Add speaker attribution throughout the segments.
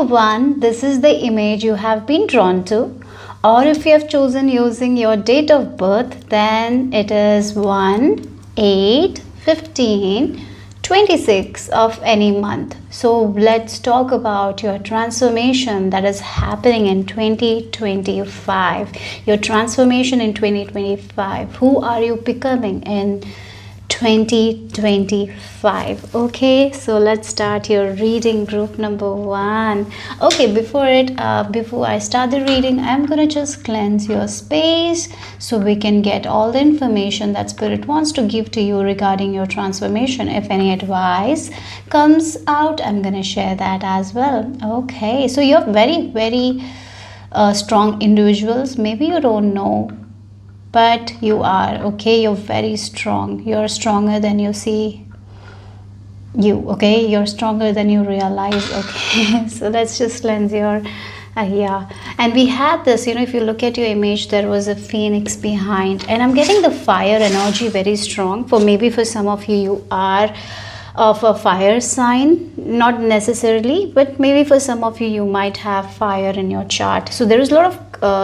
Speaker 1: 1, this is the image you have been drawn to. Or if you have chosen using your date of birth, then it is 1, 8, 15, 26 of any month. So let's talk about your transformation that is happening in 2025. Your transformation in 2025. Who are you becoming in 2025? Okay, so let's start your reading, group number 1. Okay, before I start the reading, I'm gonna just cleanse your space so we can get all the information that Spirit wants to give to you regarding your transformation. If any advice comes out, I'm gonna share that as well. Okay, so you're very strong individuals. Maybe you don't know, but you are. Okay, you're very strong. You're stronger than you see you. Okay, you're stronger than you realize. Okay, so let's just cleanse your yeah. And we had this, if you look at your image, there was a phoenix behind, and I'm getting the fire energy very strong. For some of you, you are of a fire sign, not necessarily, but maybe for some of you, you might have fire in your chart. So there is a lot of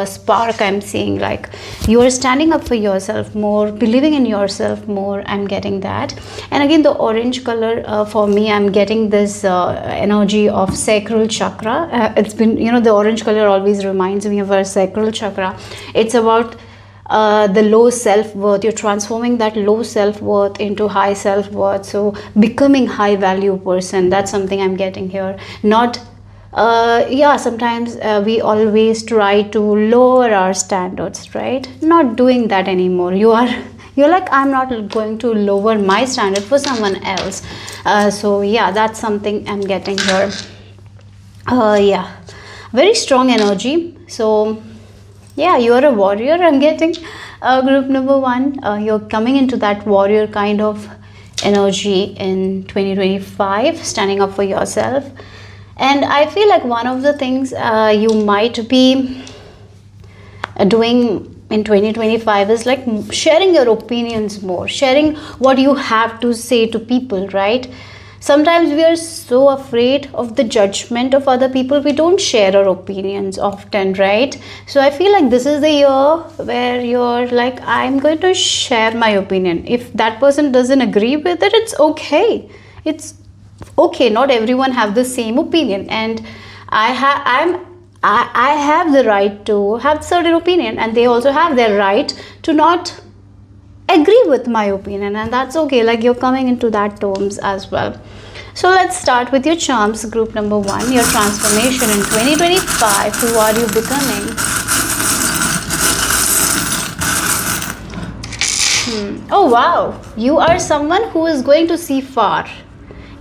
Speaker 1: spark I'm seeing, like you are standing up for yourself more, believing in yourself more. I'm getting that. And again, the orange color for me, I'm getting this energy of sacral chakra. It's been, the orange color always reminds me of our sacral chakra. It's about the low self-worth. You're transforming that low self-worth into high self-worth, so becoming high value person. That's something I'm getting here. Not sometimes we always try to lower our standards, right? Not doing that anymore. You're like, I'm not going to lower my standard for someone else. So yeah, that's something I'm getting here. Very strong energy. So yeah, you're a warrior, I'm getting. Group number 1, you're coming into that warrior kind of energy in 2025, standing up for yourself. And I feel like one of the things you might be doing in 2025 is like sharing your opinions more, sharing what you have to say to people, right? Sometimes we are so afraid of the judgment of other people, we don't share our opinions often, right? So I feel like this is the year where you're like, I'm going to share my opinion. If that person doesn't agree with it, it's okay. It's okay. Not everyone have the same opinion, and I have the right to have certain opinion, and they also have their right to not agree with my opinion, and that's okay. Like, you're coming into that terms as well. So let's start with your charms, group number 1, your transformation in 2025. Who are you becoming? Oh wow, you are someone who is going to see far,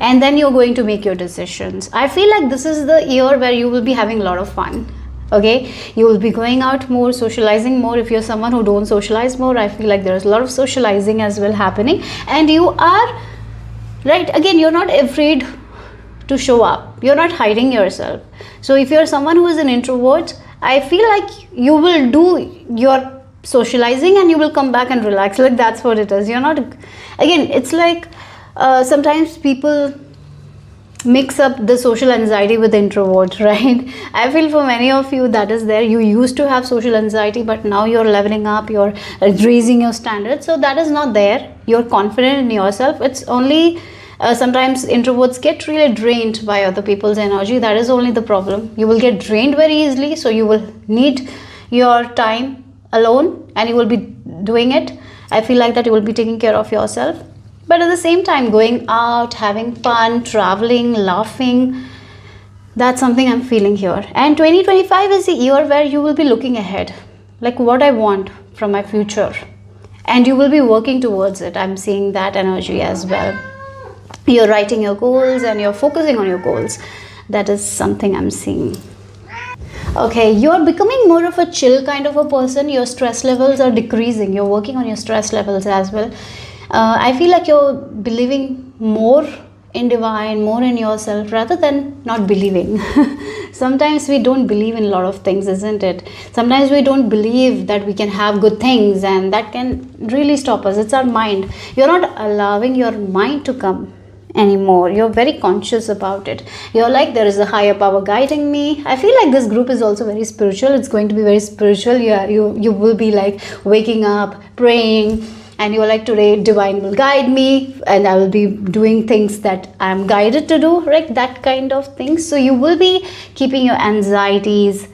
Speaker 1: and then you're going to make your decisions. I feel like this is the year where you will be having a lot of fun. Okay, you will be going out more, socializing more. If you're someone who don't socialize more, I feel like there's a lot of socializing as well happening, and you are right. Again, you're not afraid to show up, you're not hiding yourself. So if you're someone who is an introvert, I feel like you will do your socializing and you will come back and relax. Like, that's what it is. You're not, again, it's like sometimes people mix up the social anxiety with introvert, right? I feel for many of you that is there. You used to have social anxiety, but now you're leveling up, you're raising your standards, so that is not there. You're confident in yourself. It's only sometimes introverts get really drained by other people's energy. That is only the problem. You will get drained very easily, so you will need your time alone and you will be doing it. I feel like that you will be taking care of yourself, but at the same time going out, having fun, traveling, laughing, that's something I'm feeling here. And 2025 is the year where you will be looking ahead, like what I want from my future, and you will be working towards it. I'm seeing that energy as well. You're writing your goals and you're focusing on your goals. That is something I'm seeing. Okay, you're becoming more of a chill kind of a person. Your stress levels are decreasing. You're working on your stress levels as well. I feel like you're believing more in divine, more in yourself, rather than not believing. Sometimes we don't believe in a lot of things, isn't it? Sometimes we don't believe that we can have good things, and that can really stop us. It's our mind. You're not allowing your mind to come anymore. You're very conscious about it. You're like, there is a higher power guiding me. I feel like this group is also very spiritual. It's going to be very spiritual. You will be like waking up, praying, and you're like, today divine will guide me and I will be doing things that I'm guided to do, right? That kind of things. So you will be keeping your anxieties,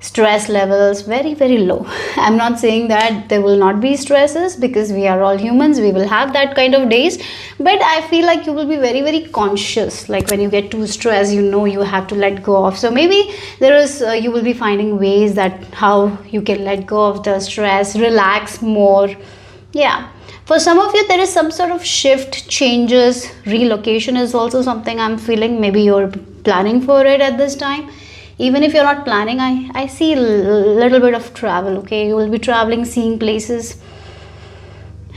Speaker 1: stress levels very, very low. I'm not saying that there will not be stresses, because we are all humans, we will have that kind of days, but I feel like you will be very, very conscious. Like when you get too stressed, you know you have to let go of. So maybe there is you will be finding ways that how you can let go of the stress, relax more. Yeah, for some of you there is some sort of shift, changes, relocation is also something I'm feeling. Maybe you're planning for it at this time. Even if you're not planning, I see a little bit of travel. Okay, you will be traveling, seeing places.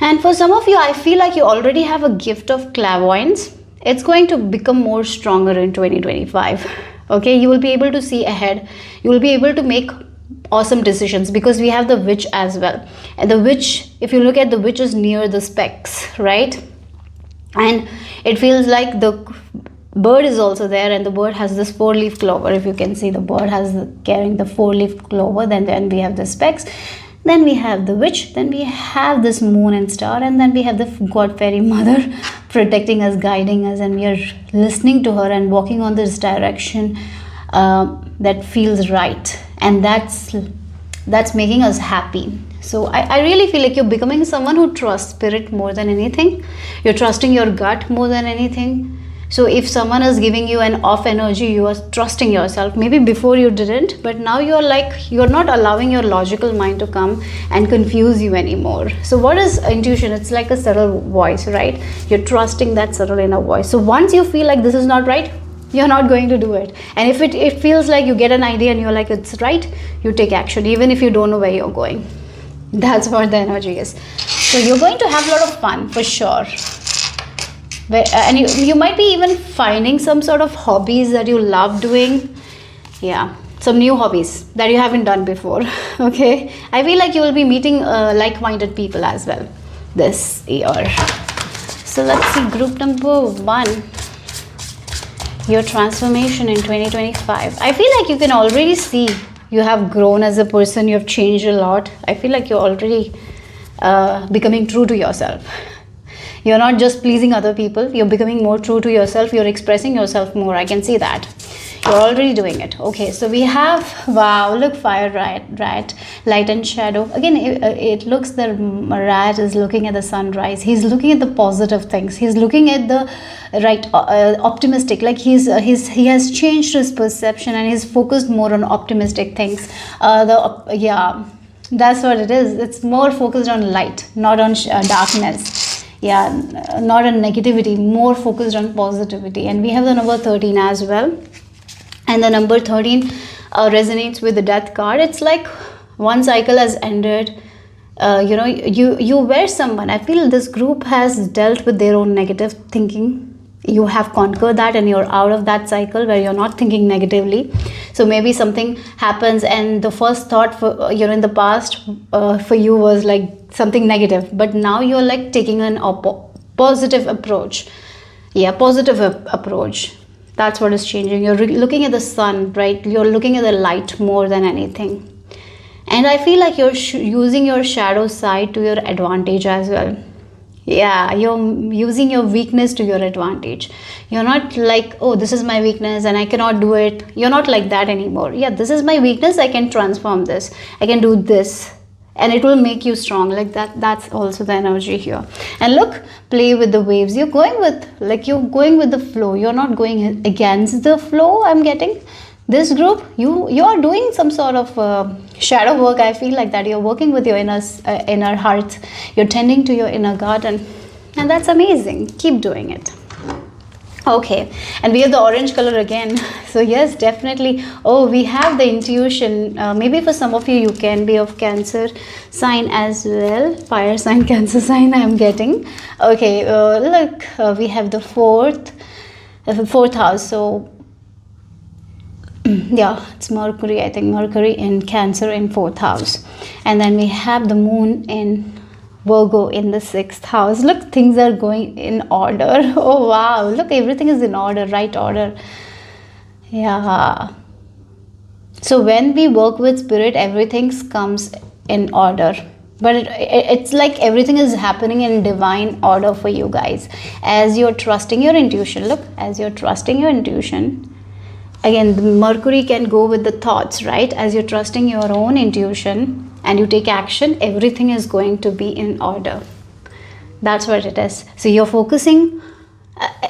Speaker 1: And for some of you, I feel like you already have a gift of clairvoyance. It's going to become more stronger in 2025. Okay, you will be able to see ahead. You will be able to make awesome decisions, because we have the witch as well. And the witch, if you look at the witch, is near the specs, right? And it feels like the bird is also there, and the bird has this 4-leaf clover. If you can see, the bird has carrying the 4-leaf clover. Then we have the specs, then we have the witch, then we have this moon and star, and then we have the god fairy mother protecting us, guiding us, and we are listening to her and walking on this direction that feels right, and that's making us happy. So I really feel like you're becoming someone who trusts spirit more than anything. You're trusting your gut more than anything. So if someone is giving you an off energy, you are trusting yourself. Maybe before you didn't, but now you're like, you're not allowing your logical mind to come and confuse you anymore. So what is intuition? It's like a subtle voice, right? You're trusting that subtle inner voice. So once you feel like this is not right, you're not going to do it. And if it feels like you get an idea and you're like, it's right, you take action, even if you don't know where you're going. That's what the energy is. So you're going to have a lot of fun for sure. And you might be even finding some sort of hobbies that you love doing. Yeah, some new hobbies that you haven't done before. Okay, I feel like you will be meeting like-minded people as well this year. So let's see, group number 1, your transformation in 2025. I feel like you can already see you have grown as a person. You have changed a lot. I feel like you're already becoming true to yourself. You're not just pleasing other people. You're becoming more true to yourself. You're expressing yourself more. I can see that. You're already doing it. Okay, so we have, wow, look, fire, rat, light and shadow. Again, it looks the rat is looking at the sunrise. He's looking at the positive things. He's looking at the optimistic. Like he has changed his perception and he's focused more on optimistic things. Yeah, that's what it is. It's more focused on light, not on darkness. Yeah, not on negativity, more focused on positivity. And we have the number 13 as well. And the number 13 resonates with the death card. It's like one cycle has ended. You were someone. I feel this group has dealt with their own negative thinking. You have conquered that and you're out of that cycle where you're not thinking negatively. So maybe something happens and the first thought for in the past for you was like something negative, but now you're like taking an positive approach. Yeah, positive approach. That's what is changing. You're looking at the sun, right? You're looking at the light more than anything. And I feel like you're using your shadow side to your advantage as well. Yeah, you're using your weakness to your advantage. You're not like, oh, this is my weakness and I cannot do it. You're not like that anymore. Yeah, this is my weakness. I can transform this. I can do this. And it will make you strong. Like that's also the energy here. And look, play with the waves. You're going with the flow. You're not going against the flow, I'm getting. This group, you are doing some sort of shadow work. I feel like that you're working with your inner heart. You're tending to your inner garden, and that's amazing. Keep doing it. Okay, and we have the orange color again. So yes, definitely. Oh, we have the intuition. Maybe for some of you, you can be of Cancer sign as well. Fire sign, Cancer sign, I'm getting. Okay, look, we have the fourth house. So yeah, it's Mercury. I think Mercury in Cancer in 4th house, and then we have the moon in Virgo in the 6th house. Look, things are going in order. Oh wow, look, everything is in order, right order. Yeah. So when we work with spirit, everything comes in order. But it's like everything is happening in divine order for you guys. As you're trusting your intuition, look, as you're trusting your intuition, again, the Mercury can go with the thoughts, right? As you're trusting your own intuition and you take action, everything is going to be in order. That's what it is. So you're focusing,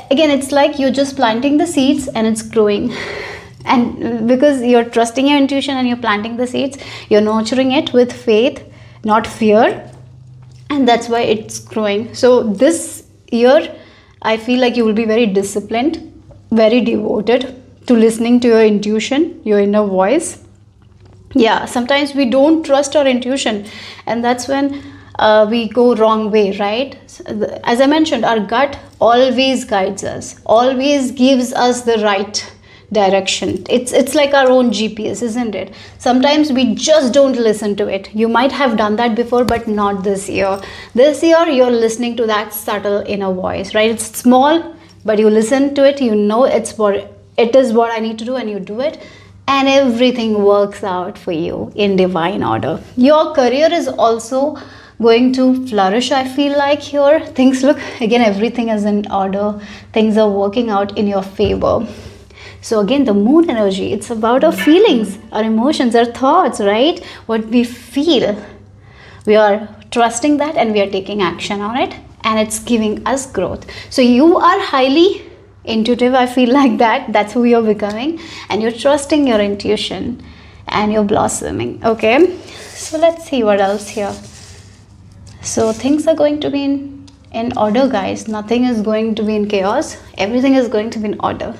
Speaker 1: again, it's like you're just planting the seeds and it's growing. And because you're trusting your intuition and you're planting the seeds, you're nurturing it with faith, not fear, and that's why it's growing. So this year, I feel like you will be very disciplined, very devoted to listening to your intuition, your inner voice. Yeah, sometimes we don't trust our intuition, and that's when we go wrong way, right? As I mentioned, our gut always guides us, always gives us the right direction. It's like our own GPS, isn't it? Sometimes we just don't listen to it. You might have done that before, but not this year. This year you're listening to that subtle inner voice, right? It's small, but you listen to it, you know it is what I need to do, and you do it, and everything works out for you in divine order. Your career is also going to flourish. I feel like here things look, again, everything is in order, things are working out in your favor. So again, the moon energy, it's about our feelings, our emotions, our thoughts, right? What we feel. We are trusting that and we are taking action on it, and it's giving us growth. So you are highly intuitive, I feel like that. That's who you're becoming, and you're trusting your intuition and you're blossoming. Okay, so let's see what else here. So things are going to be in order, guys. Nothing is going to be in chaos. Everything is going to be in order.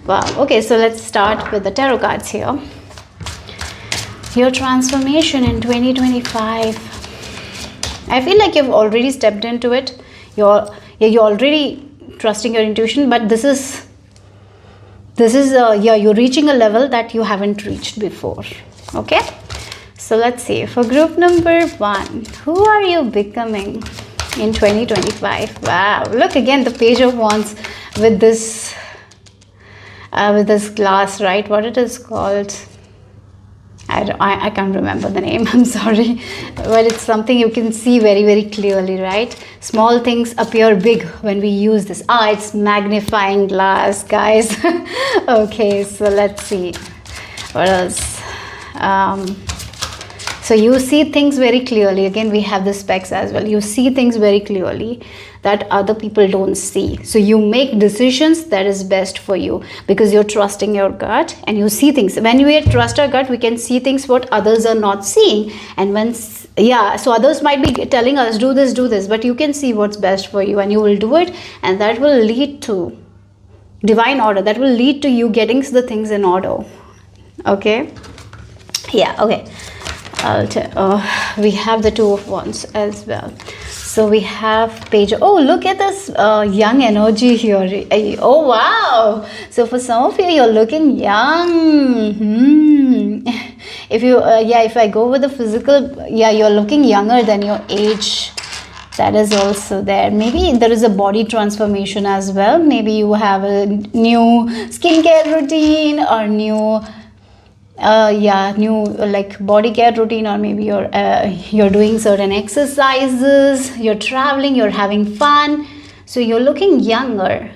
Speaker 1: Wow. Okay, so let's start with the tarot cards here. Your transformation in 2025. I feel like you've already stepped into it. You're already trusting your intuition, but this is you're reaching a level that you haven't reached before. Okay, so let's see, for group number 1, who are you becoming in 2025? Wow, look, again, the Page of Wands with this glass, right? What it is called, I can't remember the name, I'm sorry, but it's something you can see very, very clearly, right? Small things appear big when we use this. It's magnifying glass, guys. Okay, so let's see what else. So you see things very clearly. Again, we have the specs as well. You see things very clearly that other people don't see. So you make decisions that is best for you because you're trusting your gut and you see things. When we trust our gut, we can see things what others are not seeing. And so others might be telling us, do this, but you can see what's best for you and you will do it. And that will lead to divine order. That will lead to you getting the things in order. Okay? Yeah, okay. We have the Two of Wands as well. So we have Page. Oh, look at this young energy here. Oh, wow. So for some of you, you're looking young. If you, if I go with the physical, you're looking younger than your age. That is also there. Maybe there is a body transformation as well. Maybe you have a new skincare routine or new like body care routine, or maybe you're doing certain exercises, you're traveling, you're having fun, so you're looking younger.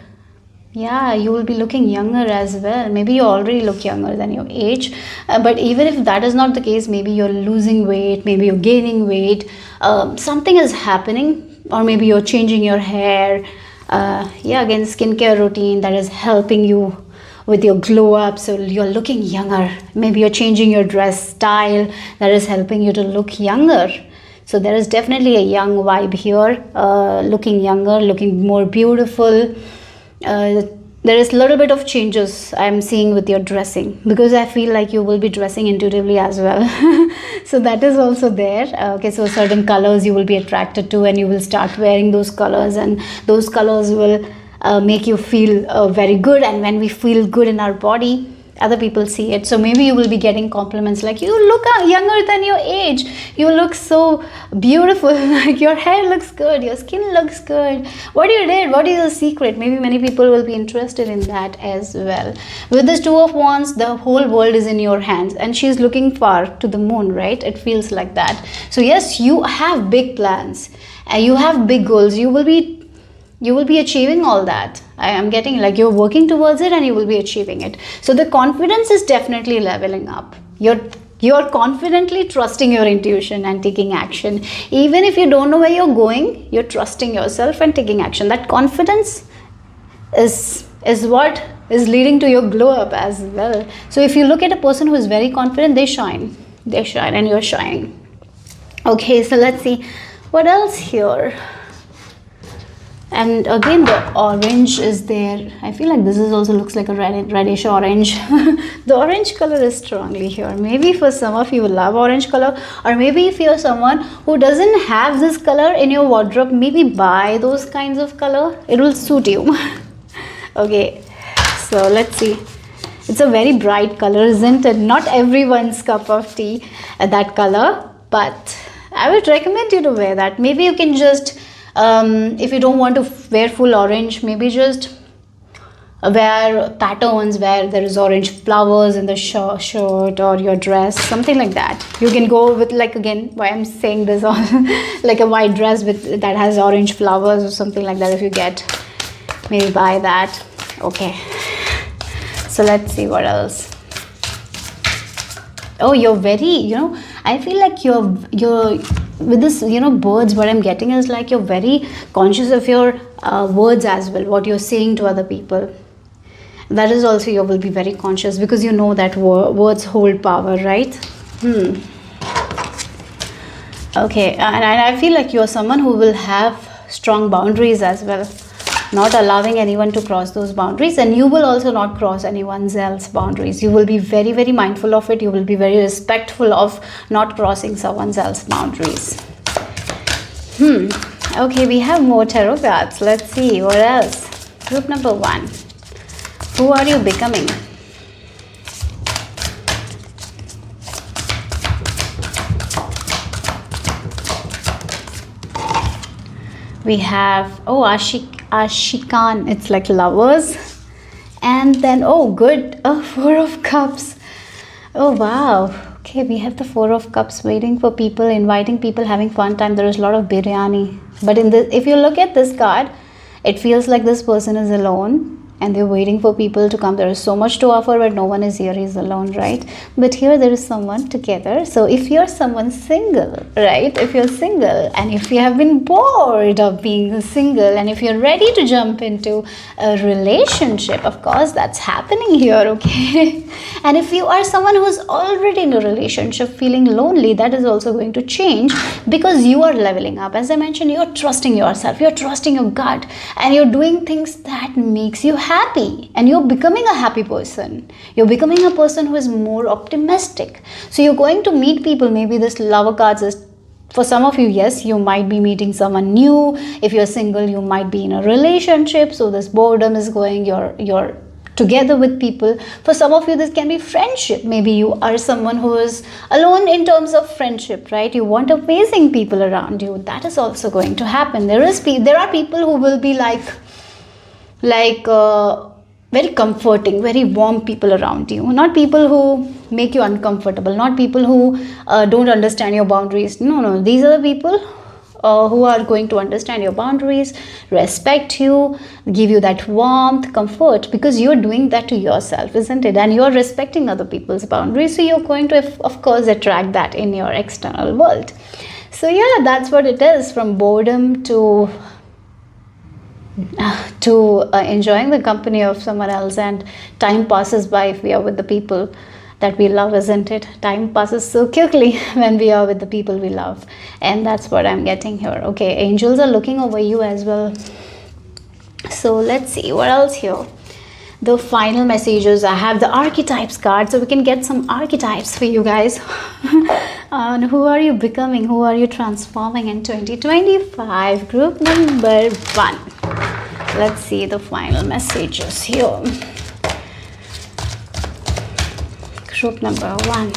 Speaker 1: Yeah, you will be looking younger as well. Maybe you already look younger than your age, but even if that is not the case, maybe you're losing weight, maybe you're gaining weight, something is happening, or maybe you're changing your hair. Again, skincare routine that is helping you with your glow up, so you're looking younger. Maybe you're changing your dress style that is helping you to look younger. So there is definitely a young vibe here, looking younger, looking more beautiful. There is a little bit of changes I'm seeing with your dressing, because I feel like you will be dressing intuitively as well. So that is also there. Okay, so certain colors you will be attracted to and you will start wearing those colors, and those colors will make you feel very good. And when we feel good in our body, other people see it. So maybe you will be getting compliments like, you look younger than your age, you look so beautiful, like your hair looks good, your skin looks good, what you did, what is the secret? Maybe many people will be interested in that as well. With this Two of Wands, the whole world is in your hands, and she's looking far to the moon, right? It feels like that. So yes, you have big plans and you have big goals. You will be achieving all that. I am getting like you're working towards it and you will be achieving it. So the confidence is definitely leveling up. You're confidently trusting your intuition and taking action. Even if you don't know where you're going, you're trusting yourself and taking action. That confidence is what is leading to your glow up as well. So if you look at a person who is very confident, they shine and you're shining. Okay, so let's see what else here. And again, the orange is there. I feel like this is also looks like a reddish orange. The orange color is strongly here. Maybe for some of you love orange color, or maybe if you're someone who doesn't have this color in your wardrobe, maybe buy those kinds of color. It will suit you. Okay, so let's see. It's a very bright color, isn't it? Not everyone's cup of tea, that color, but I would recommend you to wear that. Maybe you can just if you don't want to wear full orange, maybe just wear patterns where there is orange flowers in the shirt or your dress, something like that. You can go with, like, again, why I'm saying this on like a white dress with that has orange flowers or something like that. If you get, maybe buy that. Okay, so let's see what else. Oh, you're very, I feel like you're with this, birds, what I'm getting is like you're very conscious of your words as well, what you're saying to other people. That is also, you will be very conscious because you know that words hold power, right? Okay, and I feel like you're someone who will have strong boundaries as well, not allowing anyone to cross those boundaries, and you will also not cross anyone else's boundaries. You will be very, very mindful of it. You will be very respectful of not crossing someone else's boundaries. Okay, we have more tarot cards. Let's see what else. Group number 1. Who are you becoming? We have, Ashikan, it's like lovers. And then, good, 4 of cups. Oh, wow. Okay, we have the 4 of cups, waiting for people, inviting people, having fun time. There is a lot of biryani. But if you look at this card, it feels like this person is alone and they're waiting for people to come. There is so much to offer, but no one is here. He's alone, right? But here there is someone together. So if you're someone single, right? If you're single and if you have been bored of being single and if you're ready to jump into a relationship, of course, that's happening here, okay? And if you are someone who's already in a relationship feeling lonely, that is also going to change because you are leveling up. As I mentioned, you're trusting yourself, you're trusting your gut, and you're doing things that makes you happy, and you're becoming a happy person. You're becoming a person who is more optimistic. So you're going to meet people. Maybe this lover cards is for some of you. Yes, you might be meeting someone new. If you're single, you might be in a relationship. So this boredom is going, you're together with people. For some of you, this can be friendship. Maybe you are someone who is alone in terms of friendship, right? You want amazing people around you. That is also going to happen. There are people who will be like very comforting, very warm people around you. Not people who make you uncomfortable, not people who don't understand your boundaries. No, these are the people who are going to understand your boundaries, respect you, give you that warmth, comfort, because you're doing that to yourself, isn't it? And you're respecting other people's boundaries, so you're going to, of course, attract that in your external world. So yeah, that's what it is, from boredom to enjoying the company of someone else. And time passes by if we are with the people that we love, isn't it? Time passes so quickly when we are with the people we love, and that's what I'm getting here. Okay, angels are looking over you as well. So let's see what else here. The final messages. I have the archetypes card, so we can get some archetypes for you guys. And who are you becoming? Who are you transforming in 2025? Group number 1. Let's see the final messages here. Group number 1.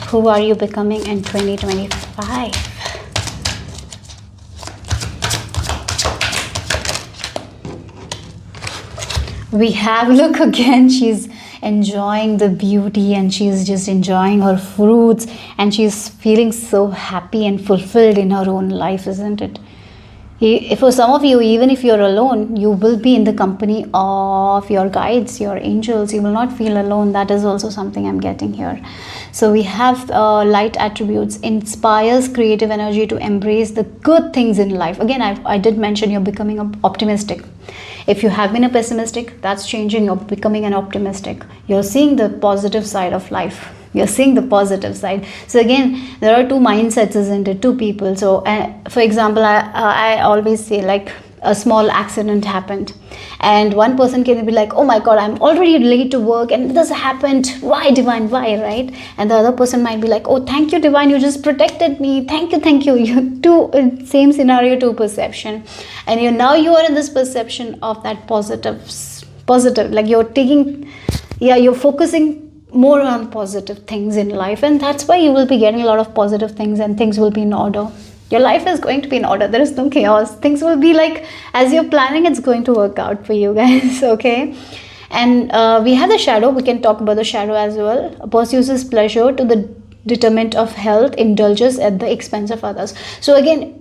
Speaker 1: Who are you becoming in 2025? We have, look again, she's enjoying the beauty and she's just enjoying her fruits and she's feeling so happy and fulfilled in her own life, isn't it? For some of you, even if you're alone, you will be in the company of your guides, your angels. You will not feel alone. That is also something I'm getting here. So we have light attributes, inspires creative energy to embrace the good things in life. Again, I did mention you're becoming optimistic. If you have been a pessimistic, that's changing. You're becoming an optimistic. You're seeing the positive side of life. You're seeing the positive side. So again, there are two mindsets, isn't it? Two people. So for example, I always say, like, a small accident happened and one person can be like, oh my god, I'm already late to work and this happened, why divine, why, right? And the other person might be like, oh thank you divine, you just protected me, thank you. You two, same scenario, two perception, and now you are in this perception of that positive, like you're focusing more on positive things in life, and that's why you will be getting a lot of positive things and things will be in order. Your life is going to be in order. There is no chaos. Things will be like as you're planning, it's going to work out for you guys. Okay. And we have the shadow. We can talk about the shadow as well. Pursues pleasure to the detriment of health, indulges at the expense of others. So again,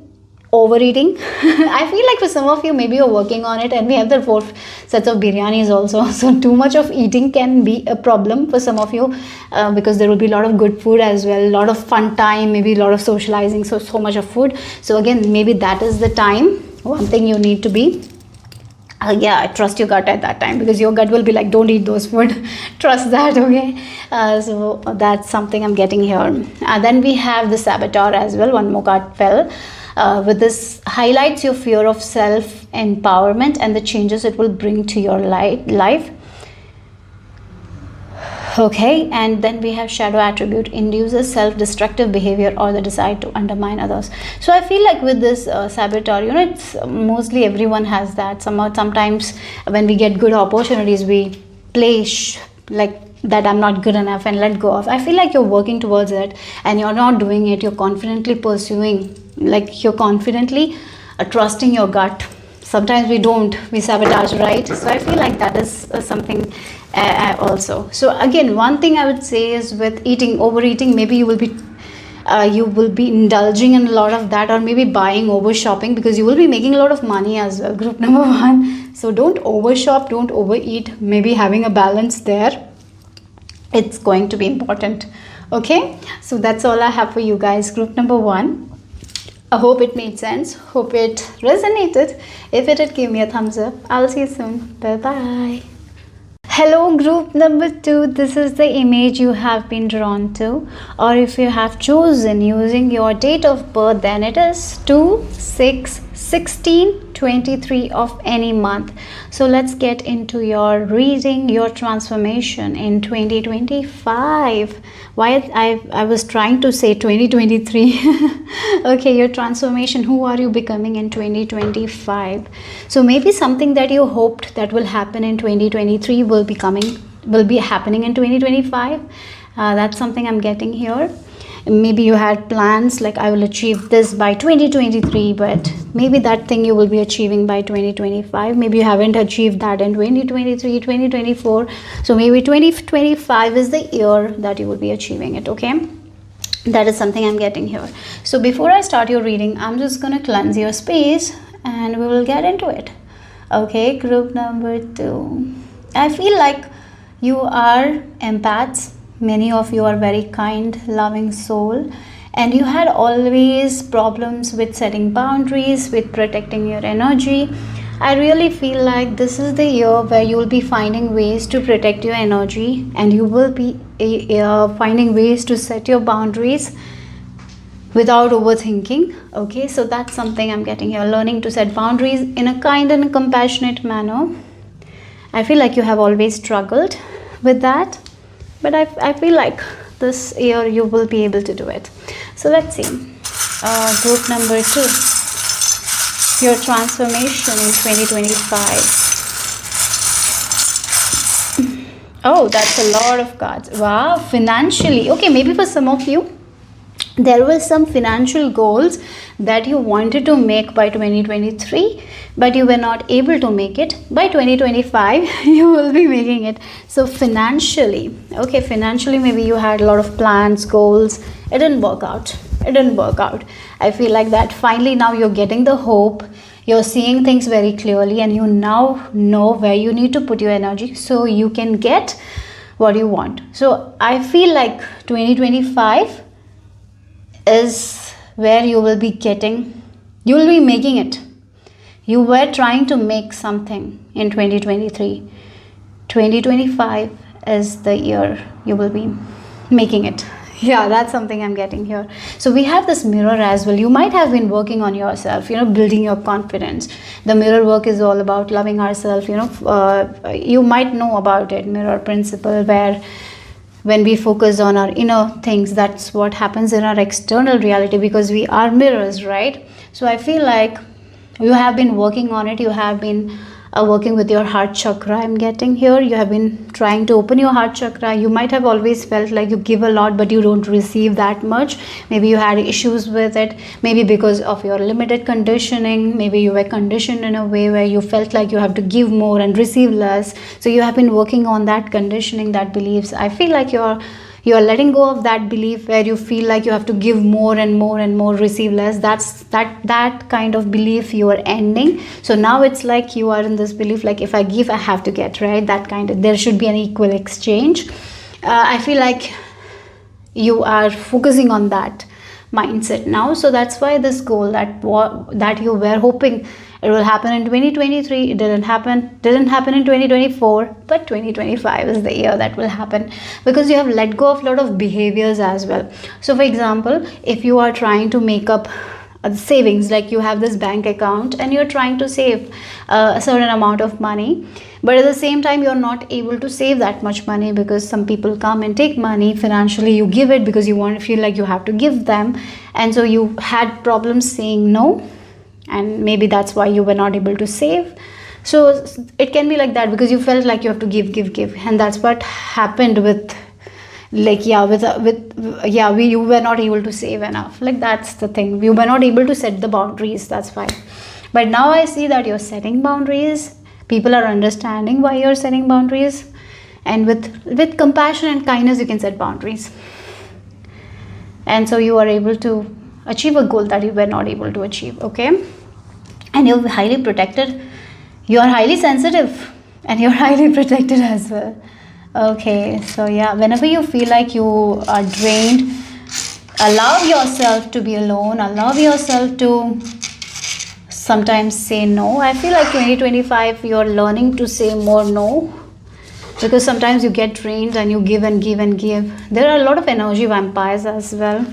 Speaker 1: overeating. I feel like for some of you, maybe you're working on it, and we have the 4 sets of biryanis also. So too much of eating can be a problem for some of you because there will be a lot of good food as well, a lot of fun time, maybe a lot of socializing, so much of food. So again, maybe that is the time. One thing you need to be trust your gut at that time, because your gut will be like, don't eat those food. Trust that. Okay. So that's something I'm getting here. Then we have the saboteur as well. One more card fell. With this highlights your fear of self-empowerment and the changes it will bring to your life. Okay, and then we have shadow attribute, induces self-destructive behavior or the desire to undermine others. So I feel like with this saboteur, it's mostly everyone has that. Sometimes when we get good opportunities, we play like that I'm not good enough and let go of. I feel like you're working towards it and you're not doing it. You're confidently pursuing, like you're confidently trusting your gut. Sometimes we sabotage, right? So I feel like that is something also. So again, one thing I would say is with overeating, maybe you will be indulging in a lot of that, or maybe buying, over shopping, because you will be making a lot of money as well. Group number 1. So don't overshop, don't overeat. Maybe having a balance there, it's going to be important. Okay, so that's all I have for you guys. Group number 1. I hope it made sense. Hope it resonated. If it did, give me a thumbs up. I'll see you soon. Bye bye. Hello, group number 2. This is the image you have been drawn to, or if you have chosen using your date of birth, then it is 2, 6, 16, 23 of any month. So let's get into your reading, your transformation in 2025. Why I was trying to say 2023. Okay, your transformation. Who are you becoming in 2025? So maybe something that you hoped that will happen in 2023 will be happening in 2025. That's something I'm getting here. Maybe you had plans like, I will achieve this by 2023, but maybe that thing you will be achieving by 2025. Maybe you haven't achieved that in 2023, 2024. So maybe 2025 is the year that you will be achieving it. Okay, that is something I'm getting here. So before I start your reading, I'm just gonna cleanse your space and we will get into it. Okay, group number 2. I feel like you are empaths. Many of you are very kind, loving soul, and you had always problems with setting boundaries, with protecting your energy. I really feel like this is the year where you will be finding ways to protect your energy, and you will be finding ways to set your boundaries without overthinking. Okay, so that's something I'm getting here. Learning to set boundaries in a kind and a compassionate manner. I feel like you have always struggled with that, but I feel like this year you will be able to do it. So let's see. Group number 2. Your transformation in 2025. Oh, that's a lot of cards. Wow, financially. Okay, maybe for some of you, there were some financial goals that you wanted to make by 2023, but you were not able to make it. By 2025 you will be making it. So financially, okay, financially maybe you had a lot of plans, goals. It didn't work out. I feel like that finally now you're getting the hope, you're seeing things very clearly, and you now know where you need to put your energy so you can get what you want. So I feel like 2025 is where you will be making it. You were trying to make something in 2023. 2025 is the year you will be making it. Yeah, that's something I'm getting here. So we have this mirror as well. You might have been working on yourself, building your confidence. The mirror work is all about loving ourselves. You might know about it, mirror principle, where when we focus on our inner things, that's what happens in our external reality, because we are mirrors, right? So I feel like you have been working on it. You have been working with your heart chakra. I'm getting here, you have been trying to open your heart chakra. You might have always felt like you give a lot but you don't receive that much. Maybe you had issues with it, maybe because of your limited conditioning. Maybe you were conditioned in a way where you felt like you have to give more and receive less. So you have been working on that conditioning, that beliefs. I feel like you're letting go of that belief where you feel like you have to give more and more and more, receive less. That kind of belief you are ending. So now it's like you are in this belief like, if I give, I have to get, right? That kind of, there should be an equal exchange. I feel like you are focusing on that mindset now. So that's why this goal that you were hoping it will happen in 2023, it didn't happen in 2024, but 2025 is the year that will happen, because you have let go of a lot of behaviors as well. So for example, if you are trying to make up savings, like you have this bank account and you're trying to save a certain amount of money, but at the same time you're not able to save that much money because some people come and take money. Financially you give it because you want to feel like you have to give them, and so you had problems saying no, and maybe that's why you were not able to save. So it can be like that, because you felt like you have to give, and that's what happened with, like, you were not able to save enough. Like, that's the thing, you were not able to set the boundaries, that's why. But now I see that you're setting boundaries. People are understanding why you're setting boundaries, and with compassion and kindness you can set boundaries, and so you are able to achieve a goal that you were not able to achieve. Okay, and you're highly protected, you are highly sensitive, and you're highly protected as well. Okay, so yeah, whenever you feel like you are drained, allow yourself to be alone, allow yourself to sometimes say no. I feel like 2025 you're learning to say more no, because sometimes you get drained and you give and give and give. There are a lot of energy vampires as well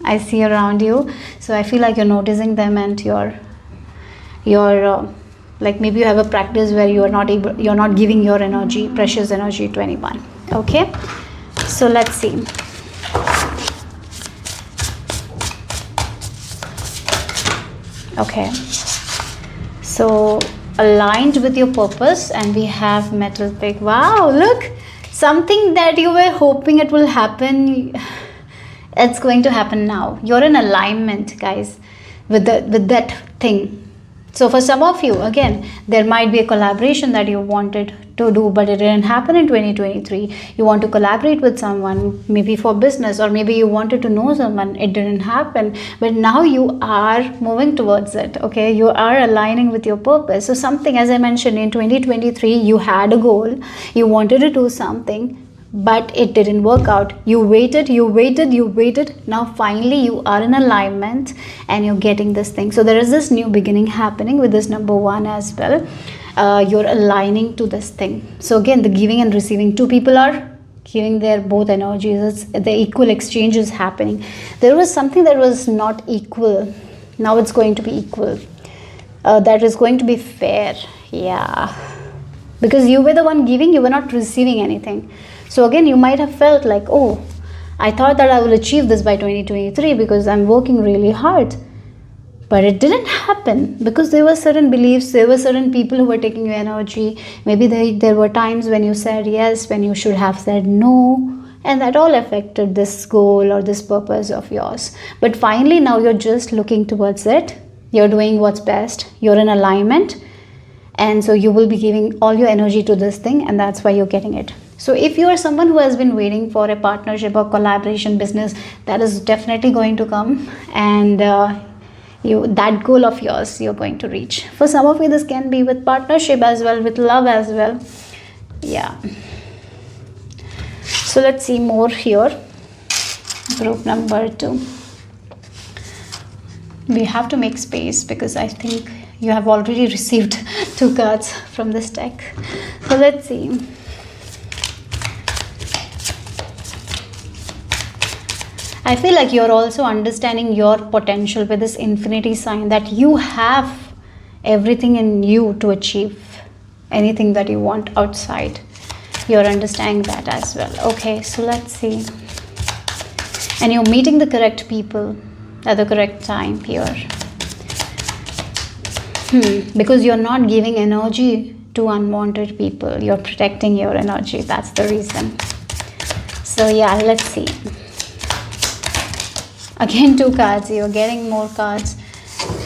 Speaker 1: I see around you, so I feel like you're noticing them, and you're like, maybe you have a practice where you're not giving your energy, precious energy, to anyone. Okay, so let's see. Okay, so aligned with your purpose, and we have metal pick. Wow, look, something that you were hoping it will happen, it's going to happen now. You're in alignment, guys, with that thing. So for some of you, again, there might be a collaboration that you wanted to do, but it didn't happen in 2023. You want to collaborate with someone, maybe for business, or maybe you wanted to know someone, it didn't happen, but now you are moving towards it. Okay, you are aligning with your purpose. So something, as I mentioned, in 2023 you had a goal, you wanted to do something, but it didn't work out. You waited. Now finally you are in alignment and you're getting this thing. So there is this new beginning happening with this number one as well. You're aligning to this thing. So again, the giving and receiving, two people are giving their both energies. The equal exchange is happening. There was something that was not equal, now it's going to be equal. That is going to be fair. Yeah, because you were the one giving, you were not receiving anything. So again, you might have felt like, oh, I thought that I will achieve this by 2023 because I'm working really hard. But it didn't happen because there were certain beliefs, there were certain people who were taking your energy. Maybe there were times when you said yes, when you should have said no, and that all affected this goal or this purpose of yours. But finally, now you're just looking towards it. You're doing what's best. You're in alignment. And so you will be giving all your energy to this thing, and that's why you're getting it. So if you are someone who has been waiting for a partnership or collaboration business, that is definitely going to come, and that goal of yours you're going to reach. For some of you, this can be with partnership as well, with love as well. Yeah. So let's see more here. Group number 2. We have to make space because I think you have already received 2 cards from this deck. So let's see. I feel like you're also understanding your potential with this infinity sign, that you have everything in you to achieve anything that you want outside. You're understanding that as well. Okay, so let's see. And you're meeting the correct people at the correct time here. Because you're not giving energy to unwanted people. You're protecting your energy. That's the reason. So yeah, let's see. Again, 2 cards. You're getting more cards.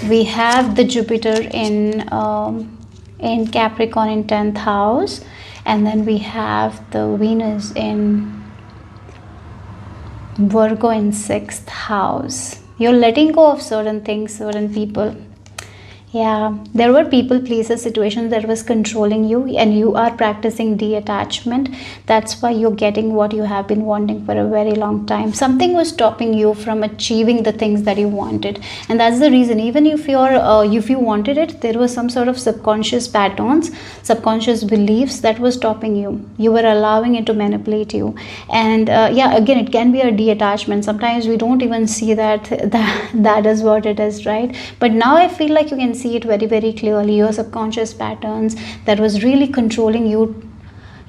Speaker 1: We have the Jupiter in Capricorn in 10th house, and then we have the Venus in Virgo in 6th house. You're letting go of certain things, certain people. Yeah, there were people, places, situations that was controlling you, and you are practicing detachment. That's why you're getting what you have been wanting for a very long time. Something was stopping you from achieving the things that you wanted, and that's the reason. Even if you wanted it, there was some sort of subconscious patterns, subconscious beliefs that was stopping you. You were allowing it to manipulate you, and yeah, again, it can be a detachment. Sometimes we don't even see that is what it is, right? But now I feel like you can see it very, very clearly. Your subconscious patterns that was really controlling you.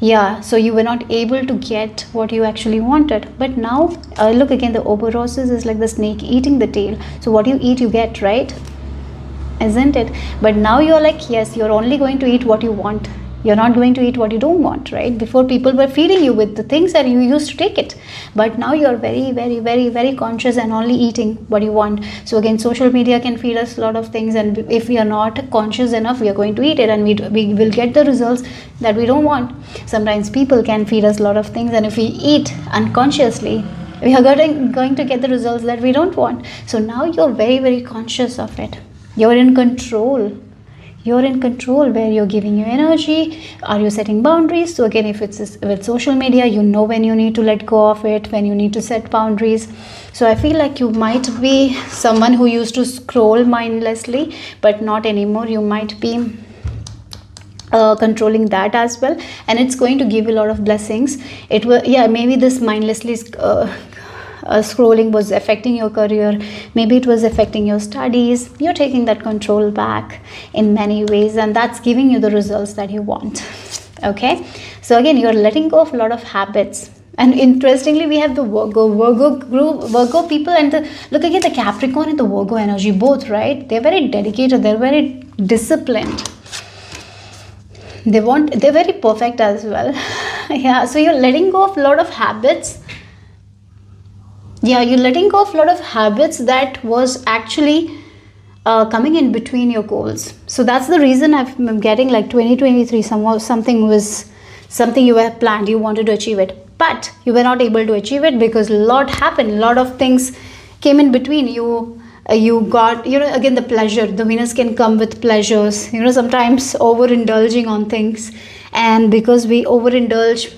Speaker 1: Yeah, so you were not able to get what you actually wanted. But now look again, the Ouroboros is like the snake eating the tail. So what you eat, you get, right? Isn't it? But now you're like, yes, you're only going to eat what you want. You're not going to eat what you don't want, right? Before, people were feeding you with the things that you used to take it. But now you're very, very, very, very conscious and only eating what you want. So again, social media can feed us a lot of things. And if we are not conscious enough, we are going to eat it. And we will get the results that we don't want. Sometimes people can feed us a lot of things. And if we eat unconsciously, we are going to get the results that we don't want. So now you're very, very conscious of it. You're in control. You're in control where you're giving your energy. Are you setting boundaries? So again, if it's with social media, you know when you need to let go of it, when you need to set boundaries. So I feel like you might be someone who used to scroll mindlessly, but not anymore. You might be controlling that as well, and it's going to give you a lot of blessings. It will, yeah, maybe this mindlessly scrolling was affecting your career, maybe it was affecting your studies. You're taking that control back in many ways, and that's giving you the results that you want. Okay, so again, you're letting go of a lot of habits. And interestingly, we have the Virgo people, and look again, the Capricorn and the Virgo energy, both, right? They're very dedicated, they're very disciplined, they're very perfect as well. Yeah, so you're letting go of a lot of habits. Yeah, you're letting go of a lot of habits that was actually coming in between your goals. So that's the reason I'm getting like 2023, something you had planned, you wanted to achieve it, but you were not able to achieve it because a lot happened, a lot of things came in between. You got, again, the pleasure, the Venus can come with pleasures, sometimes overindulging on things, and because we overindulge,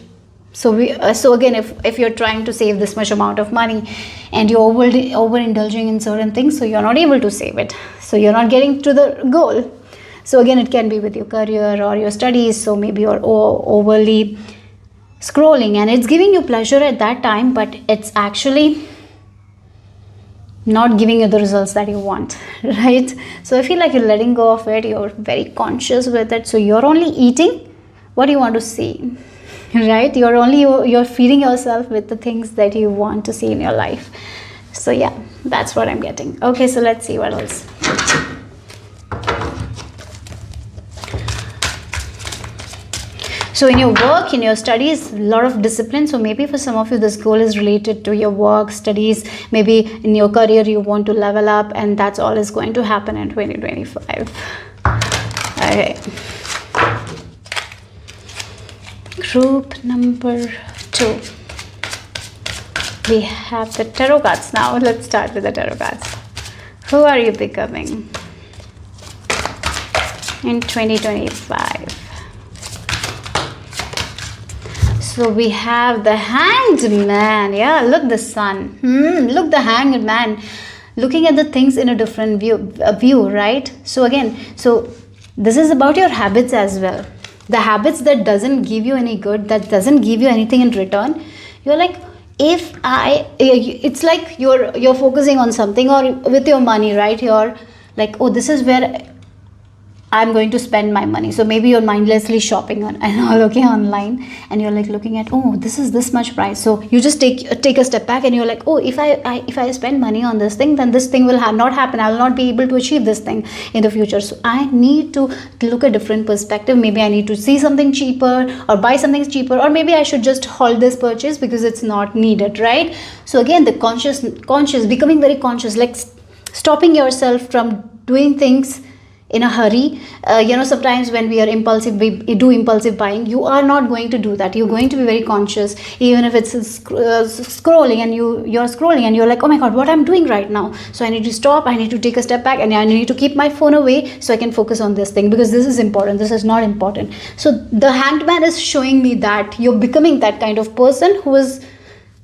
Speaker 1: so again, if you're trying to save this much amount of money and you're overindulging in certain things, so you're not able to save it, so you're not getting to the goal. So again, it can be with your career or your studies. So maybe you're overly scrolling and it's giving you pleasure at that time, but it's actually not giving you the results that you want, right? So I feel like you're letting go of it, you're very conscious with it, so you're only eating what you want to see, right? You're feeding yourself with the things that you want to see in your life. So yeah, that's what I'm getting. Okay, so let's see what else. So in your work, in your studies, a lot of discipline. So maybe for some of you, this goal is related to your work, studies. Maybe in your career, you want to level up, and that's all is going to happen in 2025. Okay. Group number 2. We have the tarot cards now. Let's start with the tarot cards. Who are you becoming in 2025? So we have the Hanged Man. Yeah, look, the sun. Look, the Hanged Man. Looking at the things in a different view, right? So again, so this is about your habits as well. The habits that doesn't give you any good, that doesn't give you anything in return. You're like, it's like you're focusing on something, or with your money, right? You're like, oh, this is where I'm going to spend my money. So maybe you're mindlessly shopping and all, okay, online, and you're like looking at, oh, this is this much price. So you just take a step back, and you're like, oh, if I spend money on this thing, then this thing will not happen. I will not be able to achieve this thing in the future. So I need to look at different perspective. Maybe I need to see something cheaper, or buy something cheaper, or maybe I should just hold this purchase because it's not needed, right? So again, the conscious, becoming very conscious, like stopping yourself from doing things in a hurry. Sometimes when we are impulsive, we do impulsive buying. You are not going to do that. You're going to be very conscious, even if it's scrolling, and you're scrolling, and you're like, oh my god, what I'm doing right now. So I need to stop, I need to take a step back, and I need to keep my phone away so I can focus on this thing, because this is important, this is not important. So the Hanged Man is showing me that you're becoming that kind of person who is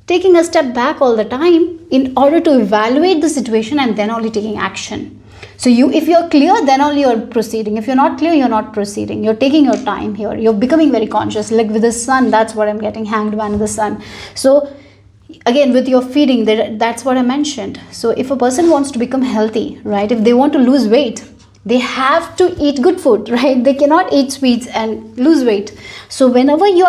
Speaker 1: taking a step back all the time in order to evaluate the situation, and then only taking action. So if you're clear, then only you're proceeding. If you're not clear, you're not proceeding. You're taking your time here. You're becoming very conscious. Like with the sun, that's what I'm getting, Hanged Man in the sun. So again, with your feeding, that's what I mentioned. So if a person wants to become healthy, right? If they want to lose weight, they have to eat good food, right? They cannot eat sweets and lose weight. So whenever you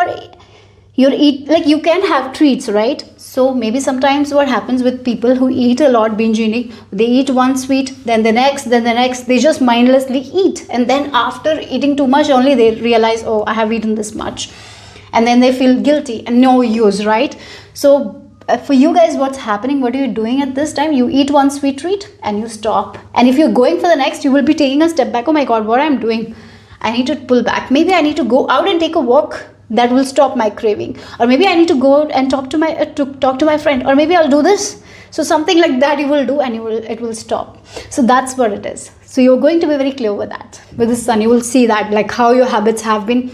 Speaker 1: can have treats, right? So maybe sometimes what happens with people who eat a lot, binge eating, they eat one sweet, then the next, they just mindlessly eat. And then after eating too much only, they realize, oh, I have eaten this much. And then they feel guilty and no use, right? So for you guys, what's happening, what are you doing at this time? You eat one sweet treat and you stop. And if you're going for the next, you will be taking a step back. Oh my God, what I'm doing? I need to pull back. Maybe I need to go out and take a walk. That will stop my craving. Or maybe I need to go out and talk to my friend. Or maybe I'll do this. So something like that you will do, and it will stop. So that's what it is. So you're going to be very clear with that. With the sun, you will see that, like how your habits have been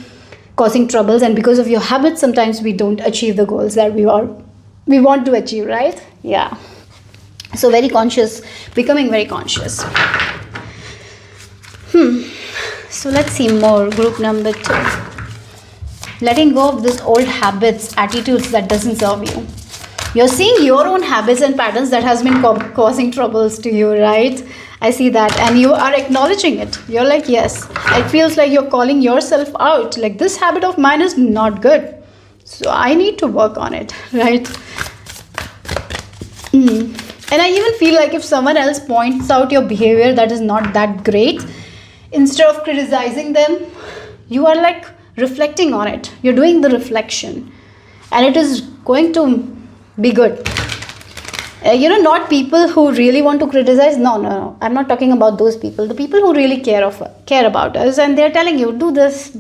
Speaker 1: causing troubles, and because of your habits, sometimes we don't achieve the goals that we want to achieve, right? Yeah. So very conscious, becoming very conscious. So let's see more. Group number 2. Letting go of these old habits, attitudes that doesn't serve you. You're seeing your own habits and patterns that has been causing troubles to you, right? I see that, and you are acknowledging it. You're like, yes. It feels like you're calling yourself out. Like, this habit of mine is not good. So I need to work on it, right? And I even feel like if someone else points out your behavior that is not that great, instead of criticizing them, you are like reflecting on it. You're doing the reflection, and it is going to be good. Not people who really want to criticize. No. I'm not talking about those people. The people who really care about us, and they're telling you, do this.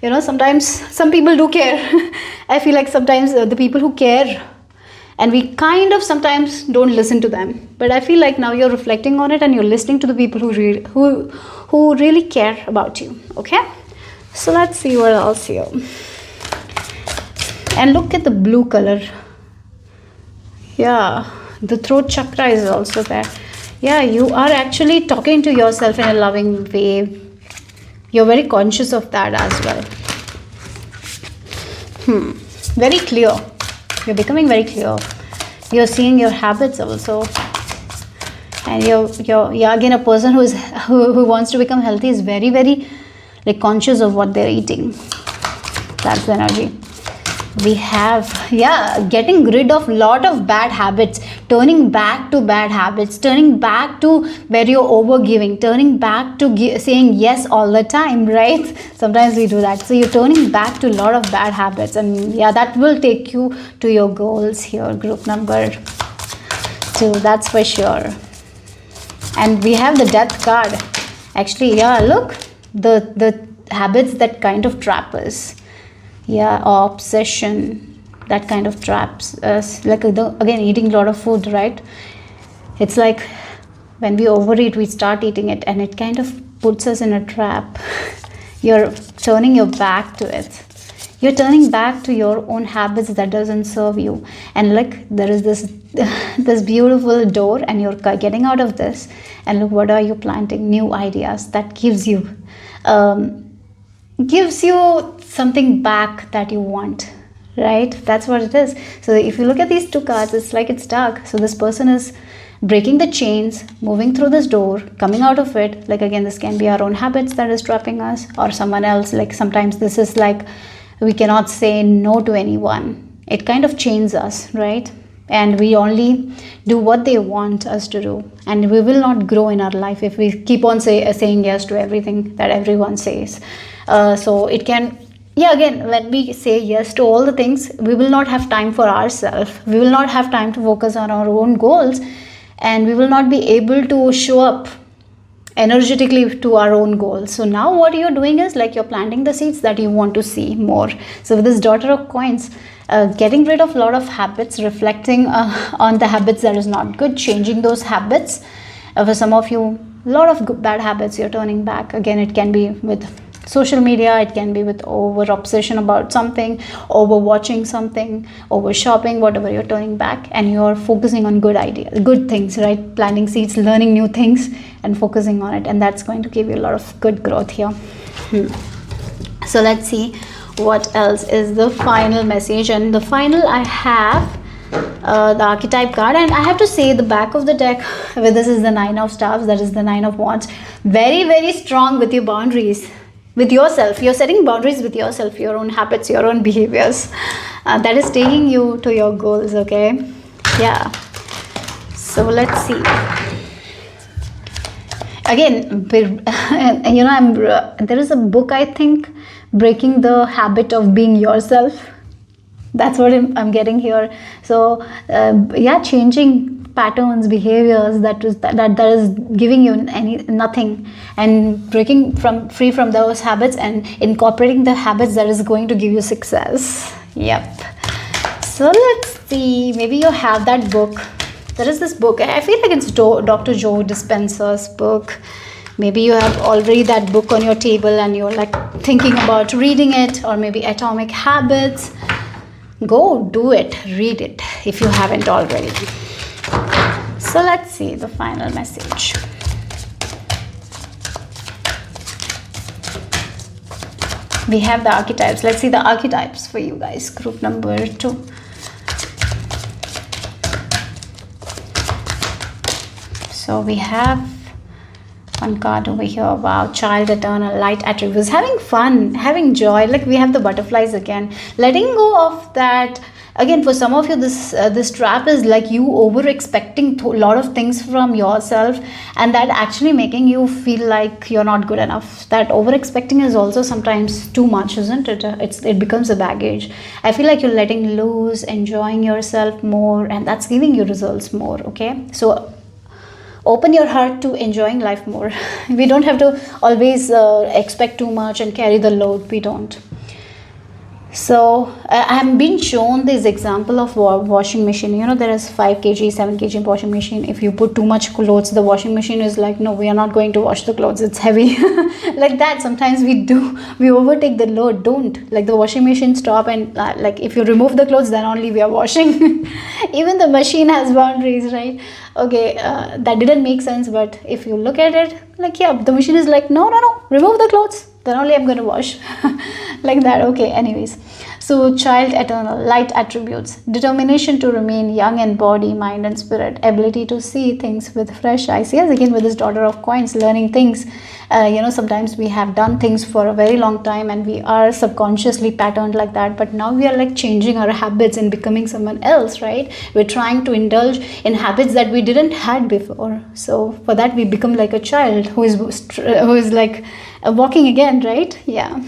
Speaker 1: Sometimes some people do care. I feel like sometimes the people who care, and we kind of sometimes don't listen to them. But I feel like now you're reflecting on it, and you're listening to the people who really care about you. Okay. So let's see what else here. And look at the blue color. Yeah, the throat chakra is also there. Yeah, you are actually talking to yourself in a loving way. You're very conscious of that as well. Very clear. You're becoming very clear. You're seeing your habits also. And you're again, a person who wants to become healthy is very, very like conscious of what they're eating. That's the energy. We have, getting rid of lot of bad habits, turning back to bad habits, turning back to where you're overgiving, turning back to saying yes all the time, right? Sometimes we do that. So you're turning back to a lot of bad habits, and yeah, that will take you to your goals here, group number 2, that's for sure. And we have the death card. Actually, yeah, look, the habits that kind of trap us. Yeah, or obsession, that kind of traps us. Like, again, eating a lot of food, right? It's like when we overeat, we start eating it, and it kind of puts us in a trap. You're turning your back to it. You're turning back to your own habits that doesn't serve you. And like, there is this this beautiful door, and you're getting out of this, and look, what are you planting? New ideas that gives you something back that you want, right? That's what it is. So if you look at these 2 cards, it's like it's dark. So this person is breaking the chains, moving through this door, coming out of it. Like, again, this can be our own habits that is trapping us, or someone else. Like, sometimes this is like we cannot say no to anyone. It kind of chains us, right? And we only do what they want us to do, and we will not grow in our life if we keep on saying yes to everything that everyone says. So it can, yeah, again, when we say yes to all the things, we will not have time for ourselves. We will not have time to focus on our own goals, and we will not be able to show up energetically to our own goals. So now what you're doing is like you're planting the seeds that you want to see more. So with this daughter of coins, getting rid of a lot of habits, reflecting on the habits that is not good, changing those habits. For some of you, a lot of bad habits you're turning back. Again, it can be with social media, it can be with over obsession about something, over watching something, over shopping, whatever. You're turning back and you're focusing on good ideas, good things, right? Planting seeds, learning new things and focusing on it, and that's going to give you a lot of good growth here. So let's see what else is the final message. And the final, I have the archetype card, and I have to say the back of the deck, where this is the 9 of staves, that is the 9 of wands. Very, very strong with your boundaries with yourself. You're setting boundaries with yourself, your own habits, your own behaviors. That is taking you to your goals, okay? Yeah. So let's see. Again, you know, there is a book, I think, Breaking the Habit of Being Yourself. That's what I'm getting here. So yeah, changing patterns, behaviors that is giving you nothing, and breaking free from those habits and incorporating the habits that is going to give you success. Yep. So let's see, maybe you have that book. There is this book, I feel like it's Dr. Joe Dispenza's book. Maybe you have already that book on your table and you're like thinking about reading it, or maybe Atomic Habits. Go do it, read it if you haven't already. So let's see the final message. We have the archetypes. Let's see the archetypes for you guys, group number 2. So we have one card over here. Wow, child, eternal, light attributes, having fun, having joy. Like, we have the butterflies again, letting go of that. Again, for some of you, this trap is like you over expecting a lot of things from yourself, and that actually making you feel like you're not good enough. That over expecting is also sometimes too much, isn't it? It becomes a baggage. I feel like you're letting loose, enjoying yourself more, and that's giving you results more. Okay, so open your heart to enjoying life more. We don't have to always expect too much and carry the load. We don't. So I have been shown this example of washing machine. You know, there is 5 kg, 7 kg washing machine. If you put too much clothes, the washing machine is like, no, we are not going to wash the clothes, it's heavy. Like that, sometimes we overtake the load. Don't. Like, the washing machine stop, and like if you remove the clothes, then only we are washing. Even the machine has boundaries, right? Okay, that didn't make sense, but if you look at it, like, yeah, the machine is like, no, remove the clothes, then only I'm going to wash. Like that. Okay, anyways, So child eternal, light attributes, determination to remain young in body, mind and spirit, ability to see things with fresh eyes. Yes, again with this daughter of coins, learning things. Sometimes we have done things for a very long time and we are subconsciously patterned like that, but now we are like changing our habits and becoming someone else, right? We're trying to indulge in habits that we didn't had before. So for that we become like a child who is like walking again, right? Yeah.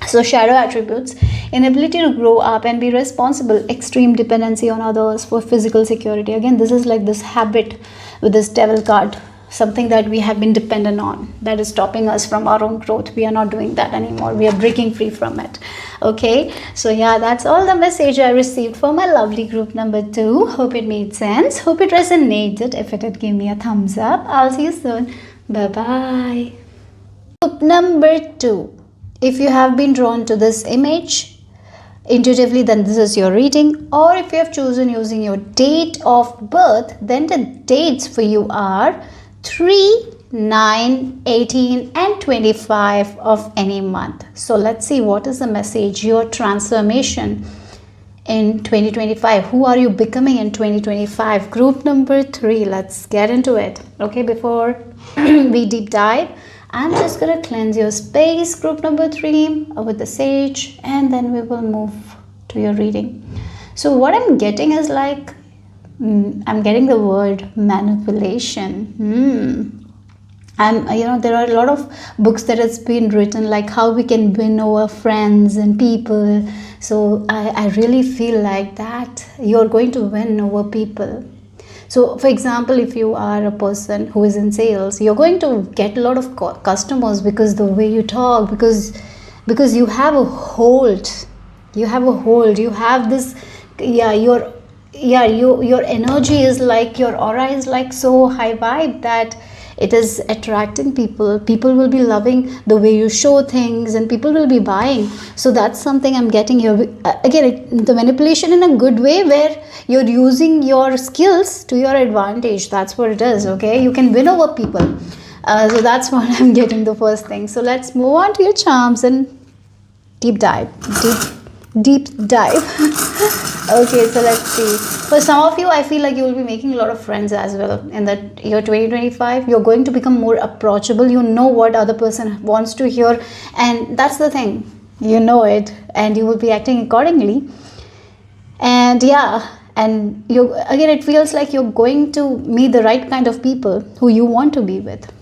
Speaker 1: So shadow attributes, inability to grow up and be responsible, extreme dependency on others for physical security. Again, this is like this habit with this devil card, something that we have been dependent on, that is stopping us from our own growth. We are not doing that anymore. We are breaking free from it. Okay, so yeah, that's all the message I received for my lovely group number 2. Hope it made sense. Hope it resonated. If it did, give me a thumbs up. I'll see you soon. Bye bye. Group number 2. If you have been drawn to this image intuitively, then this is your reading. Or if you have chosen using your date of birth, then the dates for you are 3, 9, 18 and 25 of any month. So let's see what is the message, your transformation in 2025. Who are you becoming in 2025? Group number 3, let's get into it. Okay, before we deep dive, I'm just going to cleanse your space, group number 3, with the sage, and then we will move to your reading. So what I'm getting is like, I'm getting the word manipulation. There are a lot of books that has been written like how we can win over friends and people. So I really feel like that you're going to win over people. So for example, if you are a person who is in sales, you're going to get a lot of customers because the way you talk, because you have a hold. You have this, your energy is like, your aura is like so high vibe that it is attracting people. People will be loving the way you show things and people will be buying. So that's something I'm getting here. Again, the manipulation in a good way, where you're using your skills to your advantage. That's what it is. Okay, you can win over people. So that's what I'm getting, the first thing. So let's move on to your charms and deep dive. Okay, so let's see. For some of you, I feel like you will be making a lot of friends as well in that year 2025. You're going to become more approachable. You know what other person wants to hear, and that's the thing. You know it, and you will be acting accordingly. And yeah, and it feels like you're going to meet the right kind of people who you want to be with.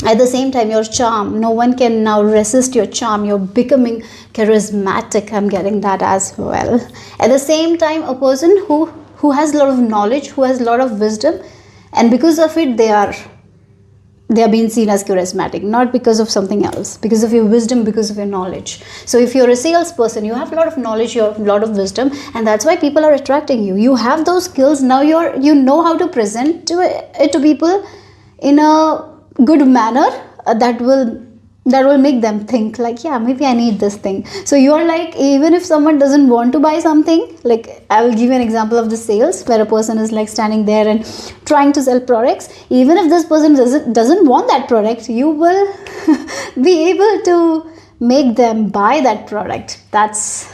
Speaker 1: At the same time, your charm, no one can now resist your charm. You're becoming charismatic. I'm getting that as well. At the same time, a person who has a lot of knowledge, who has a lot of wisdom, and because of it, they are being seen as charismatic, not because of something else, because of your wisdom, because of your knowledge. So if you're a salesperson, you have a lot of knowledge, you have a lot of wisdom, and that's why people are attracting you. You have those skills. Now you know how to present it to people in a good manner that will make them think like, yeah, maybe I need this thing. So you are like, even if someone doesn't want to buy something, like I will give you an example of the sales where a person is like standing there and trying to sell products. Even if this person doesn't want that product, you will be able to make them buy that product. That's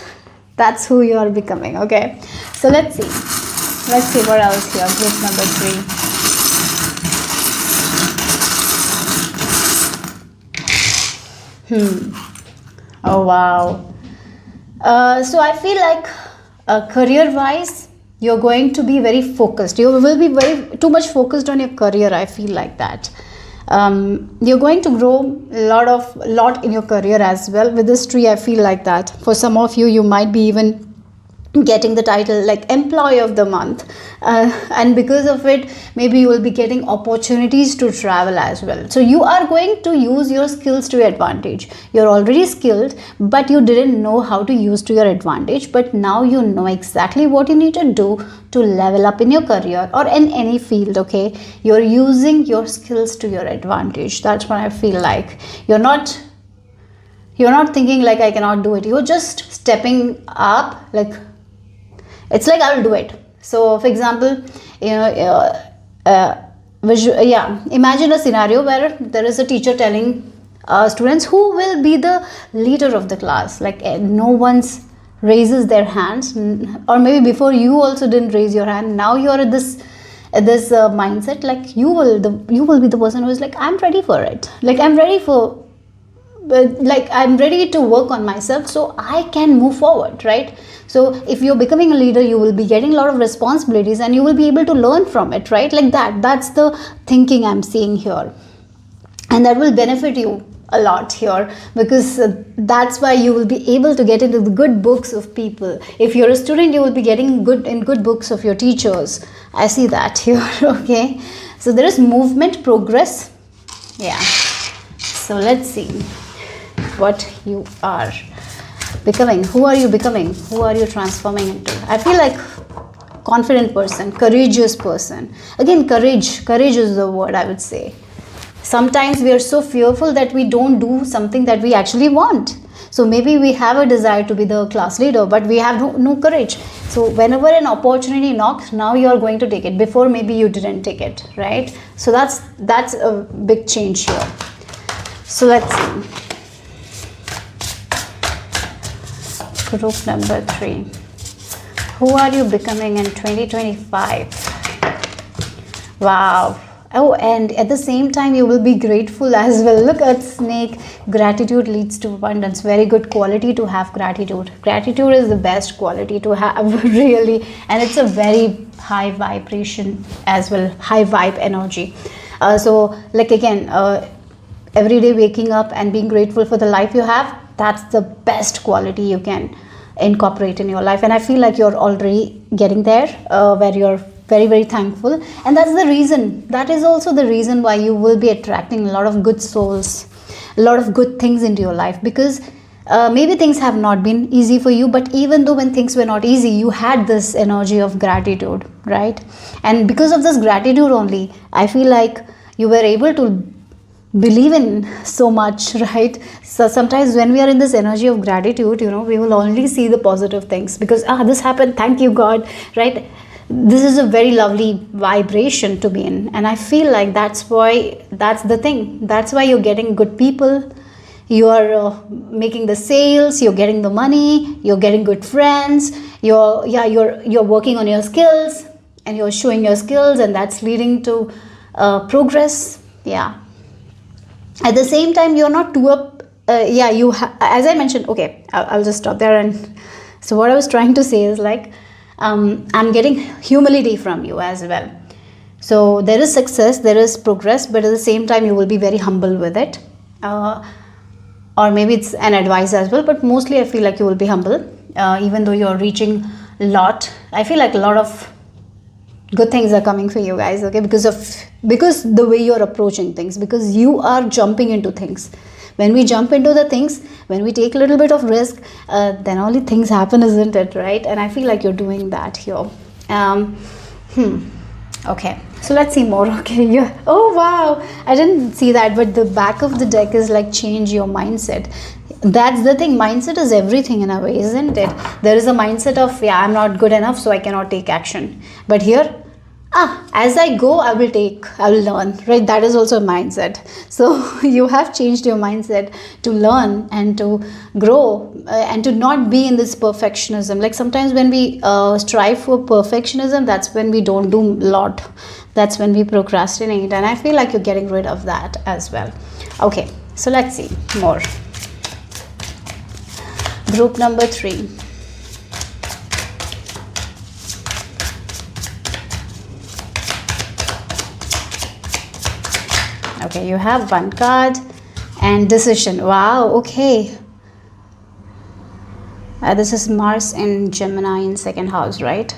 Speaker 1: who you are becoming. Okay, so let's see what else here. Group number 3. Oh wow. So I feel like career wise, you're going to be very focused. You will be too much focused on your career. I feel like that. You're going to grow a lot in your career as well. With this tree, I feel like that. For some of you, you might be even getting the title like employee of the month, and because of it, maybe you will be getting opportunities to travel as well. So you are going to use your skills to your advantage. You're already skilled, but you didn't know how to use to your advantage, but now you know exactly what you need to do to level up in your career or in any field. Okay, you're using your skills to your advantage. That's what I feel like. You're not thinking like I cannot do it. You're just stepping up, like it's like I will do it. So for example, imagine a scenario where there is a teacher telling students who will be the leader of the class. Like no one's raises their hands, or maybe before you also didn't raise your hand. Now you are at this mindset, like you will be the person who is like, I'm ready for it. Like I'm ready for, like I'm ready to work on myself so I can move forward, right? So if you're becoming a leader, you will be getting a lot of responsibilities and you will be able to learn from it, right? Like that's the thinking I'm seeing here, and that will benefit you a lot here, because that's why you will be able to get into the good books of people. If you're a student, you will be getting good books of your teachers. I see that here. Okay, so there is movement, progress. Yeah, so let's see what you are becoming. Who are you becoming? Who are you transforming into? I feel like confident person, courageous person. Again, courage is the word I would say. Sometimes we are so fearful that we don't do something that we actually want. So maybe we have a desire to be the class leader, but we have no courage. So whenever an opportunity knocks, now you are going to take it. Before maybe you didn't take it, right? So that's a big change here. So let's see. Group number 3. Who are you becoming in 2025? Wow. Oh, and at the same time, you will be grateful as well. Look at snake. Gratitude leads to abundance. Very good quality to have gratitude. Gratitude is the best quality to have, really. And it's a very high vibration as well. High vibe energy. So, like again, every day waking up and being grateful for the life you have, that's the best quality you can incorporate in your life. And I feel like you're already getting there, where you're very, very thankful. And that's the reason, that is also the reason why you will be attracting a lot of good souls, a lot of good things into your life, because maybe things have not been easy for you, but even though when things were not easy, you had this energy of gratitude, right? And because of this gratitude only, I feel like you were able to believe in so much, right? So sometimes when we are in this energy of gratitude, we will only see the positive things, because this happened, thank you God, right? This is a very lovely vibration to be in, and I feel like that's the thing. That's why you're getting good people, you are making the sales, you're getting the money, you're getting good friends, you're working on your skills, and you're showing your skills, and that's leading to progress. Yeah. At the same time, you're not too up. As I mentioned. Okay, I'll just stop there. And so what I was trying to say is like, I'm getting humility from you as well. So there is success, there is progress, but at the same time you will be very humble with it, or maybe it's an advice as well, but mostly I feel like you will be humble, even though you're reaching a lot. I feel like a lot of good things are coming for you guys, okay, because the way you're approaching things, because you are jumping into things. When we jump into the things, when we take a little bit of risk, then only things happen, isn't it, right? And I feel like you're doing that here. Okay, so let's see more. Okay, yeah. Oh wow, I didn't see that, but the back of the deck is like change your mindset. That's the thing. Mindset is everything in a way, isn't it? There is a mindset of, I'm not good enough, so I cannot take action. But here, as I go, I will learn, right? That is also a mindset. So you have changed your mindset to learn and to grow, and to not be in this perfectionism. Like sometimes when we strive for perfectionism, that's when we don't do a lot. That's when we procrastinate. And I feel like you're getting rid of that as well. Okay, so let's see more. Group number 3. Okay, you have 1 card and decision. Wow, okay. This is Mars and Gemini in 2nd house, right?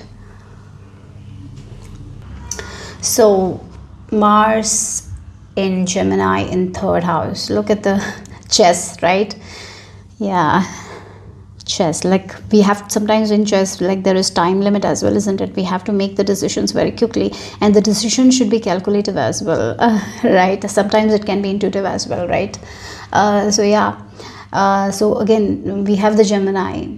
Speaker 1: So Mars in Gemini in 3rd house. Look at the chess, right? Yeah. Chess, like we have sometimes in chess, like there is time limit as well, isn't it? We have to make the decisions very quickly, and the decision should be calculative as well, right? Sometimes it can be intuitive as well, right? So again, we have the Gemini,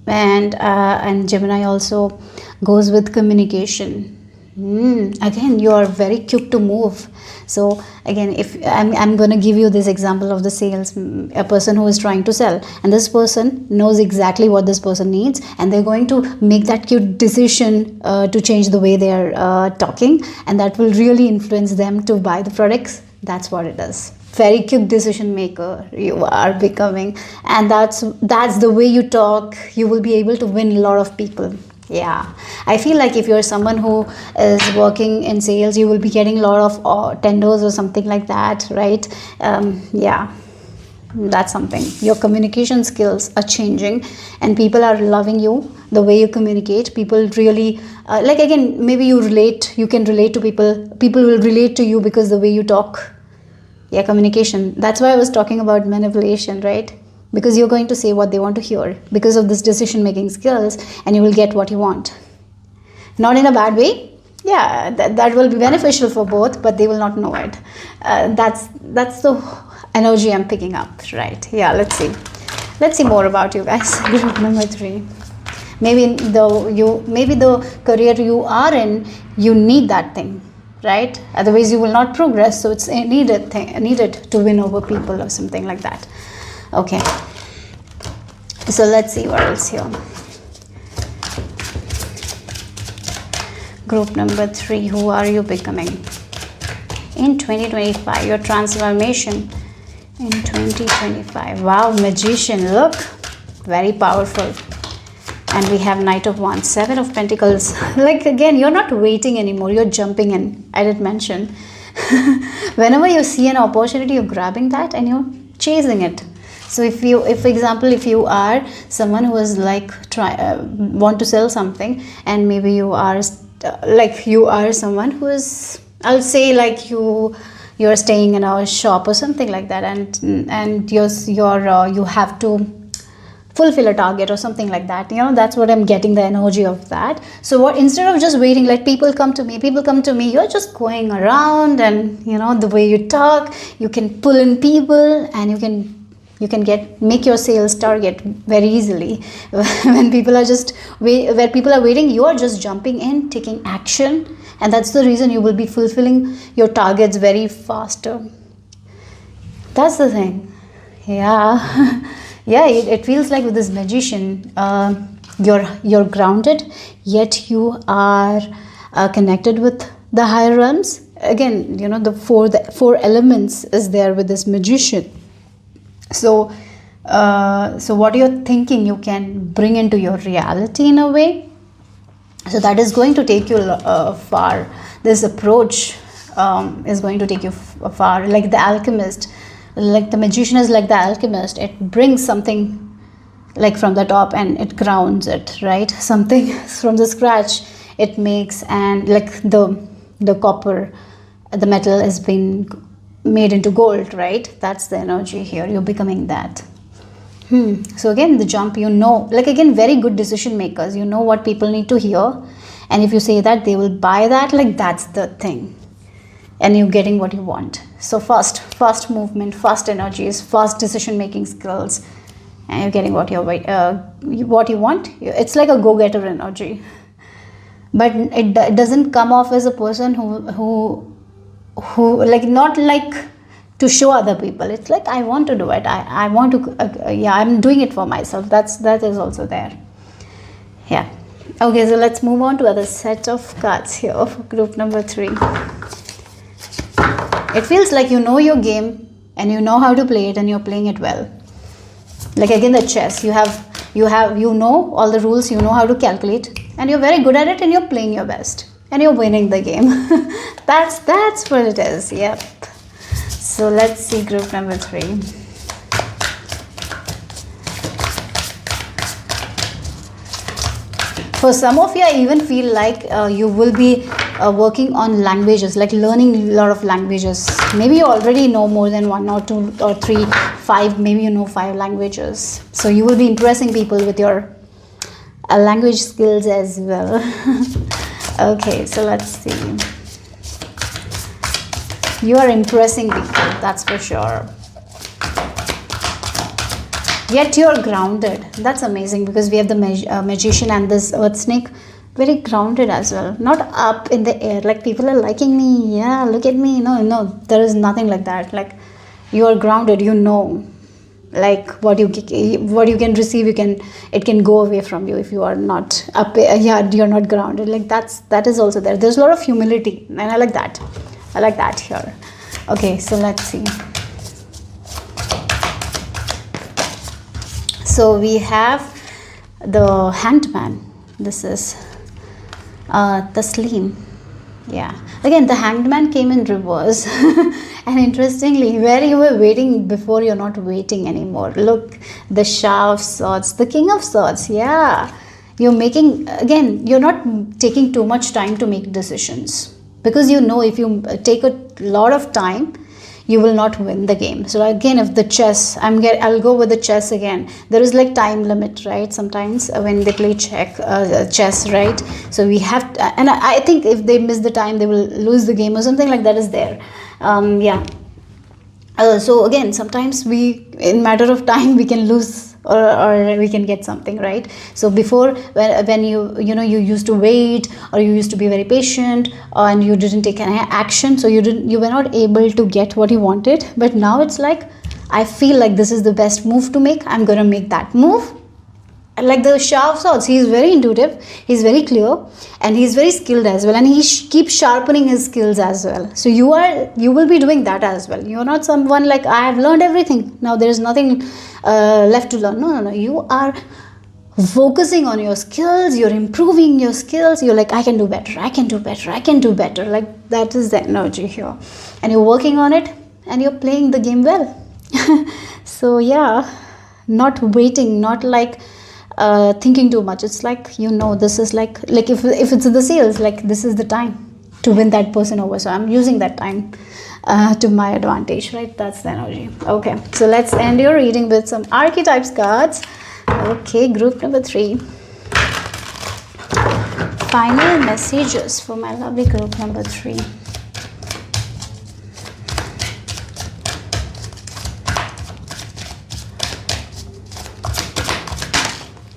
Speaker 1: and Gemini also goes with communication, Again, you are very quick to move. So again, if I'm going to give you this example of the sales, a person who is trying to sell, and this person knows exactly what this person needs, and they're going to make that quick decision to change the way they're talking, and that will really influence them to buy the products. That's what it is. Very quick decision maker you are becoming, and that's the way you talk. You will be able to win a lot of people. Yeah, I feel like if you're someone who is working in sales, you will be getting a lot of tenders or something like that, right? Yeah, that's something. Your communication skills are changing, and people are loving you the way you communicate. People really like, again, maybe you can relate to people. People will relate to you because the way you talk. Yeah, communication. That's why I was talking about manipulation, right? Because you're going to say what they want to hear because of this decision making skills, and you will get what you want. Not in a bad way. Yeah, that will be beneficial for both, but they will not know it. That's the energy I'm picking up, right? Yeah, let's see more about you guys. Group number 3. Maybe the career you are in, you need that thing, right? Otherwise you will not progress. So it's a needed to win over people or something like that. Okay, so let's see what else here. Group number 3, who are you becoming in 2025? Your transformation in 2025. Wow, magician, look, very powerful. And we have Knight of Wands, 7 of Pentacles. Like, again, you're not waiting anymore, you're jumping in. I did mention whenever you see an opportunity, you're grabbing that and you're chasing it. So if for example, if you are someone who is like want to sell something, and maybe you are someone who is, I'll say, like you're staying in a shop or something like that, and you have to fulfill a target or something like that. That's what I'm getting, the energy of that. So what, instead of just waiting, like people come to me, you're just going around, and the way you talk, you can pull in people, and you can make your sales target very easily. When people are waiting, you are just jumping in, taking action, and that's the reason you will be fulfilling your targets very faster. That's the thing. Yeah. Yeah, it feels like with this magician, you're grounded, yet you are connected with the higher realms. Again, the four elements is there with this magician. So what you're thinking, you can bring into your reality in a way. So that is going to take you far. This approach is going to take you far. Like the alchemist, like the magician is like the alchemist. It brings something like from the top and it grounds it, right? Something from the scratch it makes, and like the copper, the metal has been made into gold, right? That's the energy here. You're becoming that. So again, the jump, like, again, very good decision makers. You know what people need to hear, and if you say that, they will buy that. Like, that's the thing, and you're getting what you want. So fast movement, fast energies, fast decision making skills, and you're getting what you want. It's like a go-getter energy, but it doesn't come off as a person who like, not like to show other people. It's like, I want to do it. I want to, I'm doing it for myself. That is also there. Yeah. Okay, so let's move on to other set of cards here for group number 3. It feels like you know your game and you know how to play it, and you're playing it well. Like, again, the chess, you know all the rules, you know how to calculate, and you're very good at it, and you're playing your best, and you're winning the game. That's what it is. Yep. So let's see group number 3. For some of you, I even feel like you will be working on languages, like learning a lot of languages. Maybe you already know more than 1 or 2 or 3, 5, maybe you know 5 languages. So you will be impressing people with your language skills as well. Okay, so let's see. You are impressing people, that's for sure. Yet you're grounded. That's amazing, because we have the magician and this earth snake. very grounded as well, not up in the air like people are liking me, yeah, look at me. No, there is nothing like that. Like, you are grounded, you know, like what you can receive, it can go away from you if you are not up, yeah, you're not grounded. Like, that is also there. There's a lot of humility, and I like that here. Okay, so let's see. So we have the Hanged Man. This is Taslim. Yeah, again the Hanged Man came in reverse. And interestingly, where you were waiting before, you're not waiting anymore. Look, the Shah of Swords, the King of Swords. Yeah, you're making, again, you're not taking too much time to make decisions, because you know if you take a lot of time, you will not win the game. So again, if the chess, I'll go with the chess again. There is like time limit, right? Sometimes when they play chess, right? So we have to, and I think if they miss the time, they will lose the game or something like that is there. Yeah. So again, sometimes in matter of time, we can lose or we can get something, right? So before, when you used to wait, or you used to be very patient, and you didn't take any action, so you were not able to get what you wanted. But now it's like, I feel like this is the best move to make, I'm gonna make that move. Like the Shah of Swords, he is very intuitive, he's very clear, and he's very skilled as well, and he keeps sharpening his skills as well. So you will be doing that as well. You're not someone like, I have learned everything, now there is nothing left to learn. No, you are focusing on your skills, you're improving your skills, you're like, I can do better. Like, that is the energy here, and you're working on it, and you're playing the game well. So yeah, not waiting, not like thinking too much. It's like, this is like if it's the sales, like, this is the time to win that person over, so I'm using that time to my advantage, right? That's the energy. Okay, so let's end your reading with some archetypes cards. Okay, group number 3. Final messages for my lovely group number 3.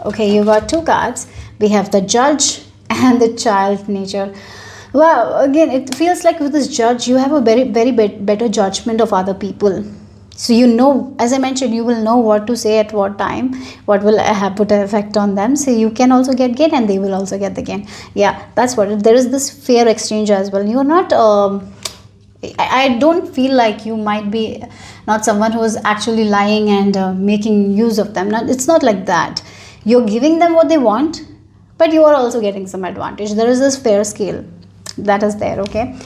Speaker 1: Okay, you got 2 cards. We have the Judge and the Child nature. Wow, again, it feels like with this Judge, you have a very, very better judgment of other people. So as I mentioned, you will know what to say at what time, what will put an effect on them. So you can also get gain, and they will also get the gain. Yeah, that's what there is, this fair exchange as well. You're not, I don't feel like you might be not someone who is actually lying and making use of them. It's not like that. You're giving them what they want, but you are also getting some advantage. There is this fair scale that is there. Okay,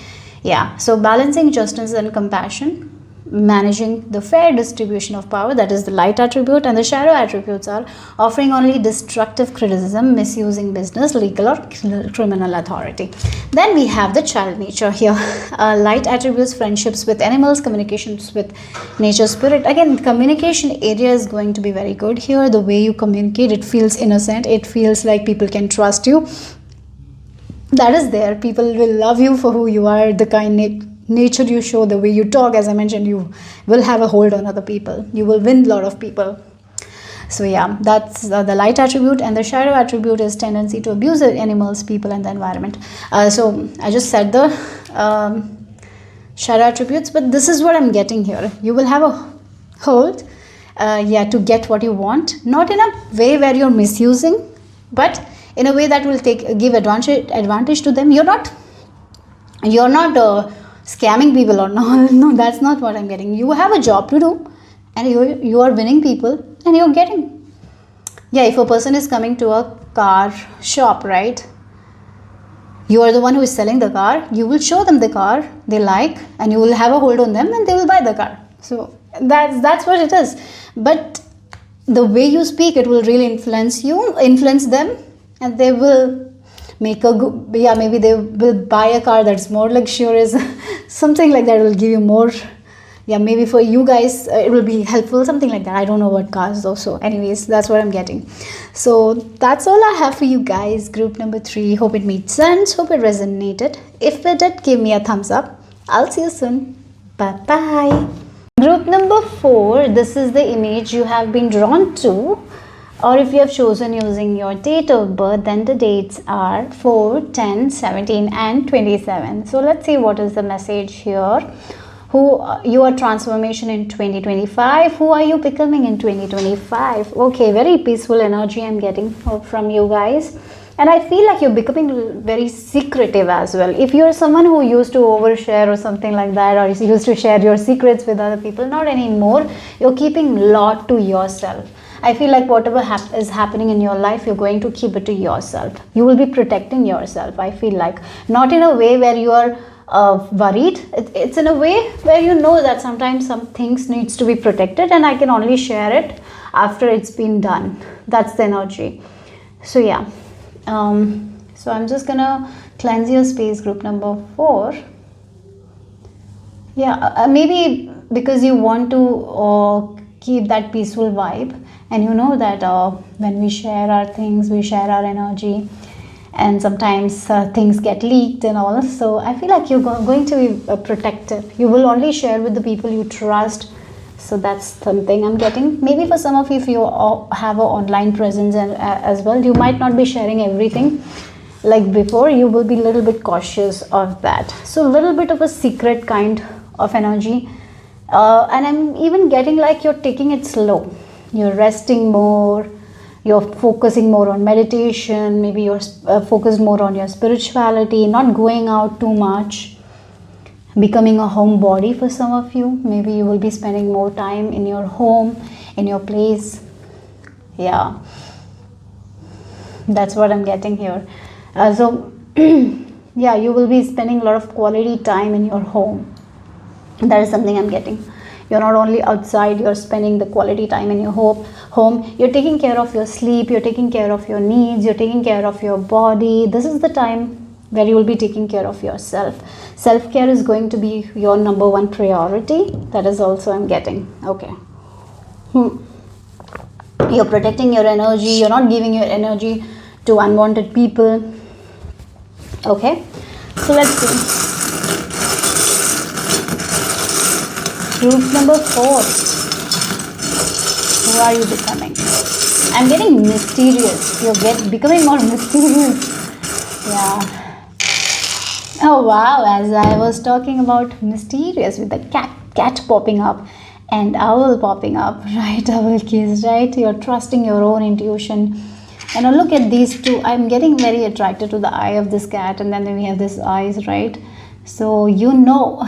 Speaker 1: yeah. So balancing justice and compassion, managing the fair distribution of power, that is the light attribute, and the shadow attributes are offering only destructive criticism, misusing business, legal or criminal authority. Then we have the child nature here. Light attributes, friendships with animals, communications with nature spirit. Again, communication area is going to be very good here. The way you communicate, it feels innocent, it feels like people can trust you. That is there. People will love you for who you are, the kind nature you show, the way you talk. As I mentioned, you will have a hold on other people, you will win a lot of people. So yeah, that's the light attribute. And the shadow attribute is tendency to abuse animals, people, and the environment. So I just said the shadow attributes, but this is what I'm getting here. You will have a hold to get what you want, not in a way where you're misusing, but in a way that will give advantage to them. You're not scamming people or no, that's not what I'm getting. You have a job to do, and you are winning people, and you're getting. Yeah, if a person is coming to a car shop, right, you are the one who is selling the car, you will show them the car they like, and you will have a hold on them, and they will buy the car. So that's what it is. But the way you speak, it will really influence them, and they will maybe they will buy a car that's more luxurious, something like that will give you more. Yeah, maybe for you guys it will be helpful, something like that. I don't know what cars though. So anyways, that's what I'm getting. So that's all I have for you guys, group number 3. Hope it made sense, hope it resonated. If it did, give me a thumbs up. I'll see you soon. Bye bye. Group number 4, this is the image you have been drawn to. Or if you have chosen using your date of birth, then the dates are 4, 10, 17 and 27. So let's see what is the message here. Who your transformation in 2025, who are you becoming in 2025? Okay, very peaceful energy I'm getting from you guys. And I feel like you're becoming very secretive as well. If you're someone who used to overshare or something like that, or used to share your secrets with other people, not anymore. You're keeping a lot to yourself. I feel like whatever is happening in your life, you're going to keep it to yourself. You will be protecting yourself, I feel like. Not in a way where you are worried. It's in a way where you know that sometimes some things needs to be protected, and I can only share it after it's been done. That's the energy. So yeah. So I'm just gonna cleanse your space, group number 4. Yeah, maybe because you want to keep that peaceful vibe, and you know that when we share our things, we share our energy, and sometimes things get leaked and all. So I feel like you're going to be protective. You will only share with the people you trust. So that's something I'm getting. Maybe for some of you, if you have an online presence as well, you might not be sharing everything like before. You will be a little bit cautious of that. So a little bit of a secret kind of energy. And I'm even getting like you're taking it slow. You're resting more. You're focusing more on meditation. Maybe you're focused more on your spirituality, not going out too much. Becoming a homebody for some of you. Maybe you will be spending more time in your home, in your place. Yeah, that's what I'm getting here. So yeah, you will be spending a lot of quality time in your home. That is something I'm getting. You're not only outside, you're spending the quality time in your home. You're taking care of your sleep, you're taking care of your needs, you're taking care of your body. This is the time where you will be taking care of yourself. Self-care is going to be your number 1 priority. That is also I'm getting. Okay. You're protecting your energy. You're not giving your energy to unwanted people. Okay. So let's see. Group number 4. Who are you becoming? I'm getting mysterious. You're becoming more mysterious. Yeah. Oh wow, as I was talking about mysterious with the cat popping up and owl popping up, right? Owl keys, right? You're trusting your own intuition. And now look at these two. I'm getting very attracted to the eye of this cat, and then we have these eyes, right? So you know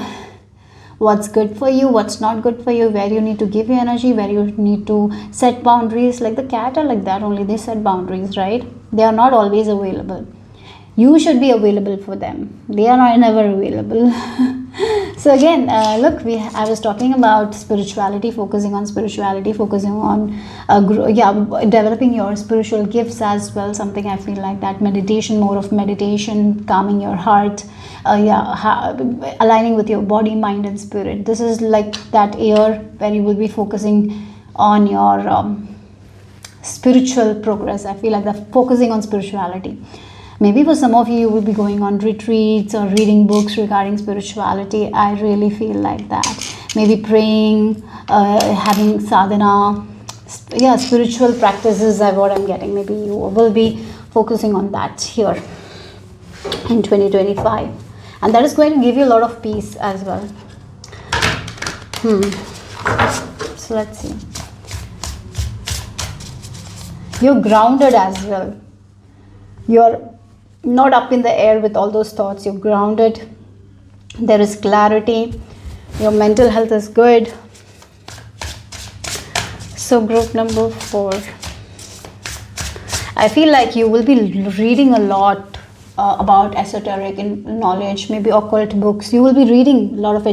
Speaker 1: what's good for you, what's not good for you, where you need to give your energy, where you need to set boundaries. Like the cat are like that, only they set boundaries, right? They are not always available. You should be available for them. They are not never available. So again, look, I was talking about spirituality, focusing on spirituality, focusing on developing your spiritual gifts as well. Something I feel like that meditation, more of meditation, calming your heart, aligning with your body, mind, and spirit. This is like that year where you will be focusing on your spiritual progress. I feel like that focusing on spirituality. Maybe for some of you, you will be going on retreats or reading books regarding spirituality. I really feel like that. Maybe praying, having sadhana. Spiritual practices are what I'm getting. Maybe you will be focusing on that here in 2025. And that is going to give you a lot of peace as well. So let's see. You're grounded as well. You're not up in the air with all those thoughts. You're grounded. There is clarity. Your mental health is good. So group number 4. I feel like you will be reading a lot about esoteric knowledge, maybe occult books. You will be reading a lot of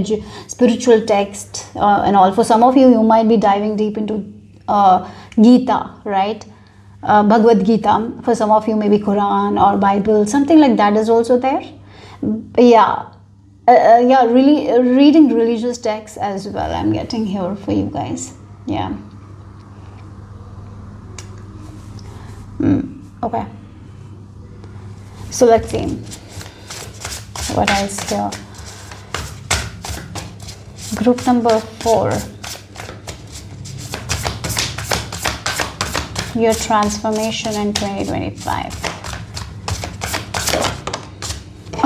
Speaker 1: spiritual text and all. For some of you, you might be diving deep into Gita, right? Bhagavad Gita. For some of you, maybe Quran or Bible, something like that is also there. Really reading religious texts as well. I'm getting here for you guys. Yeah. Okay. So let's see what else here. Group number 4. your transformation in 2025.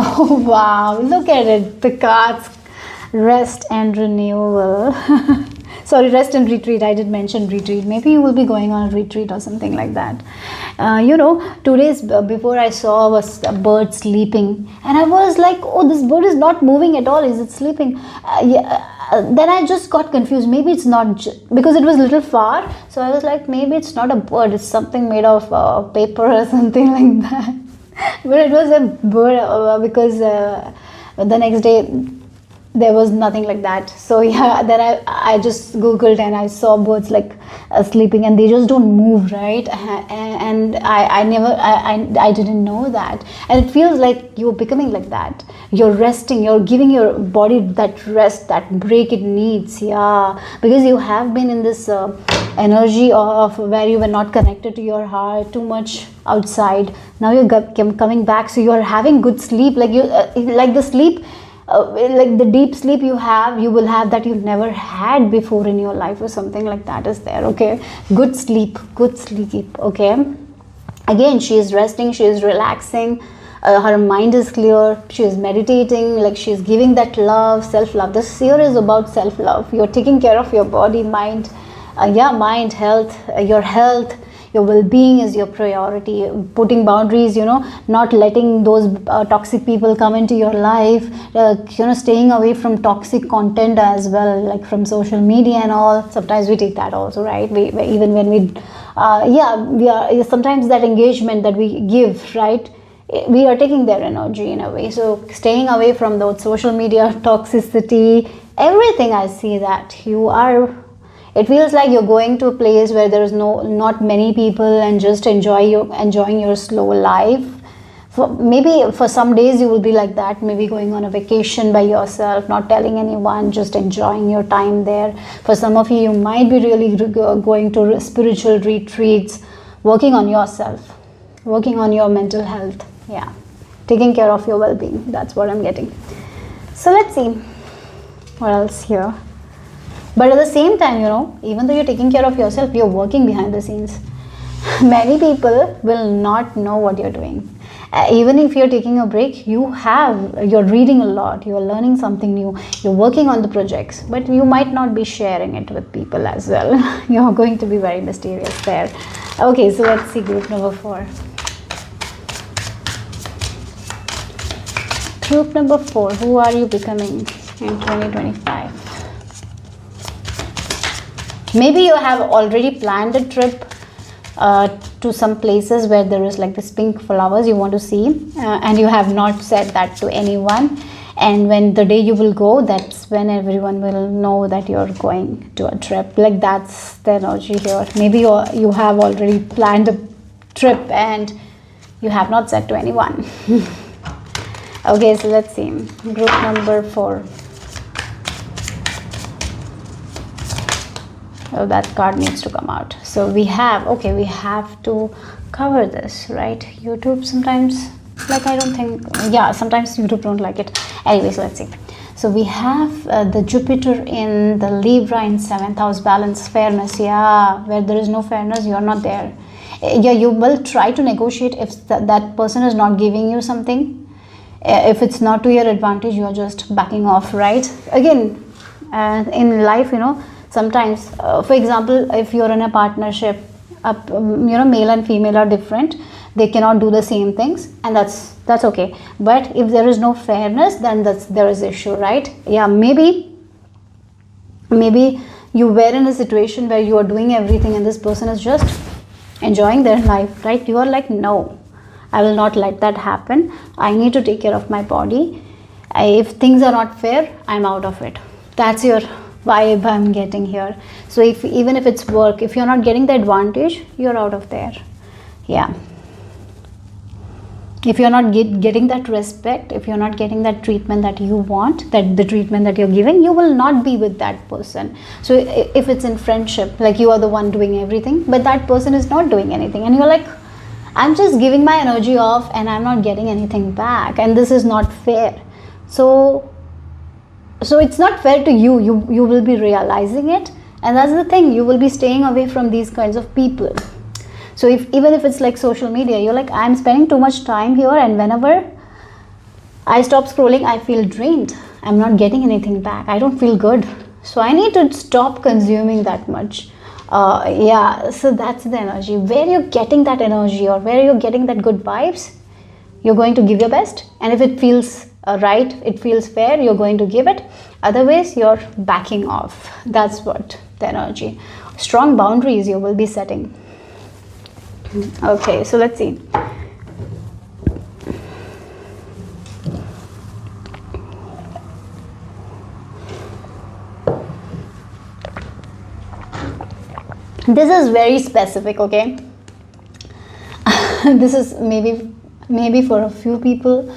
Speaker 1: Oh wow, look at it, the cards. Rest and renewal. Sorry, rest and retreat. I did mention retreat. Maybe you will be going on a retreat or something like that. 2 days before I saw a bird sleeping, and I was like, oh, this bird is not moving at all. Is it sleeping? Then I just got confused. Maybe it's not, because it was a little far. So I was like, maybe it's not a bird. It's something made of paper or something like that. But it was a bird because the next day there was nothing like that. So yeah, then I just googled and I saw birds like sleeping, and they just don't move, right? And I didn't know that. And it feels like you're becoming like that. You're resting, you're giving your body that rest, that break it needs. Yeah, because you have been in this energy of where you were not connected to your heart, too much outside. Now you're coming back, so you're having good sleep, like you like the sleep, like the deep sleep you will have that you never had before in your life, or something like that is there. Okay, good sleep. Okay, again, she is resting, she is relaxing, her mind is clear, she is meditating, like she is giving that love, self-love. This year is about self-love. You're taking care of your body, mind, mind, health, your health. Your well-being is your priority. Putting boundaries, not letting those toxic people come into your life, staying away from toxic content as well, like from social media and all. Sometimes we take that also, right? We even when we are sometimes that engagement that we give, right, we are taking their energy in a way. So staying away from those social media toxicity, everything. I see that it feels like you're going to a place where there is not many people, and just enjoying your slow life. Maybe for some days you will be like that, maybe going on a vacation by yourself, not telling anyone, just enjoying your time there. For some of you might be really going to spiritual retreats, working on yourself, working on your mental health. Yeah, taking care of your well-being. That's what I'm getting. So let's see what else here. But at the same time, even though you're taking care of yourself, you're working behind the scenes. Many people will not know what you're doing. Even if you're taking a break, you're reading a lot, you're learning something new, you're working on the projects, but you might not be sharing it with people as well. You're going to be very mysterious there. Okay, so let's see group number 4. Group number 4, who are you becoming in 2025? Maybe you have already planned a trip to some places where there is like this pink flowers you want to see, and you have not said that to anyone. And when the day you will go, that's when everyone will know that you're going to a trip. Like that's the energy here. Maybe you have already planned a trip and you have not said to anyone. Okay, so let's see. Group number 4. Oh, that card needs to come out. So we have to cover this, right? YouTube sometimes, sometimes YouTube don't like it. Anyways, let's see. So we have the Jupiter in the Libra in 7th house, balance, fairness. Yeah, where there is no fairness, you're not there. Yeah, you will try to negotiate if that person is not giving you something. If it's not to your advantage, you're just backing off, right? Again, in life, sometimes, for example, if you're in a partnership, male and female are different. They cannot do the same things, and that's okay. But if there is no fairness, then there is issue, right? Yeah, maybe you were in a situation where you are doing everything and this person is just enjoying their life, right? You are like, no, I will not let that happen. I need to take care of my body. If things are not fair, I'm out of it. That's your vibe I'm getting here. So even if it's work, if you're not getting the advantage, you're out of there. Yeah, if you're not getting that respect, if you're not getting that treatment that you want, that the treatment that you're giving, you will not be with that person. So if it's in friendship, like you are the one doing everything, but that person is not doing anything, and you're like, I'm just giving my energy off and I'm not getting anything back, and this is not fair. So it's not fair to you. You will be realizing it, and that's the thing. You will be staying away from these kinds of people. So even if it's like social media, you're like, I'm spending too much time here, and whenever I stop scrolling, I feel drained. I'm not getting anything back. I don't feel good. So I need to stop consuming that much. Yeah, so that's the energy. Where you're getting that energy or where you're getting that good vibes, you're going to give your best. And if it feels right, it feels fair, you're going to give it. Otherwise, you're backing off. That's what the energy. Strong boundaries you will be setting. Okay, so let's see. This is very specific, okay? This is maybe for a few people,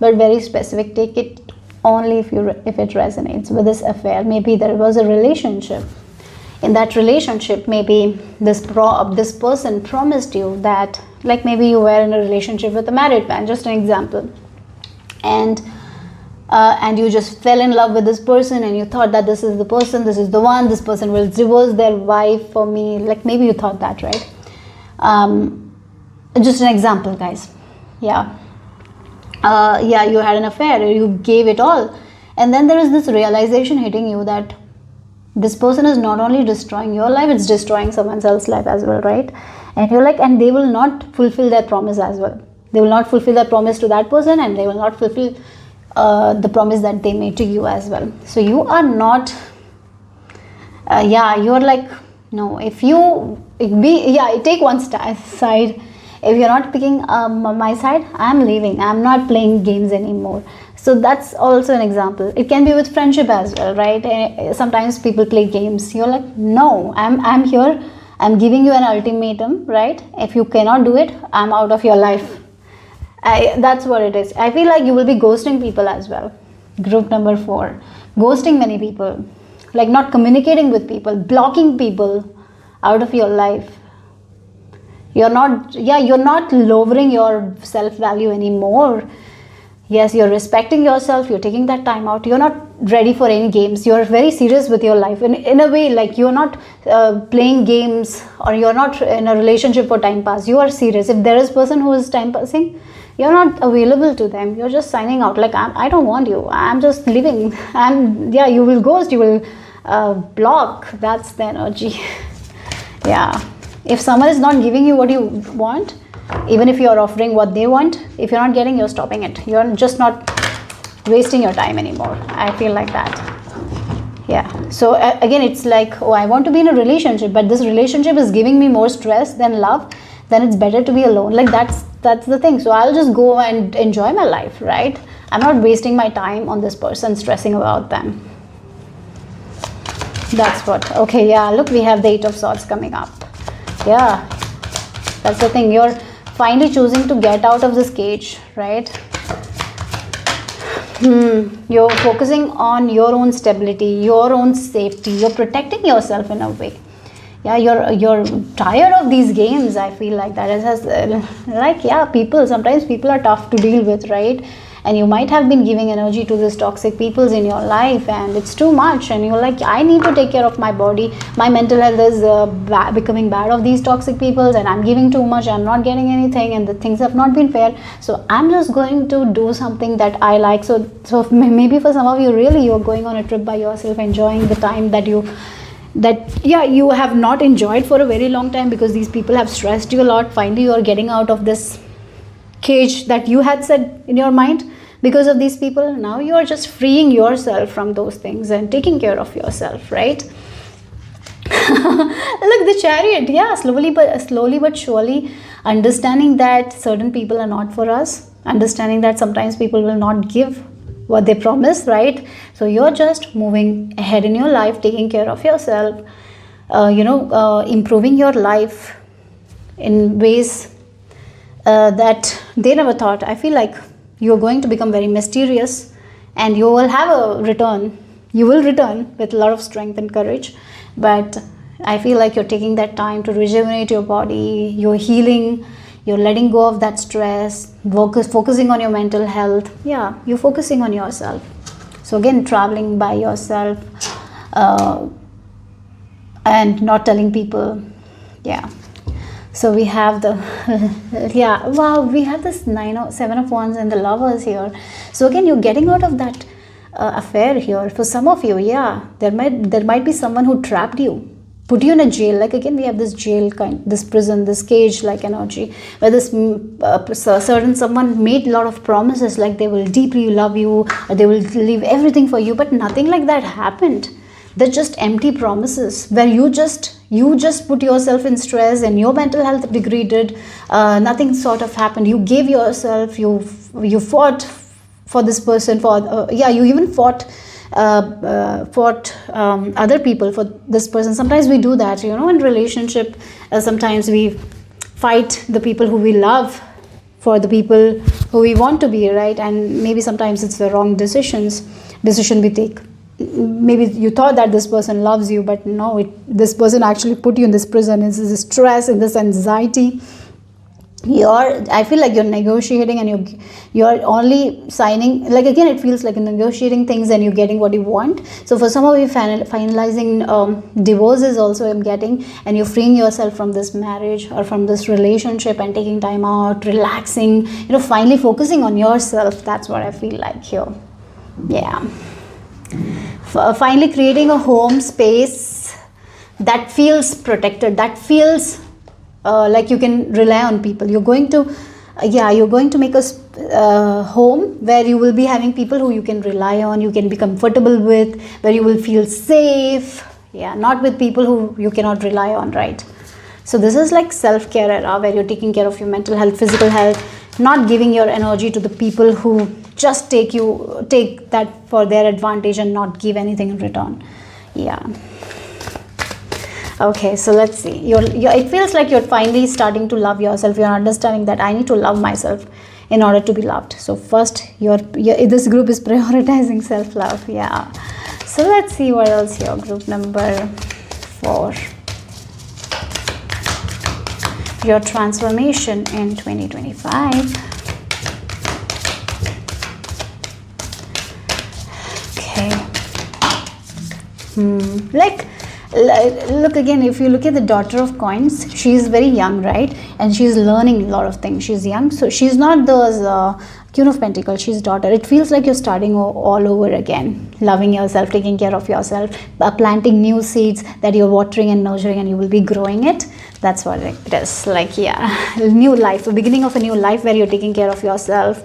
Speaker 1: but very specific. Take it only if it resonates with this affair. Maybe there was a relationship. In that relationship, maybe this person promised you that, like maybe you were in a relationship with a married man, just an example, and you just fell in love with this person, and you thought that this is the person, this is the one, this person will divorce their wife for me. Like maybe you thought that, right? Just an example, guys. Yeah, you had an affair, you gave it all, and then there is this realization hitting you that this person is not only destroying your life, it's destroying someone else's life as well, right? And you're like, and they will not fulfill their promise as well. They will not fulfill their promise to that person, and they will not fulfill the promise that they made to you as well. So you are not you're like, no, if you take one side. If you're not picking my side, I'm leaving. I'm not playing games anymore. So that's also an example. It can be with friendship as well, right? And sometimes people play games. You're like, no, I'm here. I'm giving you an ultimatum, right? If you cannot do it, I'm out of your life. That's what it is. I feel like you will be ghosting people as well. Group number 4, ghosting many people, like not communicating with people, blocking people out of your life. You're not lowering your self-value anymore. Yes, you're respecting yourself, you're taking that time out, you're not ready for any games, you're very serious with your life. In a way, like you're not playing games, or you're not in a relationship for time pass, you are serious. If there is a person who is time passing, you're not available to them, you're just signing out, like I don't want you, I'm just leaving. And yeah, you will ghost, you will block. That's the energy. Yeah, if someone is not giving you what you want, even if you're offering what they want, if you're not getting, you're stopping it. You're just not wasting your time anymore. I feel like that. Yeah, so again, it's like, oh, I want to be in a relationship, but this relationship is giving me more stress than love, then it's better to be alone. Like that's the thing. So I'll just go and enjoy my life, right? I'm not wasting my time on this person, stressing about them. That's what. Okay, yeah, look, we have the 8 of Swords coming up. Yeah, that's the thing. You're finally choosing to get out of this cage, right? You're focusing on your own stability, your own safety. You're protecting yourself in a way. Yeah, you're tired of these games. I feel like that. It has like, yeah, sometimes people are tough to deal with, right? And you might have been giving energy to these toxic peoples in your life, and it's too much, and you're like, I need to take care of my body, my mental health is becoming bad of these toxic peoples, and I'm giving too much, I'm not getting anything, and the things have not been fair, so I'm just going to do something that I like. So maybe for some of you, really, you're going on a trip by yourself, enjoying the time that you have not enjoyed for a very long time, because these people have stressed you a lot. Finally, you're getting out of this cage that you had set in your mind because of these people. Now you are just freeing yourself from those things and taking care of yourself, right? Look, the Chariot. Yeah, slowly but surely, understanding that certain people are not for us, understanding that sometimes people will not give what they promise, right? So you're just moving ahead in your life, taking care of yourself, improving your life in ways that they never thought. I feel like you're going to become very mysterious, and you will have a return. You will return with a lot of strength and courage, but I feel like you're taking that time to rejuvenate your body, you're healing, you're letting go of that stress, focusing on your mental health. Yeah, you're focusing on yourself. So again, traveling by yourself, and not telling people. Yeah. So we have the yeah, wow, we have this seven of wands and the lovers here. So again, you're getting out of that affair here. For some of you, yeah, there might be someone who trapped you, put you in a jail. Like again, we have this jail kind, this prison, this cage like energy, where this certain someone made a lot of promises, like they will deeply love you, or they will leave everything for you, but nothing like that happened. They're just empty promises where you just put yourself in stress and your mental health degraded. Nothing sort of happened. You gave yourself, you fought for this person, for you even fought other people for this person. Sometimes we do that, in relationship. Sometimes we fight the people who we love for the people who we want to be, right? And maybe sometimes it's the wrong decision we take. Maybe you thought that this person loves you, but no, this person actually put you in this prison, in this stress, in this anxiety. I feel like you're negotiating, and you're only signing, like again, it feels like you're negotiating things and you're getting what you want. So for some of you, finalizing divorces also I'm getting, and you're freeing yourself from this marriage or from this relationship and taking time out, relaxing, finally focusing on yourself. That's what I feel like here. Yeah. Finally creating a home space that feels protected, that feels like you can rely on people. You're going to make a home where you will be having people who you can rely on, you can be comfortable with, where you will feel safe. Yeah, not with people who you cannot rely on, right? So this is like self-care era, where you're taking care of your mental health, physical health, not giving your energy to the people who just take that for their advantage and not give anything in return. Yeah. Okay, so let's see. It feels like you're finally starting to love yourself. You're understanding that I need to love myself in order to be loved. So first, this group is prioritizing self-love. Yeah. So let's see what else here. Group number 4. Your transformation in 2025. Look again, if you look at the Daughter of Coins, she's very young, right? And she's learning a lot of things. She's young, so she's not the Queen of Pentacles, she's daughter. It feels like you're starting all over again, loving yourself, taking care of yourself, planting new seeds that you're watering and nurturing, and you will be growing it. That's what it is. Like, yeah, new life, the beginning of a new life where you're taking care of yourself.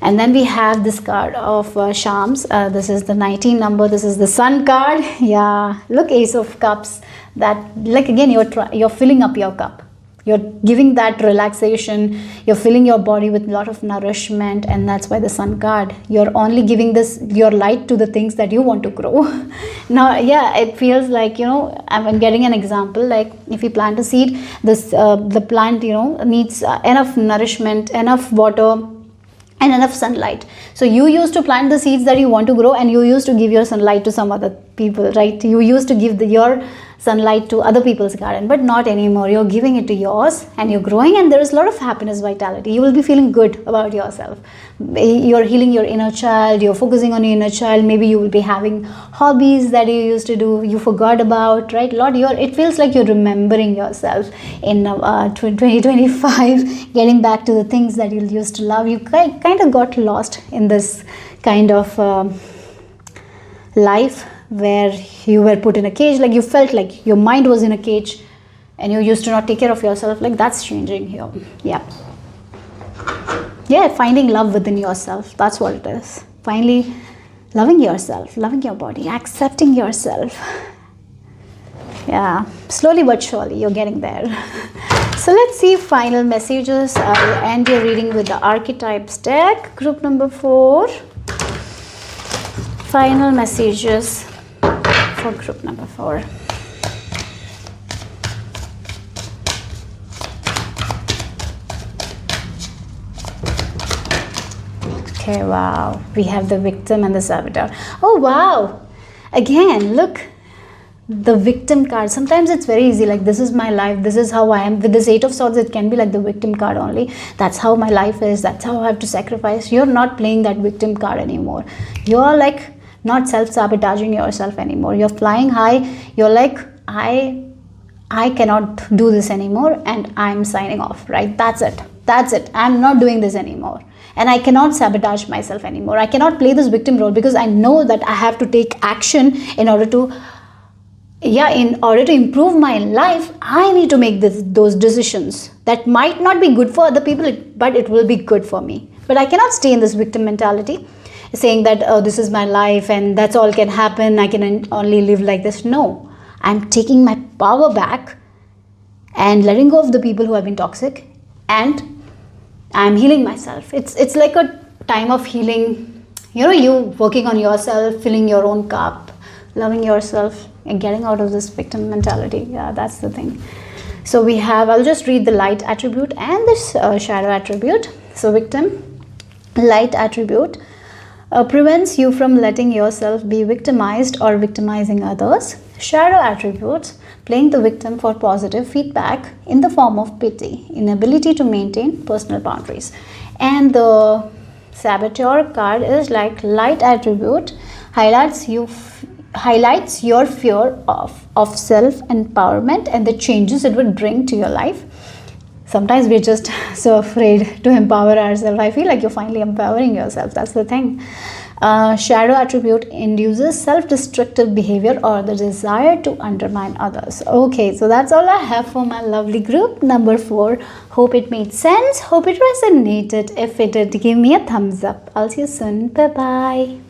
Speaker 1: And then we have this card of Shams. This is the 19 number. This is the Sun card. Yeah, look, Ace of Cups. That, like again, you're filling up your cup. You're giving that relaxation. You're filling your body with a lot of nourishment, and that's why the Sun card. You're only giving your light to the things that you want to grow. Now, yeah, it feels like, I'm getting an example. Like if you plant a seed, the plant, needs enough nourishment, enough water, and enough sunlight. So you used to plant the seeds that you want to grow, and you used to give your sunlight to some other people, right? You used to give your sunlight to other people's garden, but not anymore. You're giving it to yours, and you're growing, and there is a lot of happiness, vitality. You will be feeling good about yourself. You're healing your inner child. You're focusing on your inner child. Maybe you will be having hobbies that you used to do, you forgot about, right? Lord, it feels like you're remembering yourself in 2025, getting back to the things that you used to love. You kind of got lost in this kind of life where you were put in a cage. Like you felt like your mind was in a cage and you used to not take care of yourself. Like that's changing here. Yeah, finding love within yourself. That's what it is. Finally loving yourself, loving your body, accepting yourself. Yeah, slowly but surely you're getting there. So let's see final messages. I'll end your reading with the Archetypes deck, group number 4. Final messages for group number 4. Okay, wow. We have the Victim and the Saboteur. Oh, wow. Again, look. The Victim card. Sometimes it's very easy. Like, this is my life. This is how I am. With this 8 of Swords, it can be like the Victim card only. That's how my life is. That's how I have to sacrifice. You're not playing that Victim card anymore. You're like not self-sabotaging yourself anymore. You're flying high. You're like, I I cannot do this anymore and I'm signing off, right? That's it. I'm not doing this anymore. And I cannot sabotage myself anymore. I cannot play this victim role, because I know that I have to take action in order to improve my life. I need to make those decisions that might not be good for other people, but it will be good for me. But I cannot stay in this victim mentality, saying that, oh, this is my life and that's all can happen, I can only live like this. No, I'm taking my power back and letting go of the people who have been toxic, and I'm healing myself. It's like a time of healing. You working on yourself, filling your own cup, loving yourself, and getting out of this victim mentality. Yeah, that's the thing. So we have, I'll just read the light attribute and this shadow attribute. So victim, light attribute, prevents you from letting yourself be victimized or victimizing others. Shadow attributes, playing the victim for positive feedback in the form of pity, inability to maintain personal boundaries. And the saboteur card is like light attribute, highlights your fear of self-empowerment and the changes it would bring to your life. Sometimes we're just so afraid to empower ourselves. I feel like you're finally empowering yourself. That's the thing. Shadow attribute induces self-destructive behavior or the desire to undermine others. Okay, so that's all I have for my lovely group number 4. Hope it made sense. Hope it resonated. If it did, give me a thumbs up. I'll see you soon. Bye-bye.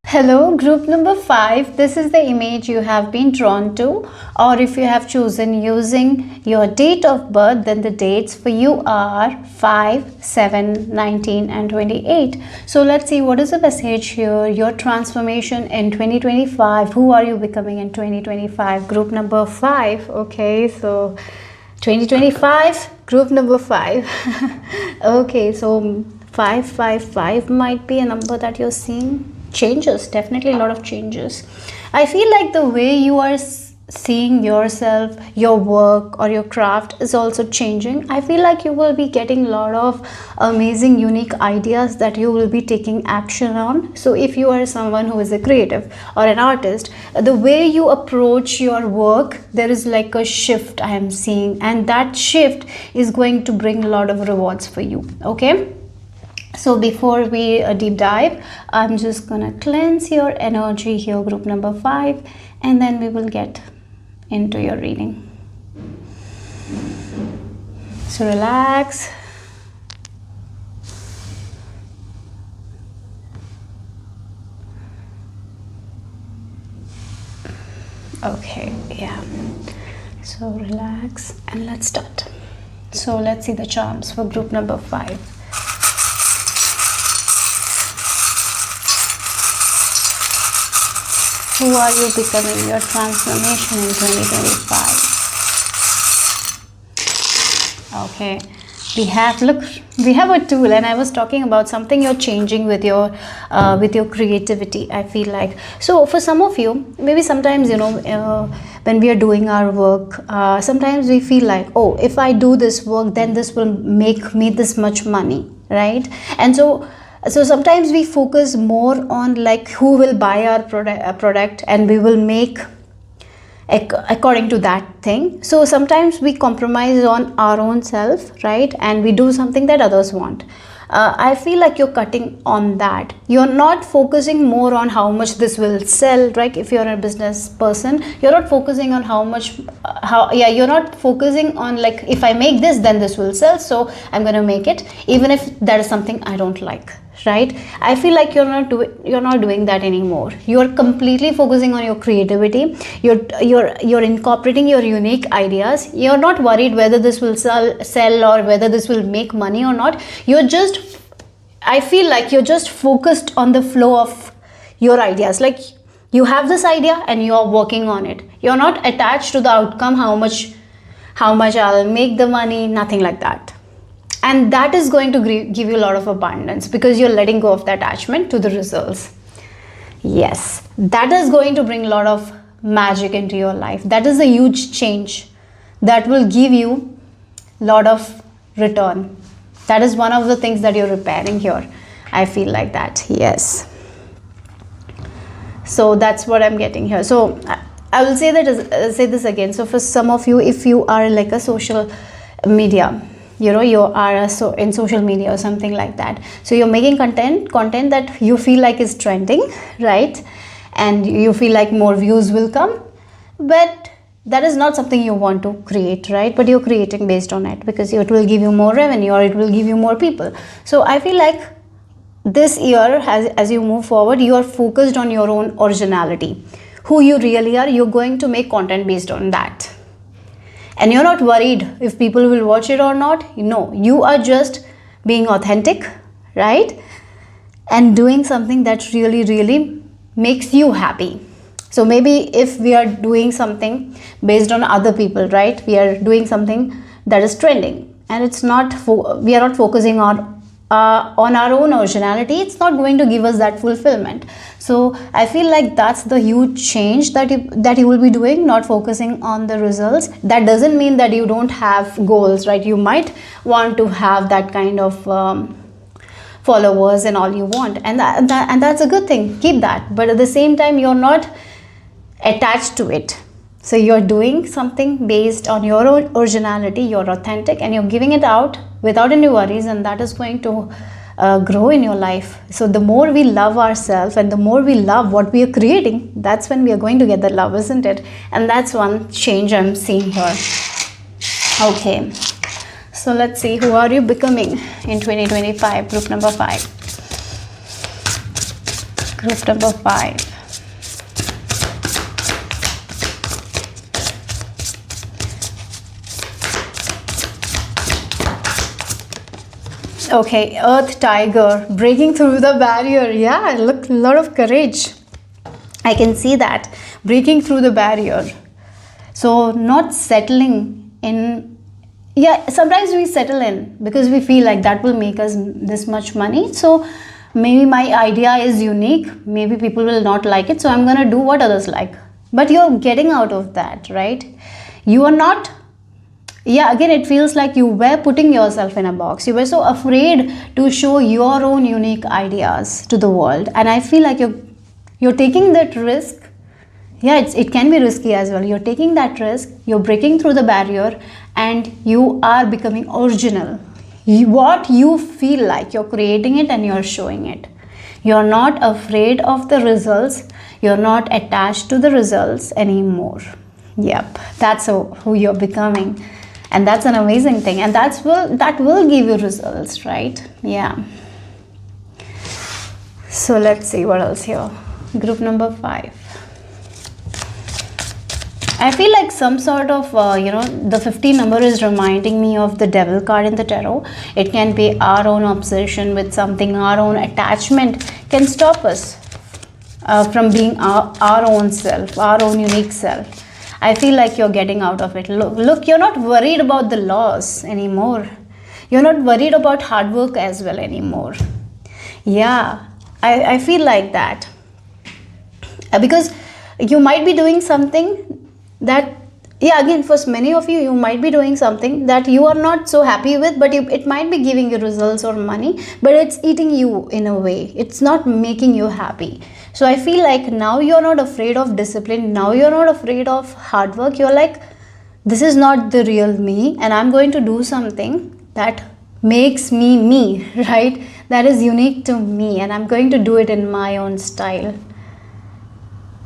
Speaker 1: Hello, group number 5. This is the image you have been drawn to, or if you have chosen using your date of birth, then the dates for you are 5, 7, 19 and 28. So let's see what is the message here. Your transformation in 2025. Who are you becoming in 2025? Group number 5. Okay, so 2025, group number 5. Okay, so 555 might be a number that you're seeing. Changes, definitely a lot of changes. I feel like the way you are seeing yourself, your work or your craft is also changing. I feel like you will be getting a lot of amazing, unique ideas that you will be taking action on. So if you are someone who is a creative or an artist, the way you approach your work, there is like a shift I am seeing, and that shift is going to bring a lot of rewards for you. Okay, so before we deep dive, I'm just gonna cleanse your energy here, group number 5, and then we will get into your reading. So relax. Okay, yeah. So relax and let's start. So let's see the charms for group number 5. Who are you becoming? Your transformation in 2025. Okay, we have a tool, and I was talking about something you're changing with your creativity. I feel like, so for some of you, maybe sometimes when we are doing our work, sometimes we feel like, oh, if I do this work, then this will make me this much money, right? And so sometimes we focus more on like who will buy our product, and we will make according to that thing. So sometimes we compromise on our own self, right? And we do something that others want. I feel like you're cutting on that. You're not focusing more on how much this will sell, right? If you're a business person, you're not focusing on how much, you're not focusing on like, if I make this, then this will sell, so I'm gonna make it, even if that is something I don't like, right? I feel like you're not doing that anymore. You're completely focusing on your creativity. You're incorporating your unique ideas. You're not worried whether this will sell or whether this will make money or not. I feel like you're just focused on the flow of your ideas. Like, you have this idea and you're working on it. You're not attached to the outcome, how much I'll make the money, nothing like that. And that is going to give you a lot of abundance, because you're letting go of the attachment to the results. Yes, that is going to bring a lot of magic into your life. That is a huge change that will give you a lot of return. That is one of the things that you're repairing here. I feel like that. Yes. So that's what I'm getting here. So I will say that say this again. So for some of you, if you are like a social media, you know, you are in social media or something like that, so you're making content that you feel like is trending, right? And you feel like more views will come, but that is not something you want to create, right? But you're creating based on it because it will give you more revenue or it will give you more people. So I feel like this year, as you move forward, you are focused on your own originality, who you really are. You're going to make content based on that, and you're not worried if people will watch it or not. No, you are just being authentic, right? And doing something that really makes you happy. So maybe if we are doing something based on other people, right, we are doing something that is trending, and it's not we are not focusing on our own originality, it's not going to give us that fulfillment. So I feel like that's the huge change that you will be doing, not focusing on the results. That doesn't mean that you don't have goals, right? You might want to have that kind of followers and all you want, and that's a good thing. Keep that, but at the same time, you're not attached to it. So you're doing something based on your own originality, you're authentic, and you're giving it out without any worries, and that is going to grow in your life. So the more we love ourselves and the more we love what we are creating, that's when we are going to get the love, isn't it? And that's one change I'm seeing here. Okay, so let's see, who are you becoming in 2025? Group number 5. Group number 5. Okay, Earth Tiger, breaking through the barrier. Yeah, look, a lot of courage. I can see that, breaking through the barrier. So not settling in. Yeah, sometimes we settle in because we feel like that will make us this much money. So maybe my idea is unique. Maybe people will not like it. So I'm going to do what others like. But you're getting out of that, right? You are not. Yeah, again, it feels like you were putting yourself in a box. You were so afraid to show your own unique ideas to the world. And I feel like you're taking that risk. Yeah, it can be risky as well. You're taking that risk, you're breaking through the barrier, and you are becoming original. What you feel like, you're creating it and you're showing it. You're not afraid of the results. You're not attached to the results anymore. Yep, that's who you're becoming. And that's an amazing thing, and that will give you results, right? Yeah. So let's see what else here. Group number 5. I feel like some sort of the 15 number is reminding me of the devil card in the tarot. It can be our own obsession with something, our own attachment can stop us from being our own self, our own unique self. I feel like you're getting out of it. Look, you're not worried about the loss anymore. You're not worried about hard work as well anymore. Yeah, I feel like that. Because you might be doing something that, yeah, again, for many of you, you might be doing something that you are not so happy with, but it might be giving you results or money, but it's eating you in a way. It's not making you happy. So I feel like now you're not afraid of discipline. Now you're not afraid of hard work. You're like, this is not the real me, and I'm going to do something that makes me, right? That is unique to me, and I'm going to do it in my own style.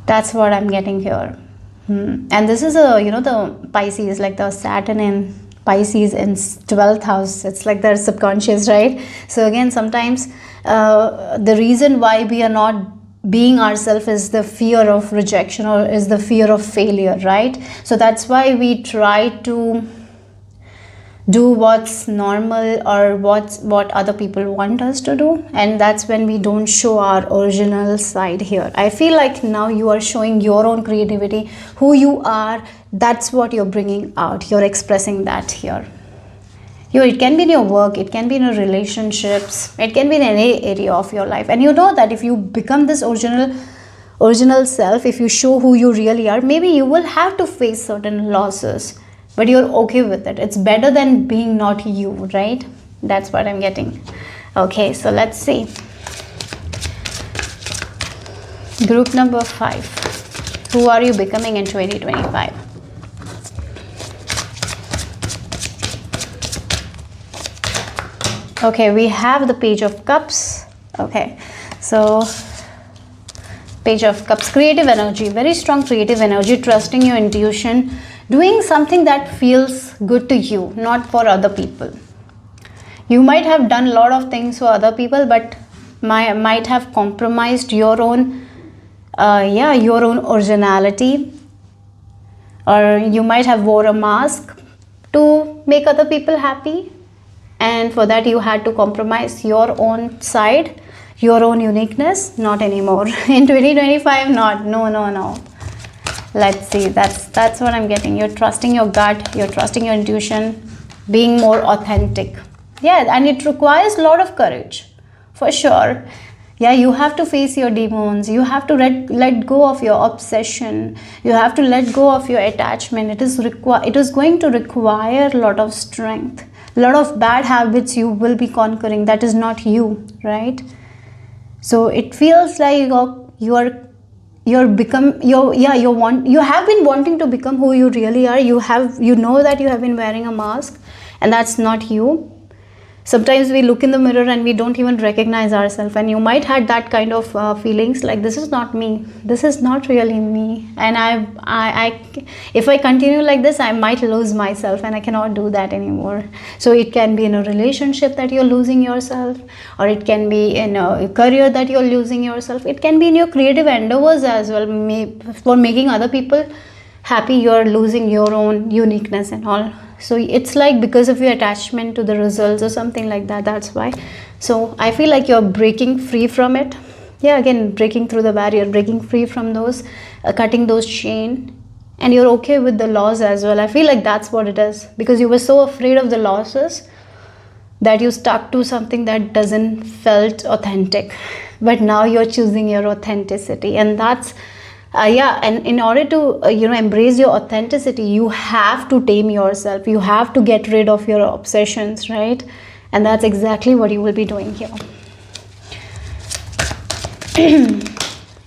Speaker 1: That's what I'm getting here. And this is the Pisces, like the Saturn in Pisces in 12th house. It's like their subconscious, right? So again, sometimes the reason why we are not being ourselves is the fear of rejection or is the fear of failure, right? So that's why we try to do what's normal or what other people want us to do, and that's when we don't show our original side here. I feel like now you are showing your own creativity, who you are. That's what you're bringing out. You're expressing that here. It can be in your work, it can be in your relationships, it can be in any area of your life. And you know that if you become this original self, if you show who you really are, maybe you will have to face certain losses, but you're okay with it. It's better than being not you, right? That's what I'm getting. Okay, so let's see. Group number 5. Who are you becoming in 2025? Okay, we have the Page of Cups. Okay, so Page of Cups, creative energy, very strong creative energy, trusting your intuition, doing something that feels good to you, not for other people. You might have done a lot of things for other people, but might have compromised your own, your own originality, or you might have wore a mask to make other people happy, and for that you had to compromise your own side, your own uniqueness. Not anymore. In 2025, not. No. Let's see. That's what I'm getting. You're trusting your gut. You're trusting your intuition. Being more authentic. Yeah, and it requires a lot of courage, for sure. Yeah, you have to face your demons. You have to let go of your obsession. You have to let go of your attachment. It is going to require a lot of strength. A lot of bad habits you will be conquering. That is not you, right? So it feels like you have been wanting to become who you really are. You know that you have been wearing a mask, and that's not you. Sometimes we look in the mirror and we don't even recognize ourselves, and you might had that kind of feelings like, this is not me, this is not really me, and I if I continue like this, I might lose myself, and I cannot do that anymore. So it can be in a relationship that you're losing yourself, or it can be in a career that you're losing yourself. It can be in your creative endeavors as well. For making other people happy, you're losing your own uniqueness and all. So it's like because of your attachment to the results or something like that. That's why. So I feel like you're breaking free from it. Yeah, again, breaking through the barrier, breaking free from those, cutting those chain, and you're okay with the loss as well. I feel like that's what it is, because you were so afraid of the losses that you stuck to something that doesn't felt authentic. But now you're choosing your authenticity, and that's and in order to embrace your authenticity, you have to tame yourself. You have to get rid of your obsessions, right? And that's exactly what you will be doing here.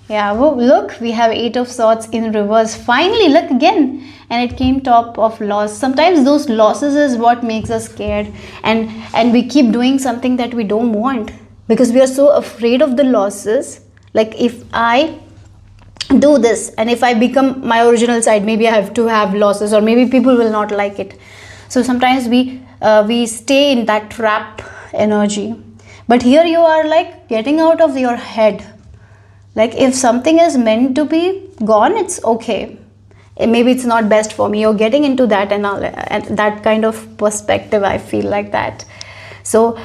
Speaker 1: Yeah, well, look, we have 8 of Swords in reverse. Finally, look again, and it came top of loss. Sometimes those losses is what makes us scared, and we keep doing something that we don't want because we are so afraid of the losses. Like, if I do this and if I become my original side, maybe I have to have losses, or maybe people will not like it. So sometimes we stay in that trap energy. But here you are like getting out of your head. Like, if something is meant to be gone, it's okay. Maybe it's not best for me. You're getting into that and that kind of perspective. I feel like that. So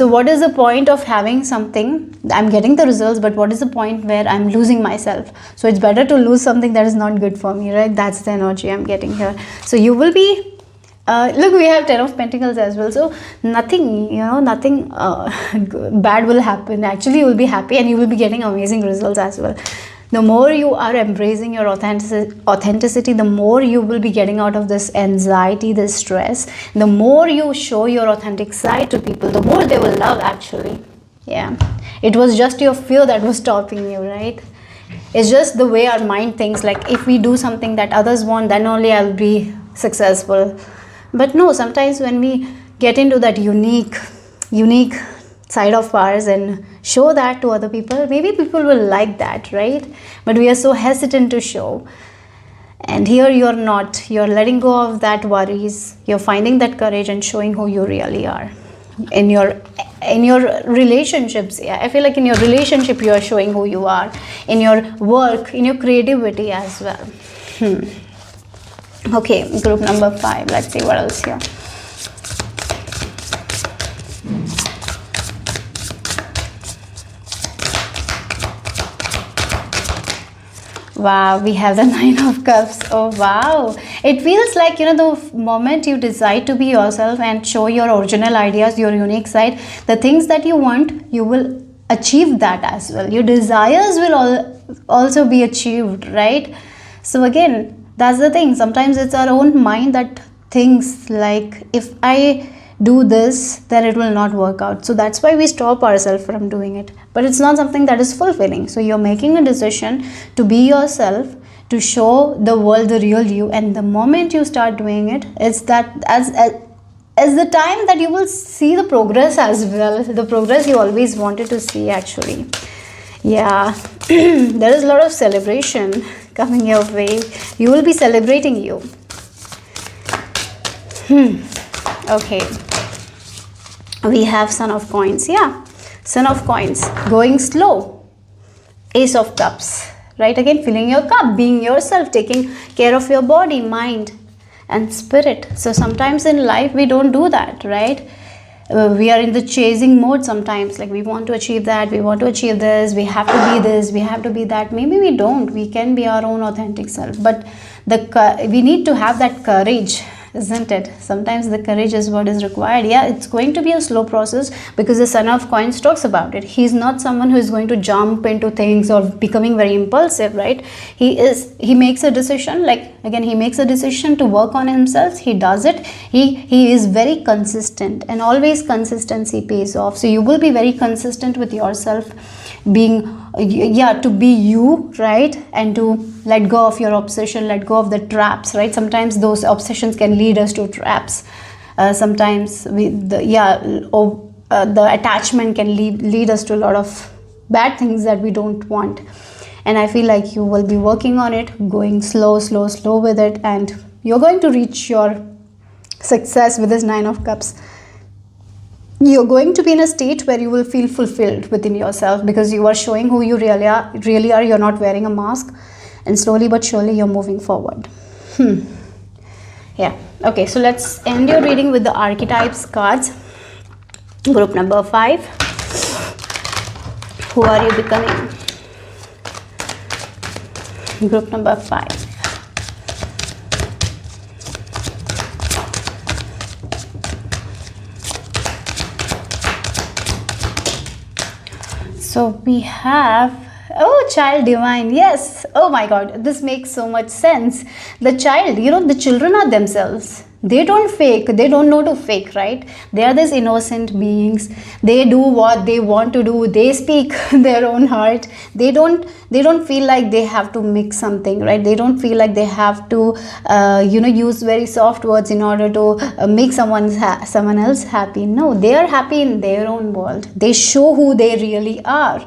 Speaker 1: what is the point of having something? I'm getting the results, but what is the point where I'm losing myself? So it's better to lose something that is not good for me, right? That's the energy I'm getting here. So you will be, look, we have 10 of Pentacles as well. So nothing bad will happen. Actually, you will be happy and you will be getting amazing results as well. The more you are embracing your authenticity, the more you will be getting out of this anxiety, this stress. The more you show your authentic side to people, the more they will love, actually. Yeah. It was just your fear that was stopping you, right? It's just the way our mind thinks, like, if we do something that others want, then only I'll be successful. But no, sometimes when we get into that unique side of ours and show that to other people, maybe people will like that, right? But we are so hesitant to show. And here you're not. You're letting go of that worries. You're finding that courage and showing who you really are. In your relationships, yeah, I feel like in your relationship you are showing who you are. In your work, in your creativity as well. Okay, group number 5. Let's see what else here. Wow, we have the 9 of Cups. Oh, wow. It feels like, the moment you decide to be yourself and show your original ideas, your unique side, the things that you want, you will achieve that as well. Your desires will also be achieved, right? So again, that's the thing. Sometimes it's our own mind that thinks like, if I do this, then it will not work out. So that's why we stop ourselves from doing it. But it's not something that is fulfilling. So you're making a decision to be yourself, to show the world the real you. And the moment you start doing it, it's that as the time that you will see the progress as well, the progress you always wanted to see actually. Yeah. There is a lot of celebration coming your way. You will be celebrating you. Okay, we have Son of Coins. Yeah, Son of Coins, going slow. Ace of Cups, right? Again, filling your cup, being yourself, taking care of your body, mind and spirit. So sometimes in life we don't do that, right? We are in the chasing mode sometimes, like we want to achieve that, we want to achieve this, we have to be this, we have to be that. Maybe we don't, we can be our own authentic self, but we need to have that courage, isn't it? Sometimes the courage is what is required. Yeah, it's going to be a slow process, because the Son of Coins talks about it. He's not someone who is going to jump into things or becoming very impulsive, right? He makes a decision, like again, he makes a decision to work on himself. He does it. He is very consistent, and always consistency pays off. So you will be very consistent with yourself, being to be you, right? And to let go of your obsession, let go of the traps, right? Sometimes those obsessions can lead us to traps. Sometimes the attachment can lead us to a lot of bad things that we don't want. And I feel like you will be working on it, going slow with it, and you're going to reach your success with this Nine of Cups. You're going to be in a state where you will feel fulfilled within yourself, because you are showing who you really are. You're not wearing a mask, and slowly but surely you're moving forward. Yeah. Okay, so let's end your reading with the Archetypes cards. Group number 5. Who are you becoming? Group number 5. So we have, oh, child divine. Yes. Oh my God, this makes so much sense. The child, the children are themselves. They don't fake. They don't know to fake, right? They are these innocent beings. They do what they want to do. They speak their own heart. They don't feel like they have to mix something, right? They don't feel like they have to use very soft words in order to make someone else happy. No, they are happy in their own world. They show who they really are.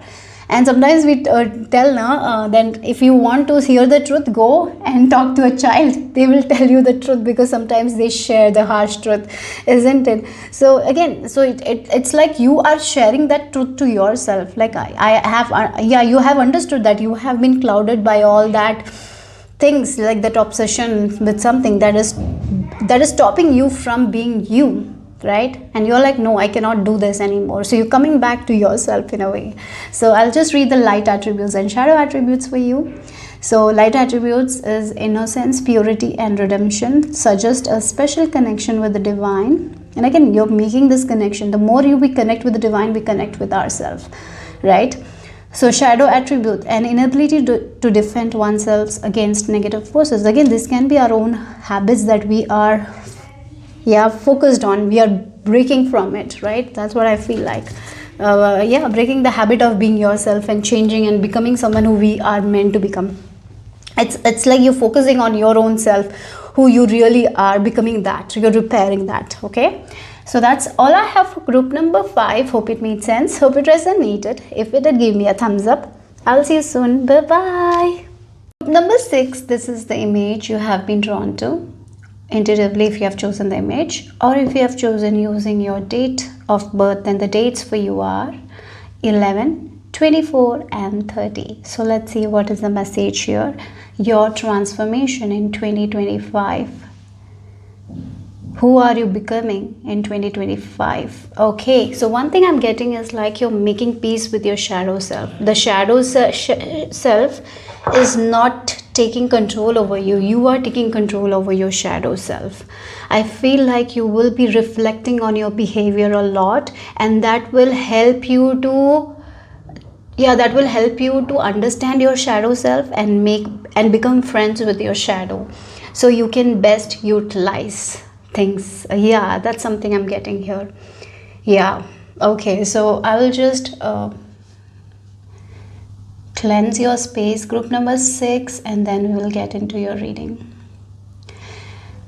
Speaker 1: And sometimes we tell then if you want to hear the truth, go and talk to a child. They will tell you the truth, because sometimes they share the harsh truth, isn't it? So again, it's like you are sharing that truth to yourself. Like you have understood that you have been clouded by all that things, like that obsession with something that is stopping you from being you, right? And you're like, no, I cannot do this anymore. So you're coming back to yourself in a way. So I'll just read the light attributes and shadow attributes for you. So light attributes is innocence, purity and redemption. Suggest a special connection with the divine. And again, you're making this connection. The more we connect with the divine, we connect with ourselves, right? So shadow attribute, an inability to defend oneself against negative forces. Again, this can be our own habits that we are focused on. We are breaking from it, right? That's what I feel like. Breaking the habit of being yourself and changing and becoming someone who we are meant to become. It's like you're focusing on your own self, who you really are, becoming that. You're repairing that. Okay, so that's all I have for group number 5. Hope it made sense. Hope it resonated. If it did, give me a thumbs up. I'll see you soon. Bye bye. Group number 6. This is the image you have been drawn to intuitively, if you have chosen the image, or if you have chosen using your date of birth. Then the dates for you are 11, 24 and 30. So let's see what is the message here. Your transformation in 2025. Who are you becoming in 2025? Okay, so one thing I'm getting is like you're making peace with your shadow self. The shadow self is not taking control over you. You are taking control over your shadow self. I feel like you will be reflecting on your behavior a lot, and that will help you to understand your shadow self and become friends with your shadow, so you can best utilize things. That's something I'm getting here. cleanse your space, group number 6, and then we will get into your reading.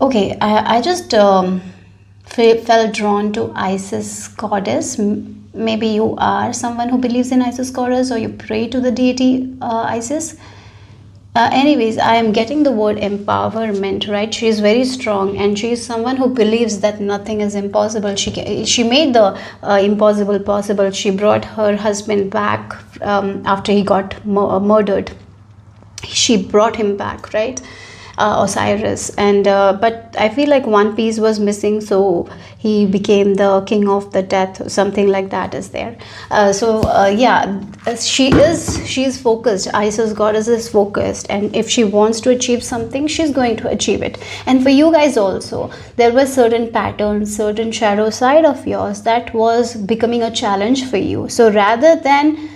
Speaker 1: Okay, I just felt drawn to Isis goddess. Maybe you are someone who believes in Isis goddess, or you pray to the deity Isis. Anyways, I am getting the word empowerment, right? She is very strong, and she is someone who believes that nothing is impossible. She made the impossible possible. She brought her husband back after he got murdered. She brought him back, right? Osiris, and but I feel like one piece was missing, so he became the king of the death, something like that is there. Yeah, she is focused. Isis goddess is focused, and if she wants to achieve something, she's going to achieve it. And for you guys also, there were certain patterns, certain shadow side of yours that was becoming a challenge for you. So rather than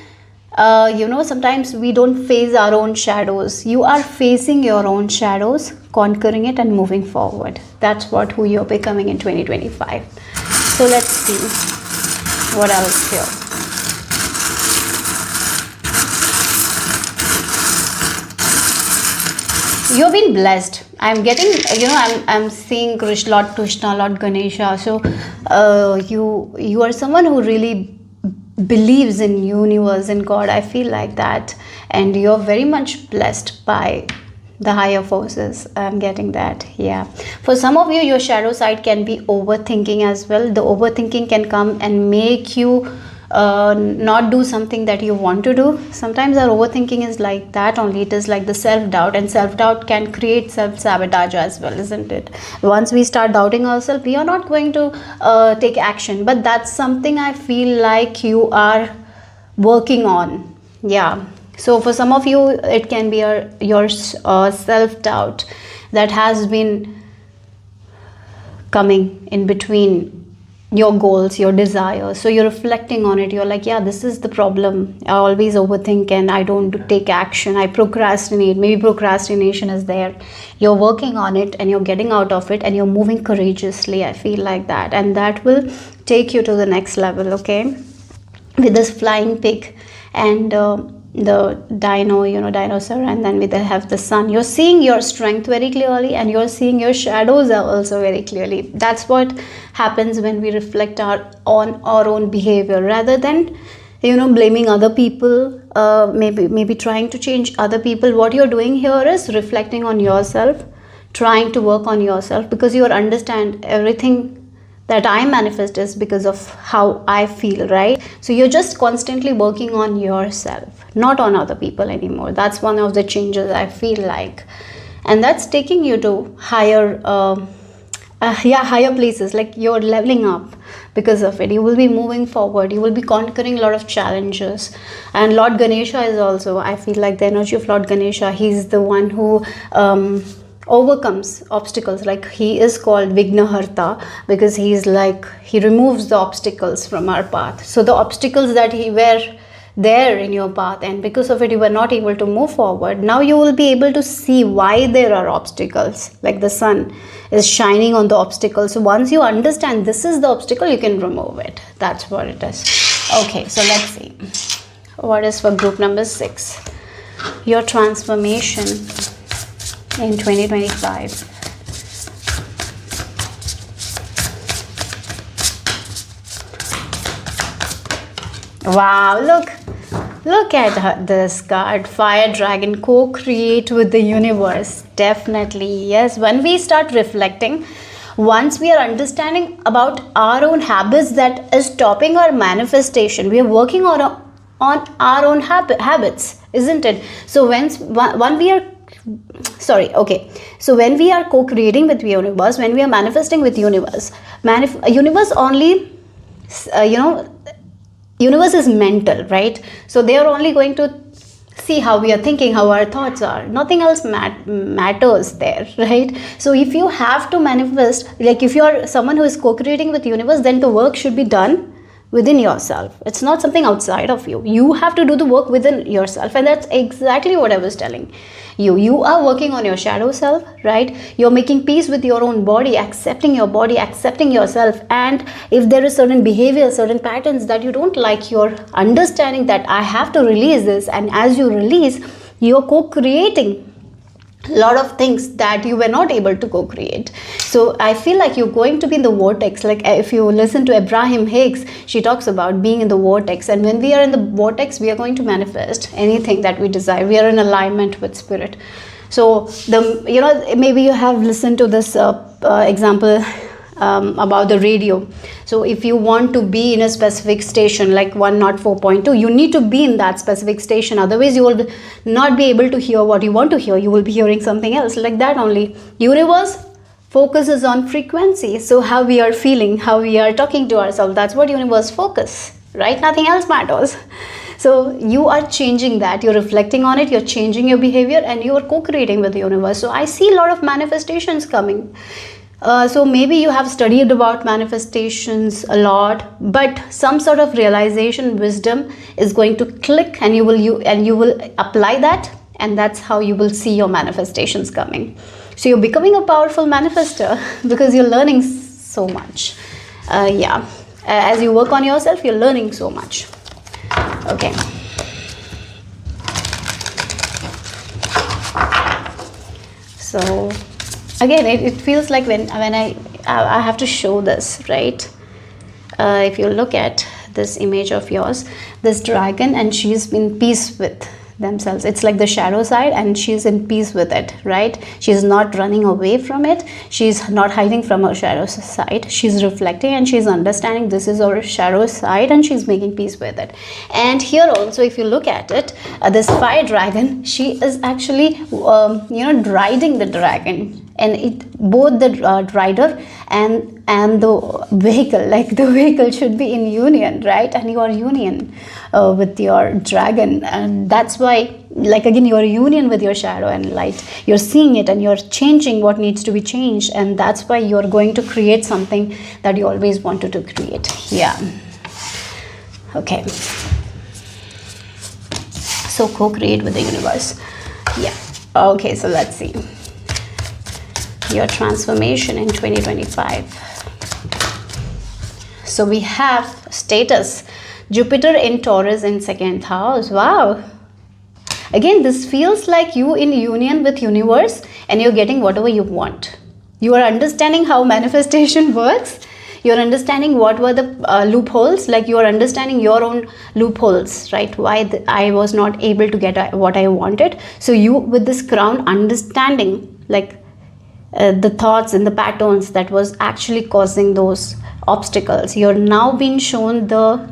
Speaker 1: sometimes we don't face our own shadows. You are facing your own shadows, conquering it, and moving forward. That's who you're becoming in 2025. So let's see what else here. You've been blessed. I'm getting, I'm seeing Lord Krishna, Lord Ganesha. So you are someone who really believes in universe and God. I feel like that, and you're very much blessed by the higher forces. I'm getting that. Yeah, for some of you, your shadow side can be overthinking as well. The overthinking can come and make you not do something that you want to do. Sometimes our overthinking is like that only. It is like the self-doubt, and self-doubt can create self-sabotage as well, isn't it? Once we start doubting ourselves, we are not going to take action. But that's something I feel like you are working on. Yeah, so for some of you, it can be your self-doubt that has been coming in between your goals, your desires. So you're reflecting on it. You're like, yeah, this is the problem. I always overthink and I don't take action. I procrastinate. Maybe procrastination is there. You're working on it and you're getting out of it, and you're moving courageously. I feel like that, and that will take you to the next level. Okay, with this flying pig and the dinosaur, and then we have the sun. You're seeing your strength very clearly, and you're seeing your shadows also very clearly. That's what happens when we reflect on our own behavior, rather than blaming other people, maybe trying to change other people. What you're doing here is reflecting on yourself, trying to work on yourself, because you understand everything that I manifest is because of how I feel, right? So you're just constantly working on yourself, not on other people anymore. That's one of the changes I feel like, and that's taking you to higher places. Like you're leveling up because of it. You will be moving forward. You will be conquering a lot of challenges. And Lord Ganesha is also, I feel like the energy of Lord Ganesha, he's the one who overcomes obstacles. Like he is called Vignaharta because he removes the obstacles from our path. So the obstacles that he were there in your path, and because of it you were not able to move forward, now you will be able to see why there are obstacles. Like the sun is shining on the obstacles. So once you understand this is the obstacle, you can remove it. That's what it is. Okay, so let's see what is for group number 6, your transformation in 2025. Wow, look at this card, Fire Dragon, co-create with the universe. Definitely, yes. When we start reflecting, once we are understanding about our own habits that is stopping our manifestation, we are working on our own habits, isn't it? So when we are when we are co-creating with the universe, when we are manifesting with universe, universe only, universe is mental, right? So they are only going to see how we are thinking, how our thoughts are. Nothing else matters there, right? So if you have to manifest, like if you are someone who is co-creating with universe, then the work should be done within yourself. It's not something outside of you. You have to do the work within yourself, and that's exactly what I was telling you. You are working on your shadow self, right? You're making peace with your own body, accepting your body, accepting yourself. And if there is certain behavior, certain patterns that you don't like, you're understanding that I have to release this. And as you release, you're co-creating a lot of things that you were not able to co-create. So I feel like you're going to be in the vortex. Like if you listen to Abraham Hicks, she talks about being in the vortex, and when we are in the vortex, we are going to manifest anything that we desire. We are in alignment with spirit. So maybe you have listened to this example about the radio. So if you want to be in a specific station like 104.2, you need to be in that specific station, otherwise you will not be able to hear what you want to hear. You will be hearing something else. Like that only, universe focuses on frequency. So how we are feeling, how we are talking to ourselves, that's what universe focus, right? Nothing else matters. So you are changing that, you're reflecting on it, you're changing your behavior, and you are co-creating with the universe. So I see a lot of manifestations coming. So maybe you have studied about manifestations a lot, but some sort of realization, wisdom is going to click, and you will apply that, and that's how you will see your manifestations coming. So you're becoming a powerful manifester because you're learning so much. As you work on yourself, you're learning so much. Okay. So again, it feels like when I have to show this, right? If you look at this image of yours, this dragon, and she's in peace with themselves. It's like the shadow side, and she's in peace with it, right? She's not running away from it. She's not hiding from her shadow side. She's reflecting, and she's understanding this is her shadow side, and she's making peace with it. And here also, if you look at it, this fire dragon, she is actually riding the dragon. And both the rider and the vehicle, like the vehicle should be in union, right? And you are union with your dragon, and that's why, like again, you are union with your shadow and light. You're seeing it, and you're changing what needs to be changed, and that's why you're going to create something that you always wanted to create. Yeah. Okay. So co-create with the universe. Yeah. Okay. So let's see your transformation in 2025. So we have status, Jupiter in Taurus in 2nd house. Wow. Again, this feels like you in union with universe, and you're getting whatever you want. You are understanding how manifestation works. You're understanding what were the loopholes, like you are understanding your own loopholes, right? Why I was not able to get what I wanted. So you, with this crown, understanding like the thoughts and the patterns that was actually causing those obstacles. You're now being shown the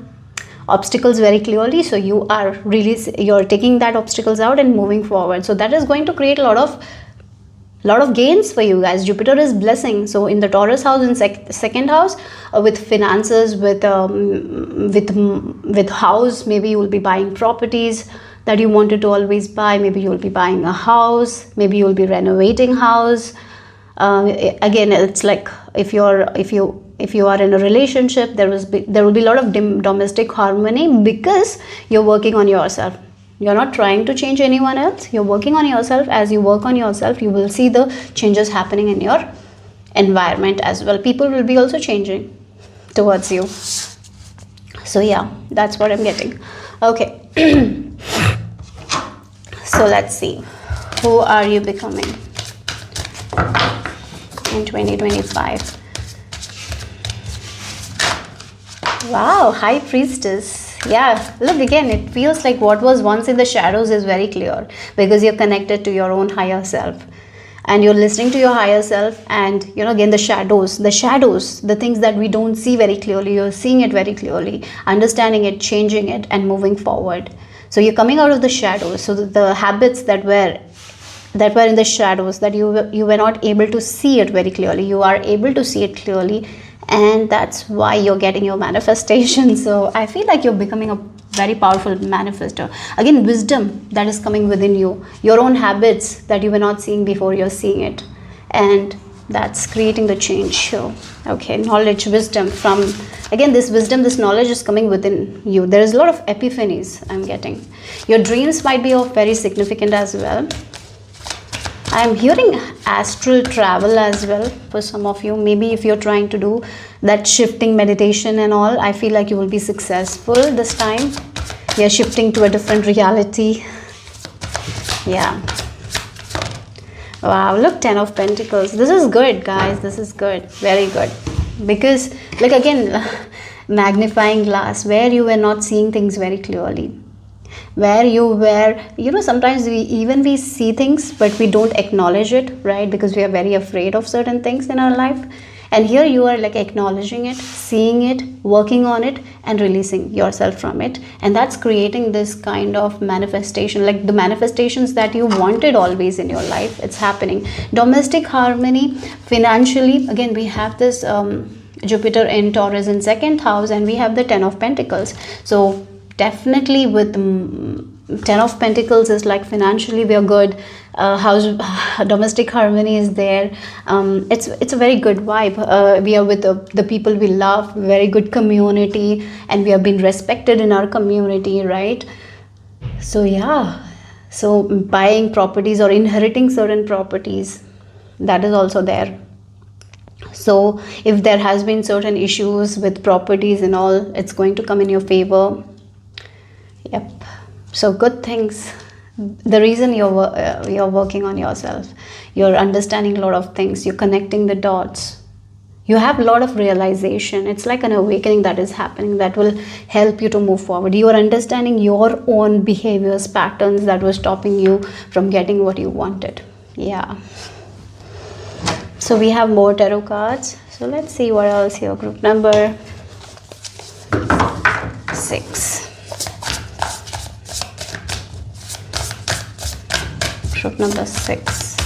Speaker 1: obstacles very clearly, so you are really, you're taking that obstacles out and moving forward. So that is going to create a lot of gains for you guys. Jupiter is blessing. So in the Taurus house, in 2nd house, with finances, with house, maybe you will be buying properties that you wanted to always buy. Maybe you will be buying a house, maybe you will be renovating house. Again, it's like if you are in a relationship, there will be a lot of domestic harmony, because you're working on yourself. You're not trying to change anyone else. You're working on yourself. As you work on yourself, you will see the changes happening in your environment as well. People will be also changing towards you. So yeah, that's what I'm getting. Okay. So let's see, who are you becoming in 2025? Wow, High Priestess. Yeah, look, again, it feels like what was once in the shadows is very clear, because you're connected to your own higher self, and you're listening to your higher self. And again, the shadows, the things that we don't see very clearly, you're seeing it very clearly, understanding it, changing it, and moving forward. So you're coming out of the shadows. So the habits that were in the shadows, that you were not able to see it very clearly, you are able to see it clearly, and that's why you're getting your manifestation. So I feel like you're becoming a very powerful manifester. Again, wisdom that is coming within you, your own habits that you were not seeing before, you're seeing it, and that's creating the change here. Okay, knowledge, wisdom from, again, this wisdom, this knowledge is coming within you. There is a lot of epiphanies I'm getting. Your dreams might be of very significant as well. I'm hearing astral travel as well for some of you. Maybe if you're trying to do that shifting meditation and all, I feel like you will be successful this time. You're shifting to a different reality. Yeah. Wow, look, 10 of Pentacles. This is good, guys. This is good. Very good. Because, like, again, magnifying glass, where you were not seeing things very clearly. Where you were, you know, sometimes we see things, but we don't acknowledge it, right? Because we are very afraid of certain things in our life. And here you are like acknowledging it, seeing it, working on it, and releasing yourself from it. And that's creating this kind of manifestation, like the manifestations that you wanted always in your life. It's happening. Domestic harmony, financially, again, we have this Jupiter in Taurus in 2nd house, and we have the 10 of Pentacles. So definitely with 10 of Pentacles is like financially we are good. House domestic harmony is there. It's a very good vibe. We are with the people we love, very good community, and we have been respected in our community, right? So yeah, so buying properties or inheriting certain properties, that is also there. So if there has been certain issues with properties and all, it's going to come in your favor. Yep. So good things. The reason you're working on yourself, you're understanding a lot of things, you're connecting the dots, you have a lot of realization. It's like an awakening that is happening that will help you to move forward. You are understanding your own behaviors, patterns that were stopping you from getting what you wanted. Yeah. So we have more tarot cards. So let's see what else here. Group number 6. Group number 6.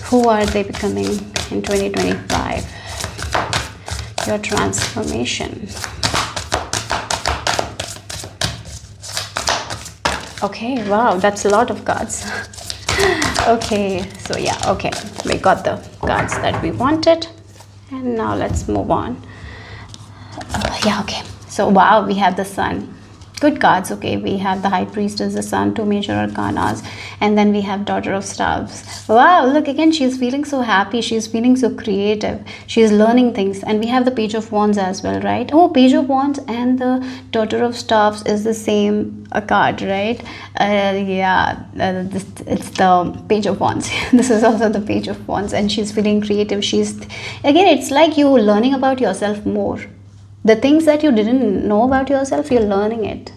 Speaker 1: Who are they becoming in 2025? Your transformation. Okay, wow, that's a lot of cards. Okay, so yeah, okay, we got the cards that we wanted, and now let's move on. Yeah, okay, so wow, we have the Sun. Good cards. Okay, we have the High Priestess, the Sun, 2 major arcanas, and then we have Daughter of Staves. Wow, look, again, she's feeling so happy, she's feeling so creative, she's learning things. And we have the Page of Wands as well, right? Oh, Page of Wands and the Daughter of Staves is the same card, right? It's the Page of Wands. This is also the Page of Wands, and she's feeling creative. She's, again, it's like you learning about yourself more. The things that you didn't know about yourself, you're learning it.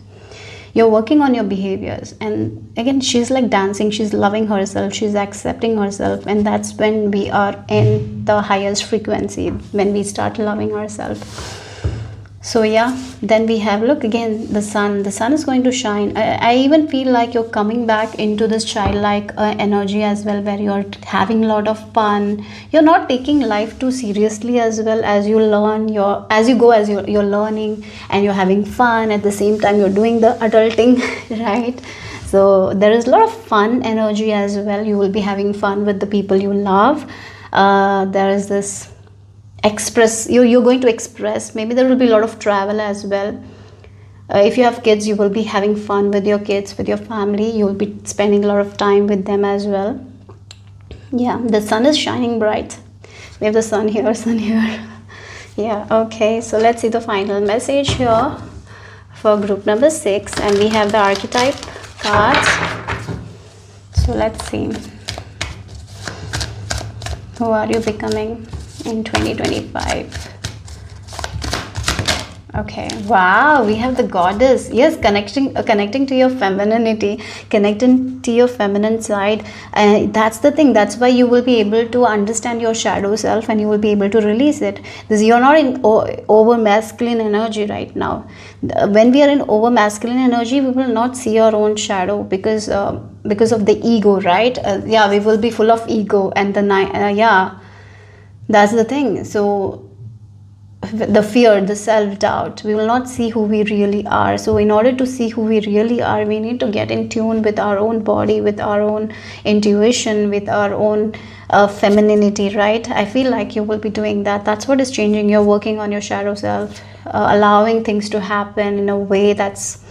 Speaker 1: You're working on your behaviors. And again, she's like dancing. She's loving herself. She's accepting herself. And that's when we are in the highest frequency, when we start loving ourselves. So yeah, then we have, look, again, the Sun. The Sun is going to shine. I even feel like you're coming back into this childlike energy as well, where you're having a lot of fun. You're not taking life too seriously as well, as you learn, you're learning and you're having fun. At the same time, you're doing the adulting, right? So there is a lot of fun energy as well. You will be having fun with the people you love. There is this you're going to express. Maybe there will be a lot of travel as well. If you have kids, you will be having fun with your kids, with your family. You will be spending a lot of time with them as well. Yeah, the Sun is shining bright. We have the Sun here, Sun here. Yeah, okay, so let's see the final message here for group number 6, and we have the Archetype cards. So let's see, who are you becoming in 2025? Okay, wow, we have the Goddess. Yes, connecting to your femininity, connecting to your feminine side. That's the thing. That's why you will be able to understand your shadow self, and you will be able to release it. You're not in over masculine energy right now. When we are in over masculine energy, we will not see our own shadow because of the ego, right? Yeah, we will be full of ego, and yeah, that's the thing. So the fear, the self-doubt. We will not see who we really are. So in order to see who we really are, we need to get in tune with our own body, with our own intuition, with our own femininity, right? I feel like you will be doing that. That's what is changing. You're working on your shadow self, allowing things to happen in a way that's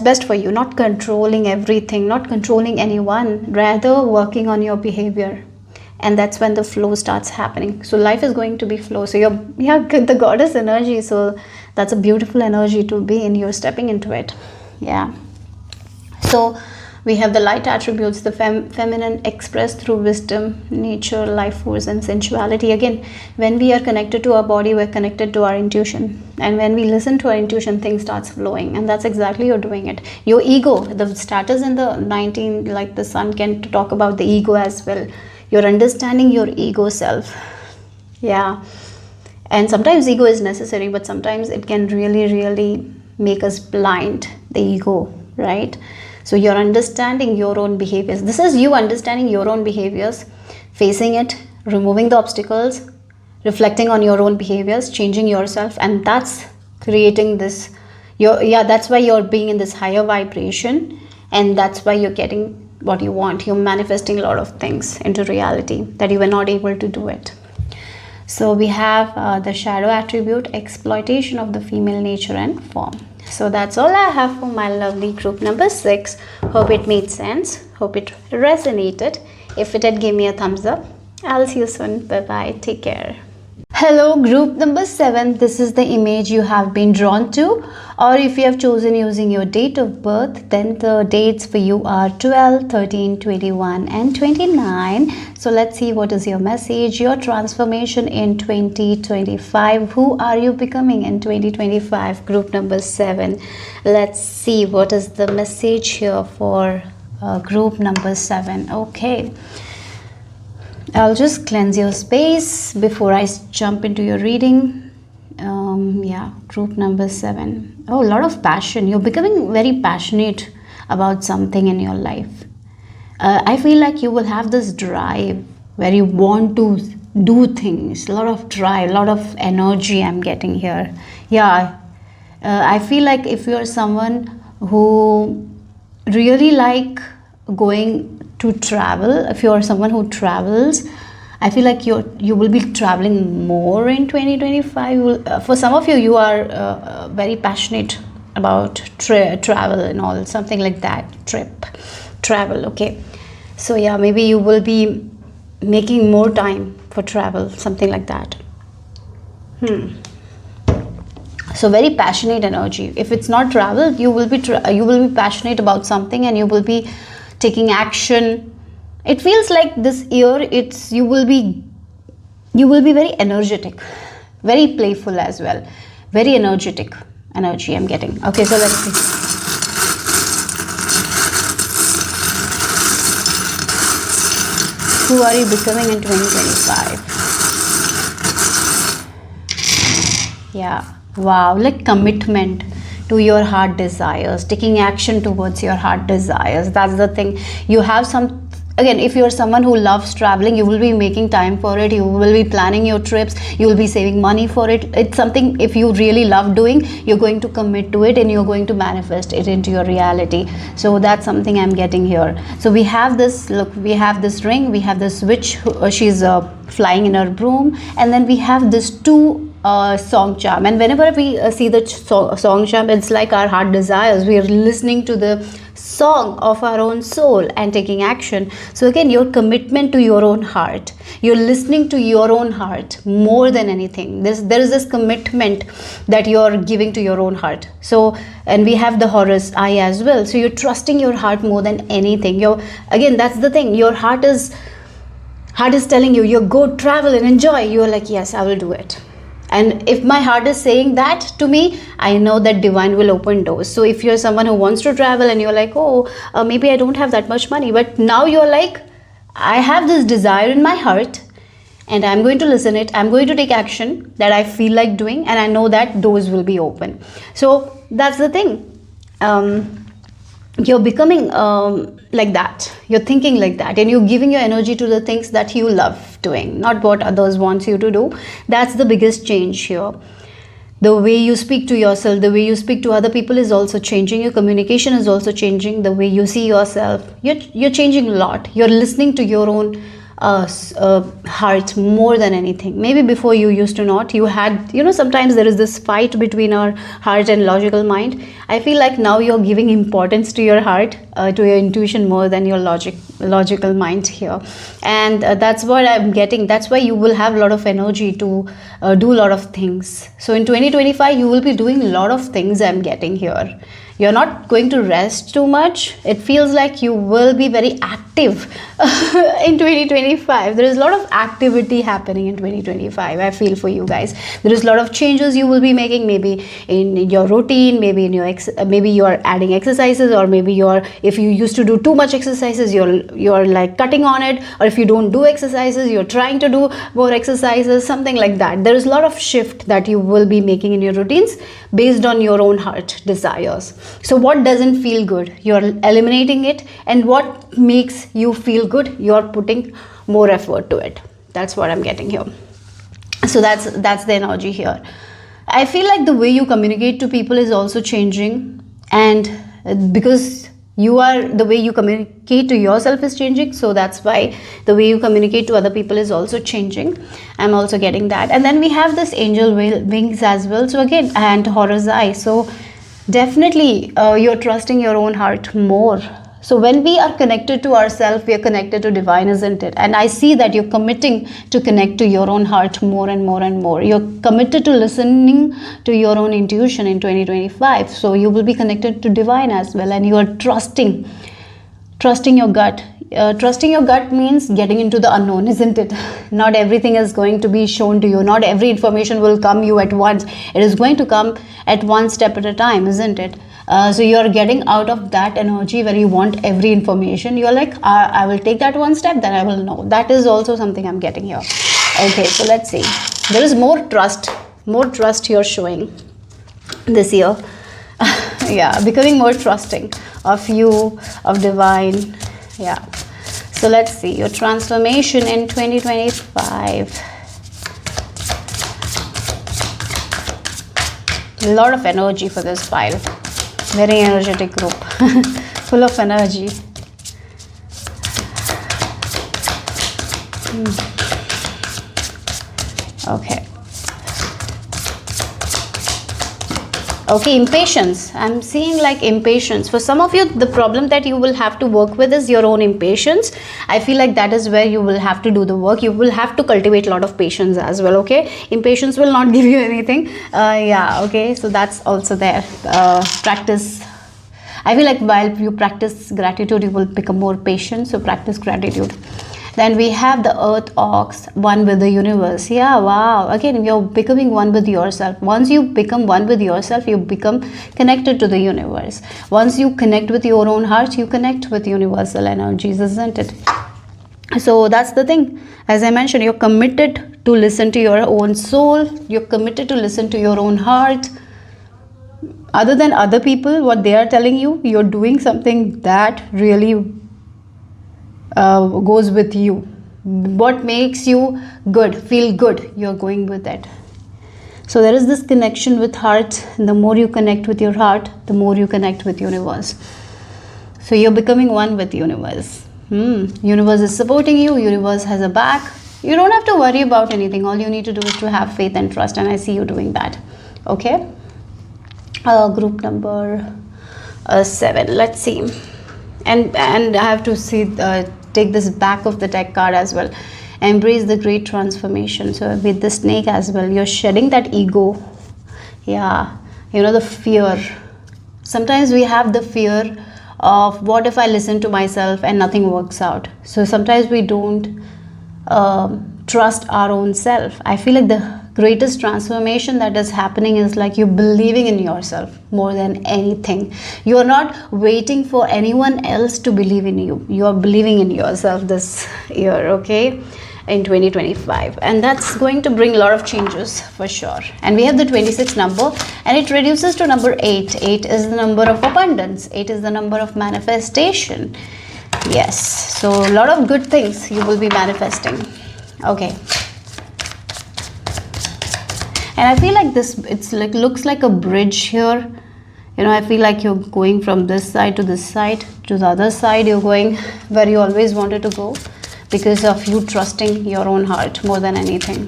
Speaker 1: best for you, not controlling everything, not controlling anyone, rather working on your behavior. And that's when the flow starts happening. So life is going to be flow. So you're the goddess energy, so that's a beautiful energy to be in. You're stepping into it. Yeah. So we have the light attributes, the feminine expressed through wisdom, nature, life force, and sensuality. Again, when we are connected to our body, we're connected to our intuition. And when we listen to our intuition, things starts flowing. And that's exactly you're doing it. Your ego, the status in the 19, like the sun can talk about the ego as well. You're understanding your ego self. Yeah. And sometimes ego is necessary, but sometimes it can really, really make us blind, the ego, right? So you're understanding your own behaviors. This is you understanding your own behaviors, facing it, removing the obstacles, reflecting on your own behaviors, changing yourself, and that's creating this. That's why you're being in this higher vibration, and that's why you're getting what you want. You're manifesting a lot of things into reality that you were not able to do it. So we have the shadow attribute, exploitation of the female nature and form. So that's all I have for my lovely group number 6. Hope it made sense. Hope it resonated. If it did, give me a thumbs up. I'll see you soon. Bye bye. Take care. Hello, group number 7. This is the image you have been drawn to, or if you have chosen using your date of birth, then the dates for you are 12, 13, 21 and 29. So let's see what is your message, your transformation in 2025. Who are you becoming in 2025? Group number 7. Let's see what is the message here for group number 7. Okay. I'll just cleanse your space before I jump into your reading. Group number 7. Oh, a lot of passion. You're becoming very passionate about something in your life. I feel like you will have this drive where you want to do things. A lot of drive, a lot of energy I'm getting here. I feel like if you're someone who really like going to travel, if you're someone who travels, I feel like you will be traveling more in 2025. For some of you, you are very passionate about travel and all, something like that. Travel, okay. So yeah, maybe you will be making more time for travel, something like that. So very passionate energy. If it's not travel, you will be passionate about something, and you will be taking action. It feels like this year you will be very energetic, very playful as well, very energetic energy I'm getting. Okay, so let's see. Who are you becoming in 2025? Yeah, wow, like commitment to your heart desires, taking action towards your heart desires. That's the thing. You have again, if you're someone who loves traveling, you will be making time for it. You will be planning your trips. You will be saving money for it. It's something, if you really love doing, you're going to commit to it and you're going to manifest it into your reality. So that's something I'm getting here. So we have this, look, we have this ring, we have this witch, she's flying in her broom, and then we have this 2 song charm, and whenever we see the song charm, it's like our heart desires. We are listening to the song of our own soul and taking action. So again, your commitment to your own heart, you're listening to your own heart more than anything. There is this commitment that you're giving to your own heart. So, and we have the Horus eye as well. So you're trusting your heart more than anything. Again, that's the thing. Your heart is telling you go travel and enjoy. You're like, yes, I will do it. And if my heart is saying that to me, I know that divine will open doors. So if you're someone who wants to travel and you're like, maybe I don't have that much money, but now you're like, I have this desire in my heart and I'm going to listen it. I'm going to take action that I feel like doing, and I know that doors will be open. So that's the thing. You're becoming like that. You're thinking like that, and you're giving your energy to the things that you love doing, not what others wants you to do. That's the biggest change here. The way you speak to yourself, the way you speak to other people is also changing. Your communication is also changing. The way you see yourself, you're changing a lot. You're listening to your own heart more than anything. Maybe before you used to not. You had, sometimes there is this fight between our heart and logical mind. I feel like now you're giving importance to your heart, to your intuition more than your logical mind here. And that's what I'm getting. That's why you will have a lot of energy to do a lot of things. So in 2025, you will be doing a lot of things, I'm getting here. You're not going to rest too much. It feels like you will be very active in 2025. There is a lot of activity happening in 2025. I feel for you guys. There is a lot of changes you will be making, maybe in your routine, maybe in your maybe you are adding exercises, or maybe if you used to do too much exercises, you're like cutting on it, or if you don't do exercises, you're trying to do more exercises, something like that. There is a lot of shift that you will be making in your routines based on your own heart desires. So what doesn't feel good, you're eliminating it, and what makes you feel good, you're putting more effort to it. That's what I'm getting here. So that's the energy here. I feel like the way you communicate to people is also changing, and because the way you communicate to yourself is changing, so that's why the way you communicate to other people is also changing. I'm also getting that. And then we have this angel wings as well, so again, and horror's eye. So definitely you're trusting your own heart more. So when we are connected to ourselves, we are connected to divine, isn't it? And I see that you're committing to connect to your own heart more and more and more. You're committed to listening to your own intuition in 2025. So you will be connected to divine as well, and you are trusting your gut. Trusting your gut means getting into the unknown, isn't it? Not everything is going to be shown to you. Not every information will come you at once. It is going to come at one step at a time, isn't it? So you're getting out of that energy where you want every information. You're like, I will take that one step, then I will know. That is also something I'm getting here. Okay, so let's see. There is more trust you're showing this year. Yeah, becoming more trusting of you, of divine. Yeah. So let's see your transformation in 2025. A lot of energy for this file. Very energetic group. Full of energy. Okay. Okay, impatience. I'm seeing like impatience. For some of you, the problem that you will have to work with is your own impatience. I feel like that is where you will have to do the work. You will have to cultivate a lot of patience as well, okay? Impatience will not give you anything. Yeah, okay, so that's also there. Practice. I feel like while you practice gratitude, you will become more patient. So practice gratitude. Then we have the earth ox, one with the universe. Yeah, wow. Again, you're becoming one with yourself. Once you become one with yourself, you become connected to the universe. Once you connect with your own heart, you connect with universal energies, isn't it? So that's the thing. As I mentioned, you're committed to listen to your own soul. You're committed to listen to your own heart. Other than other people, what they are telling you, you're doing something that really goes with you. What makes you good, feel good, you're going with it. So there is this connection with heart. The more you connect with your heart, the more you connect with universe. So you're becoming one with universe. Universe is supporting you. Universe has a back. You don't have to worry about anything. All you need to do is to have faith and trust, and I see you doing that. Okay. Group number 7. Let's see. And I have to see take this back of the deck card as well. Embrace the great transformation. So with the snake as well, you're shedding that ego. Yeah, the fear. Sometimes we have the fear of what if I listen to myself and nothing works out. So sometimes we don't trust our own self. I feel like the greatest transformation that is happening is like you believing in yourself more than anything. You are not waiting for anyone else to believe in you. You are believing in yourself this year, okay, in 2025. And that's going to bring a lot of changes for sure. And we have the 26 number, and it reduces to number 8. 8 is the number of abundance. 8 is the number of manifestation. Yes, so a lot of good things you will be manifesting. Okay. And I feel like this, it's like, looks like a bridge here. You know, I feel like you're going from this side to this side to the other side. You're going where you always wanted to go because of you trusting your own heart more than anything.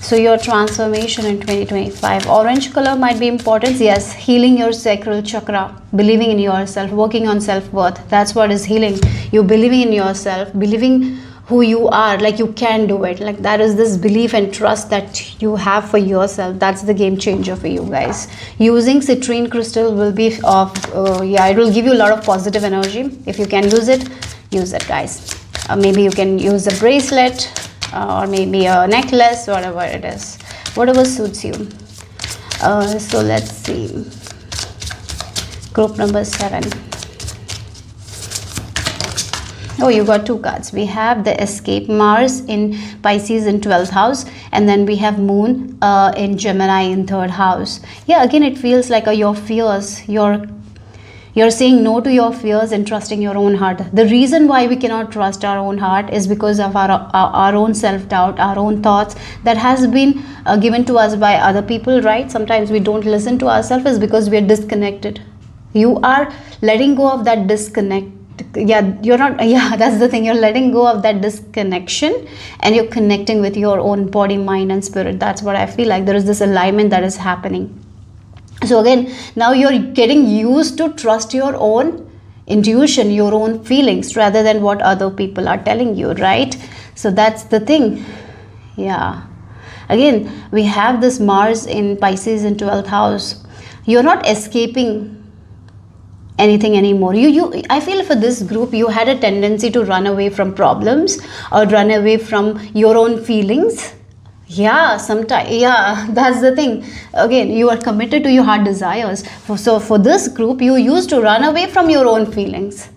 Speaker 1: So your transformation in 2025, orange color might be important. Yes, healing your sacral chakra, believing in yourself, working on self-worth. That's what is healing. You're believing in yourself, believing who you are, like you can do it. Like that is this belief and trust that you have for yourself. That's the game changer for you guys. Using citrine crystal will be of, it will give you a lot of positive energy. If you can use it guys. Maybe you can use a bracelet, or maybe a necklace, whatever it is, whatever suits you. So let's see, group number 7. Oh, you got 2 cards. We have the escape, Mars in Pisces in 12th house, and then we have Moon in Gemini in 3rd house. Yeah, again it feels like your fears, you're saying no to your fears and trusting your own heart. The reason why we cannot trust our own heart is because of our own self-doubt, our own thoughts that has been given to us by other people, right? Sometimes we don't listen to ourselves is because we are disconnected. You are letting go of that disconnect. That's the thing. You're letting go of that disconnection and you're connecting with your own body, mind and spirit. That's what I feel like. There is this alignment that is happening. So again, now you're getting used to trust your own intuition, your own feelings, rather than what other people are telling you, right? So that's the thing. Yeah. Again, we have this Mars in Pisces in 12th house. You're not escaping anything anymore. I feel for this group, you had a tendency to run away from problems or run away from your own feelings. Sometimes, that's the thing. Again, you are committed to your heart desires. So for this group, you used to run away from your own feelings.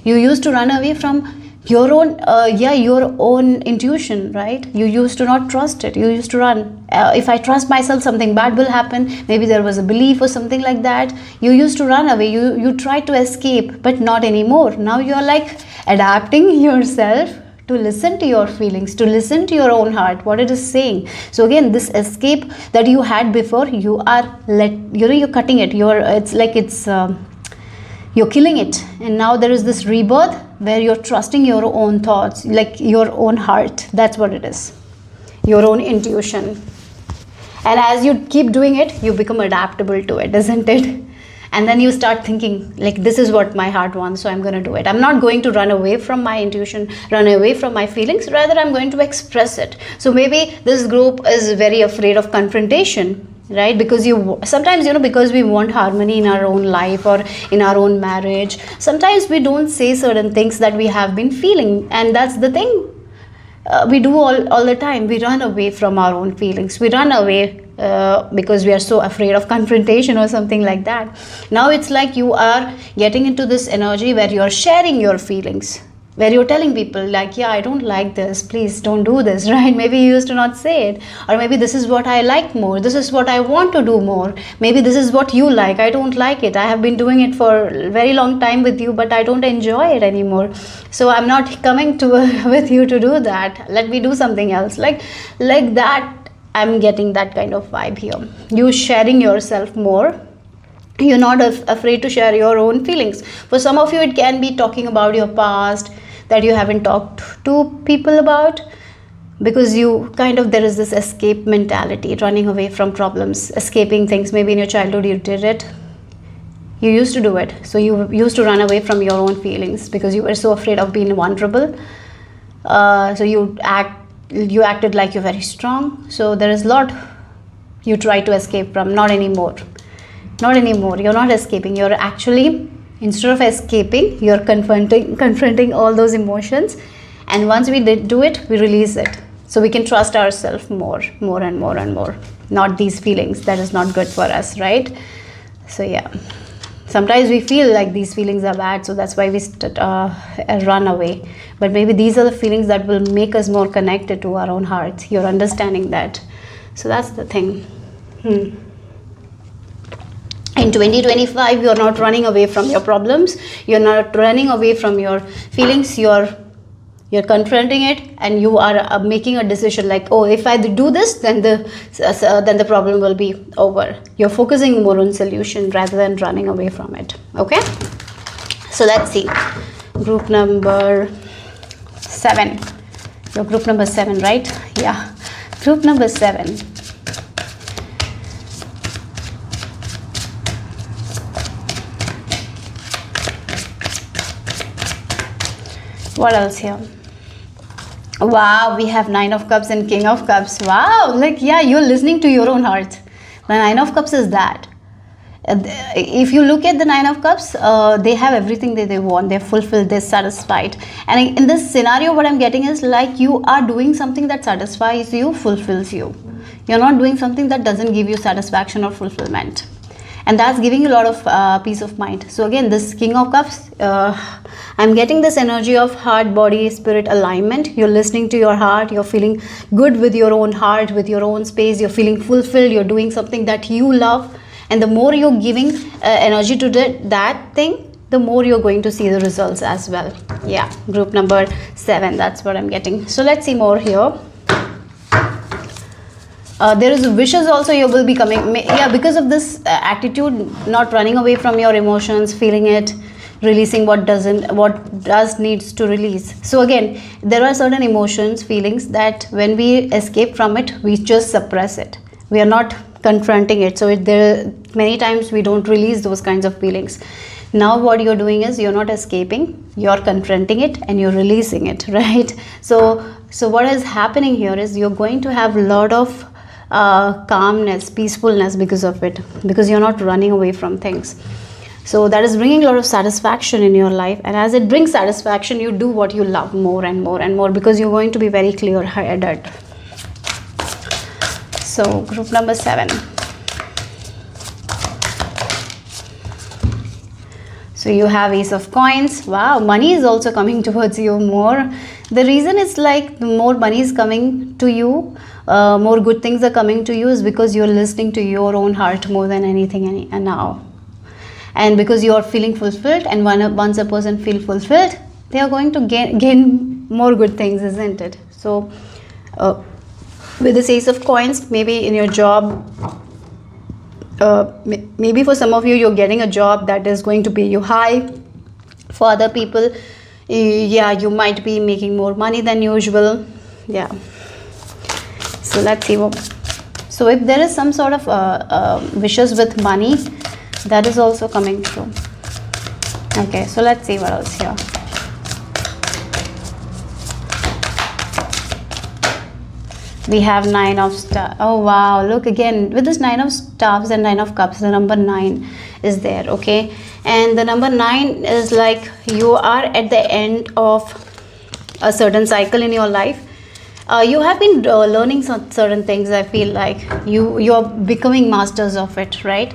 Speaker 1: You used to run away from your own, your own intuition, right? You used to not trust it. You used to run. If I trust myself, something bad will happen. Maybe there was a belief or something like that. You used to run away. You tried to escape, but not anymore. Now you are like adapting yourself to listen to your feelings, to listen to your own heart, what it is saying. So again, this escape that you had before, you're cutting it. You're killing it. And now there is this rebirth where you're trusting your own thoughts, like your own heart. That's what it is. Your own intuition. And as you keep doing it, you become adaptable to it, isn't it? And then you start thinking, like, this is what my heart wants, so I'm going to do it. I'm not going to run away from my intuition, run away from my feelings. Rather, I'm going to express it. So maybe this group is very afraid of confrontation, right? Because sometimes, because we want harmony in our own life or in our own marriage, sometimes we don't say certain things that we have been feeling. And that's the thing. We do all the time. We run away from our own feelings. We run away because we are so afraid of confrontation or something like that. Now it's like you are getting into this energy where you are sharing your feelings, where you're telling people like, I don't like this, please don't do this, right? Maybe you used to not say it, or maybe this is what I like more, this is what I want to do more, maybe this is what you like, I don't like it, I have been doing it for a very long time with you, but I don't enjoy it anymore, so I'm not coming to with you to do that, let me do something else, like that. I'm getting that kind of vibe here. You sharing yourself more. You're not afraid to share your own feelings. For some of you, it can be talking about your past that you haven't talked to people about, because there is this escape mentality, running away from problems, escaping things. Maybe in your childhood you did it. You used to do it. So you used to run away from your own feelings because you were so afraid of being vulnerable. So you acted like you're very strong. So there is a lot you try to escape from. Not anymore. You're not escaping. You're actually, instead of escaping, you're confronting all those emotions. And once we do it, we release it. So we can trust ourselves more and more. Not these feelings. That is not good for us, right? So yeah. Sometimes we feel like these feelings are bad, so that's why we run away. But maybe these are the feelings that will make us more connected to our own hearts. You're understanding that. So that's the thing. In 2025, you're not running away from your problems. You're not running away from your feelings. You're You're confronting it, and you are making a decision like, oh, if I do this, then the problem will be over. You're focusing more on solution rather than running away from it. Okay, so let's see. Group number 7. Your group number 7, right? Yeah, group number 7. What else here? Wow, we have 9 of Cups and King of Cups. Wow, like, yeah, you're listening to your own heart. The 9 of Cups is that. If you look at the 9 of Cups, they have everything that they want. They're fulfilled, they're satisfied. And in this scenario, what I'm getting is like, you are doing something that satisfies you, fulfills you. You're not doing something that doesn't give you satisfaction or fulfillment. And that's giving you a lot of peace of mind. So again, this King of Cups, I'm getting this energy of heart, body, spirit alignment. You're listening to your heart. You're feeling good with your own heart, with your own space. You're feeling fulfilled. You're doing something that you love. And the more you're giving energy to that thing, the more you're going to see the results as well. Yeah, group number 7. That's what I'm getting. So let's see more here. There is wishes also you will be coming. Yeah, because of this attitude, not running away from your emotions, feeling it, releasing what does needs to release. So again, there are certain emotions, feelings that when we escape from it, we just suppress it. We are not confronting it. So there many times we don't release those kinds of feelings. Now what you're doing is, you're not escaping, you're confronting it and you're releasing it, right? So what is happening here is, you're going to have a lot of calmness, peacefulness because of it, because you're not running away from things. So that is bringing a lot of satisfaction in your life, and as it brings satisfaction, you do what you love more and more and more, because you're going to be very clear-headed. So group number 7. So you have Ace of Coins. Wow, money is also coming towards you more. The reason it's like the more money is coming to you, more good things are coming to you, is because you're listening to your own heart more than anything now. And because you are feeling fulfilled, and once a person feels fulfilled, they are going to gain more good things, isn't it? So with this Ace of Coins, maybe in your job, maybe for some of you, you're getting a job that is going to pay you high. For other people, yeah, you might be making more money than usual. Yeah. So let's see. So if there is some sort of wishes with money, that is also coming true. Okay, so let's see what else here. We have 9 of Staffs. Oh wow, look again with this 9 of Staffs and 9 of Cups, the number 9 is there. Okay, and the number 9 is like, you are at the end of a certain cycle in your life. You have been learning certain things. I feel like you're becoming masters of it, right?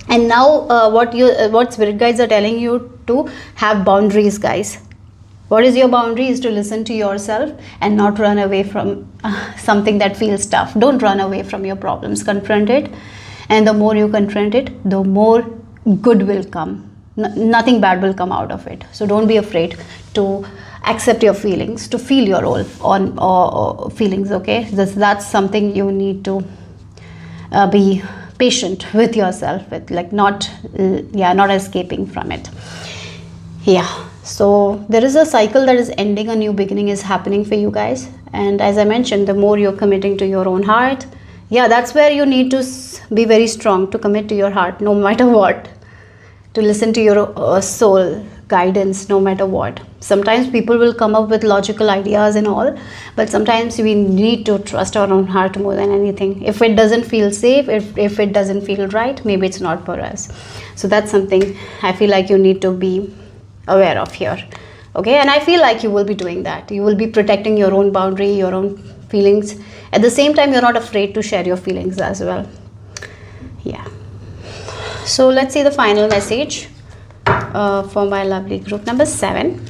Speaker 1: And now what spirit guides are telling you to have boundaries, guys. What is your boundary? Is to listen to yourself and not run away from something that feels tough. Don't run away from your problems. Confront it, and the more you confront it, the more good will come. Nothing bad will come out of it. So don't be afraid to accept your feelings, to feel your role on feelings. Okay, that's something you need to be patient with yourself with, like not escaping from it. Yeah, so there is a cycle that is ending, a new beginning is happening for you guys. And as I mentioned, the more you're committing to your own heart, yeah, that's where you need to be very strong, to commit to your heart no matter what, to listen to your soul guidance no matter what. Sometimes people will come up with logical ideas and all, but sometimes we need to trust our own heart more than anything. If it doesn't feel safe, if it doesn't feel right, maybe it's not for us. So that's something I feel like you need to be aware of here. Okay, and I feel like you will be doing that. You will be protecting your own boundary, your own feelings. At the same time, you're not afraid to share your feelings as well. Yeah. So let's see the final message for my lovely group number 7.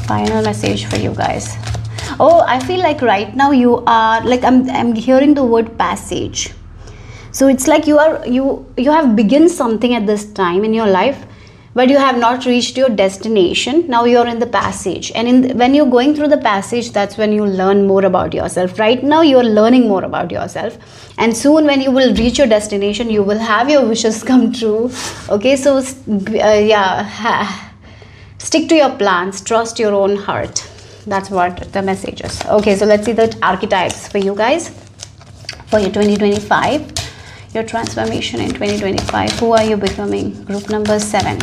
Speaker 1: Final message for you guys. Oh, I feel like right now you are like, I'm hearing the word passage. So it's like you have begun something at this time in your life, but you have not reached your destination. Now you're in the passage, and when you're going through the passage, that's when you learn more about yourself. Right now you're learning more about yourself, and soon when you will reach your destination, you will have your wishes come true. Okay, so stick to your plans, trust your own heart. That's what the message is. Okay, so let's see the archetypes for you guys for your 2025. Your transformation in 2025. Who are you becoming? Group number 7.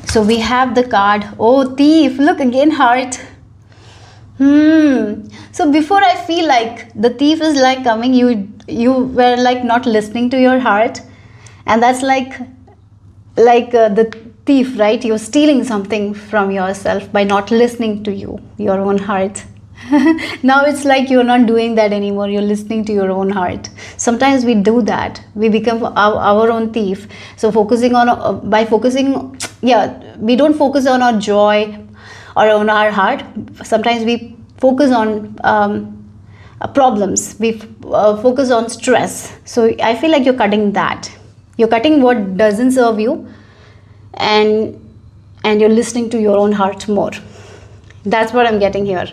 Speaker 1: So we have the card, oh, thief. Look again, heart. So before, I feel like the thief is like coming, you were like not listening to your heart, and that's like the thief, right? You're stealing something from yourself by not listening to your own heart. Now it's like you're not doing that anymore. You're listening to your own heart. Sometimes we do that. We become our own thief. So we don't focus on our joy or on our heart. Sometimes we focus on problems. We focus on stress. So I feel like you're cutting that. You're cutting what doesn't serve you, and you're listening to your own heart more. That's what I'm getting here.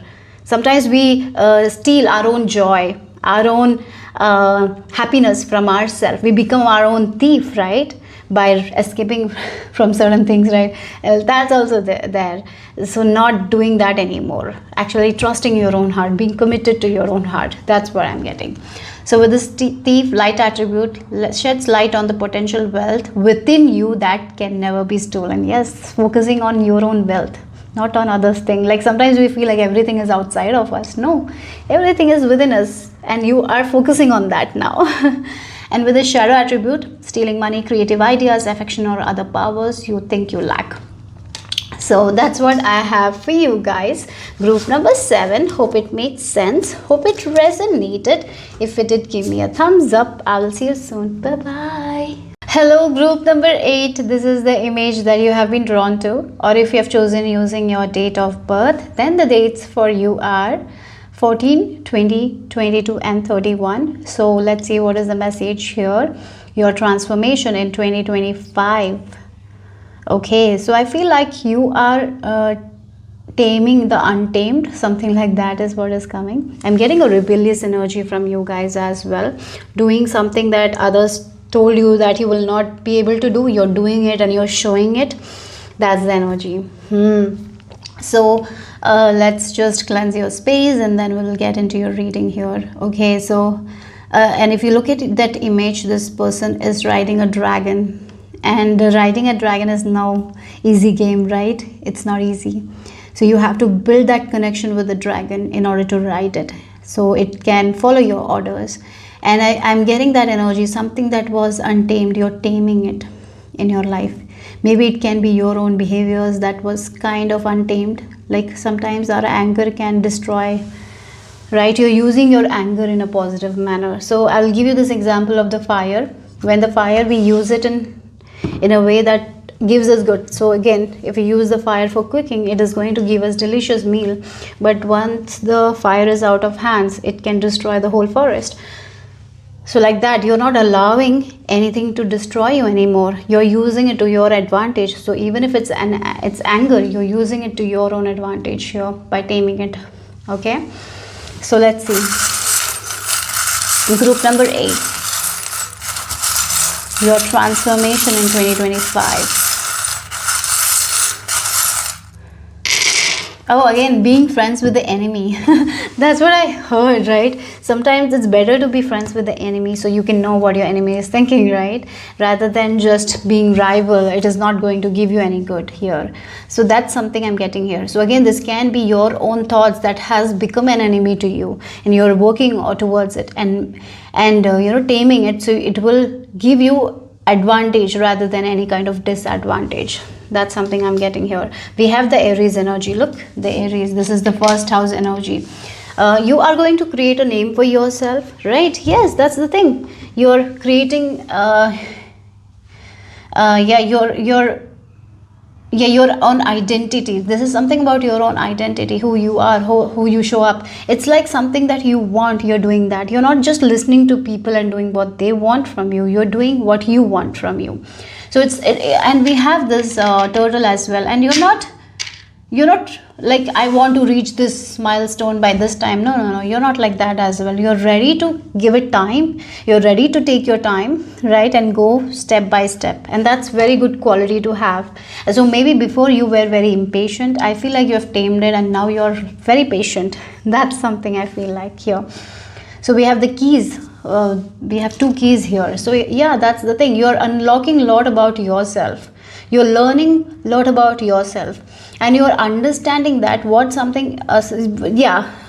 Speaker 1: Sometimes we steal our own joy, our own happiness from ourselves. We become our own thief, right? By escaping from certain things, right? That's also there. So not doing that anymore. Actually trusting your own heart, being committed to your own heart. That's what I'm getting. So with this thief light attribute, sheds light on the potential wealth within you that can never be stolen. Yes, focusing on your own wealth, not on others' thing. Like sometimes we feel like everything is outside of us. No, everything is within us, and you are focusing on that now. And with the shadow attribute, stealing money, creative ideas, affection, or other powers you think you lack. So that's what I have for you guys. Group number 7. Hope it made sense. Hope it resonated. If it did, give me a thumbs up. I will see you soon. Bye bye. Hello, group number 8. This is the image that you have been drawn to, or if you have chosen using your date of birth, then the dates for you are 14, 20, 22 and 31. So let's see what is the message here. Your transformation in 2025. Okay, so I feel like you are taming the untamed. Something like that is what is coming. I'm getting a rebellious energy from you guys as well. Doing something that others told you that you will not be able to do, you're doing it and you're showing it. That's the energy. So let's just cleanse your space and then we'll get into your reading here. Okay, so and if you look at that image, this person is riding a dragon, and riding a dragon is no easy game, right? It's not easy. So you have to build that connection with the dragon in order to ride it, so it can follow your orders. And I'm getting that energy, something that was untamed, you're taming it in your life. Maybe it can be your own behaviors that was kind of untamed. Like sometimes our anger can destroy, right? You're using your anger in a positive manner. So I'll give you this example of the fire. When the fire, we use it in a way that gives us good. So again, if we use the fire for cooking, it is going to give us delicious meal. But once the fire is out of hands, it can destroy the whole forest. So like that, you're not allowing anything to destroy you anymore. You're using it to your advantage. So even if it's anger, you're using it to your own advantage here by taming it. Okay, so let's see. Group number 8. Your transformation in 2025. Oh, again, being friends with the enemy. That's what I heard, right? Sometimes it's better to be friends with the enemy so you can know what your enemy is thinking, right? Rather than just being rival. It is not going to give you any good here. So that's something I'm getting here. So again, this can be your own thoughts that has become an enemy to you, and you're working towards it and taming it, so it will give you advantage rather than any kind of disadvantage. That's something I'm getting here. We have the Aries energy. Look, the Aries, this is the first house energy. You are going to create a name for yourself, right? Yes, that's the thing. You're creating your own identity. This is something about your own identity, who you are, who you show up. It's like something that you want. You're doing that. You're not just listening to people and doing what they want from you. You're doing what you want from you. So and we have this turtle as well, and you're not like, I want to reach this milestone by this time. No, you're not like that as well. You're ready to give it time, you're ready to take your time, right, and go step by step, and that's very good quality to have. So maybe before you were very impatient, I feel like you have tamed it, and now you're very patient. That's something I feel like here. So we have the keys, we have 2 keys here. So yeah, that's the thing, you're unlocking a lot about yourself, you're learning a lot about yourself, and you're understanding that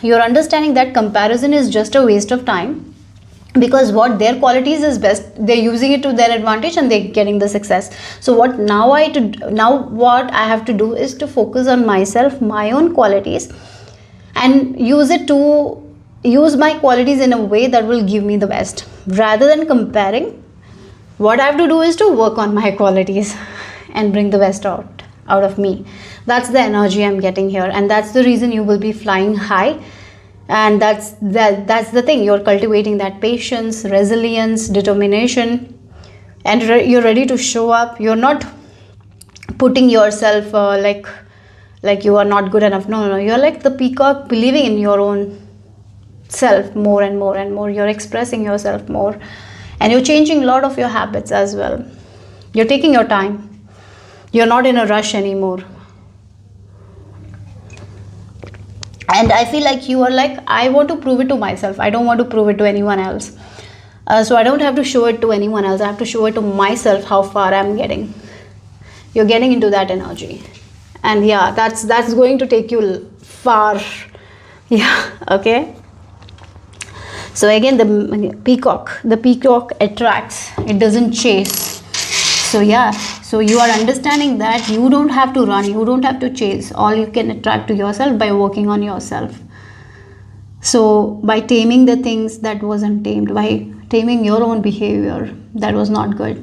Speaker 1: you're understanding that comparison is just a waste of time, because what their qualities is best, they're using it to their advantage and they're getting the success. So what I have to do is to focus on myself, my own qualities, and use my qualities in a way that will give me the best, rather than comparing. What I have to do is to work on my qualities and bring the best out of me. That's the energy I'm getting here, and that's the reason you will be flying high. And that's the thing, you're cultivating that patience, resilience, determination, and you're ready to show up. You're not putting yourself like you are not good enough. No, you're like the peacock, believing in your own self more and more and more. You're expressing yourself more, and you're changing a lot of your habits as well. You're taking your time, you're not in a rush anymore. And I feel like you are like, I want to prove it to myself, I don't want to prove it to anyone else. So I don't have to show it to anyone else, I have to show it to myself how far I'm getting. You're getting into that energy, and yeah, that's going to take you far. Yeah, okay. So again, the peacock attracts, it doesn't chase. So yeah, so you are understanding that you don't have to run, you don't have to chase. All you can attract to yourself by working on yourself. So by taming the things that wasn't tamed, by taming your own behavior that was not good,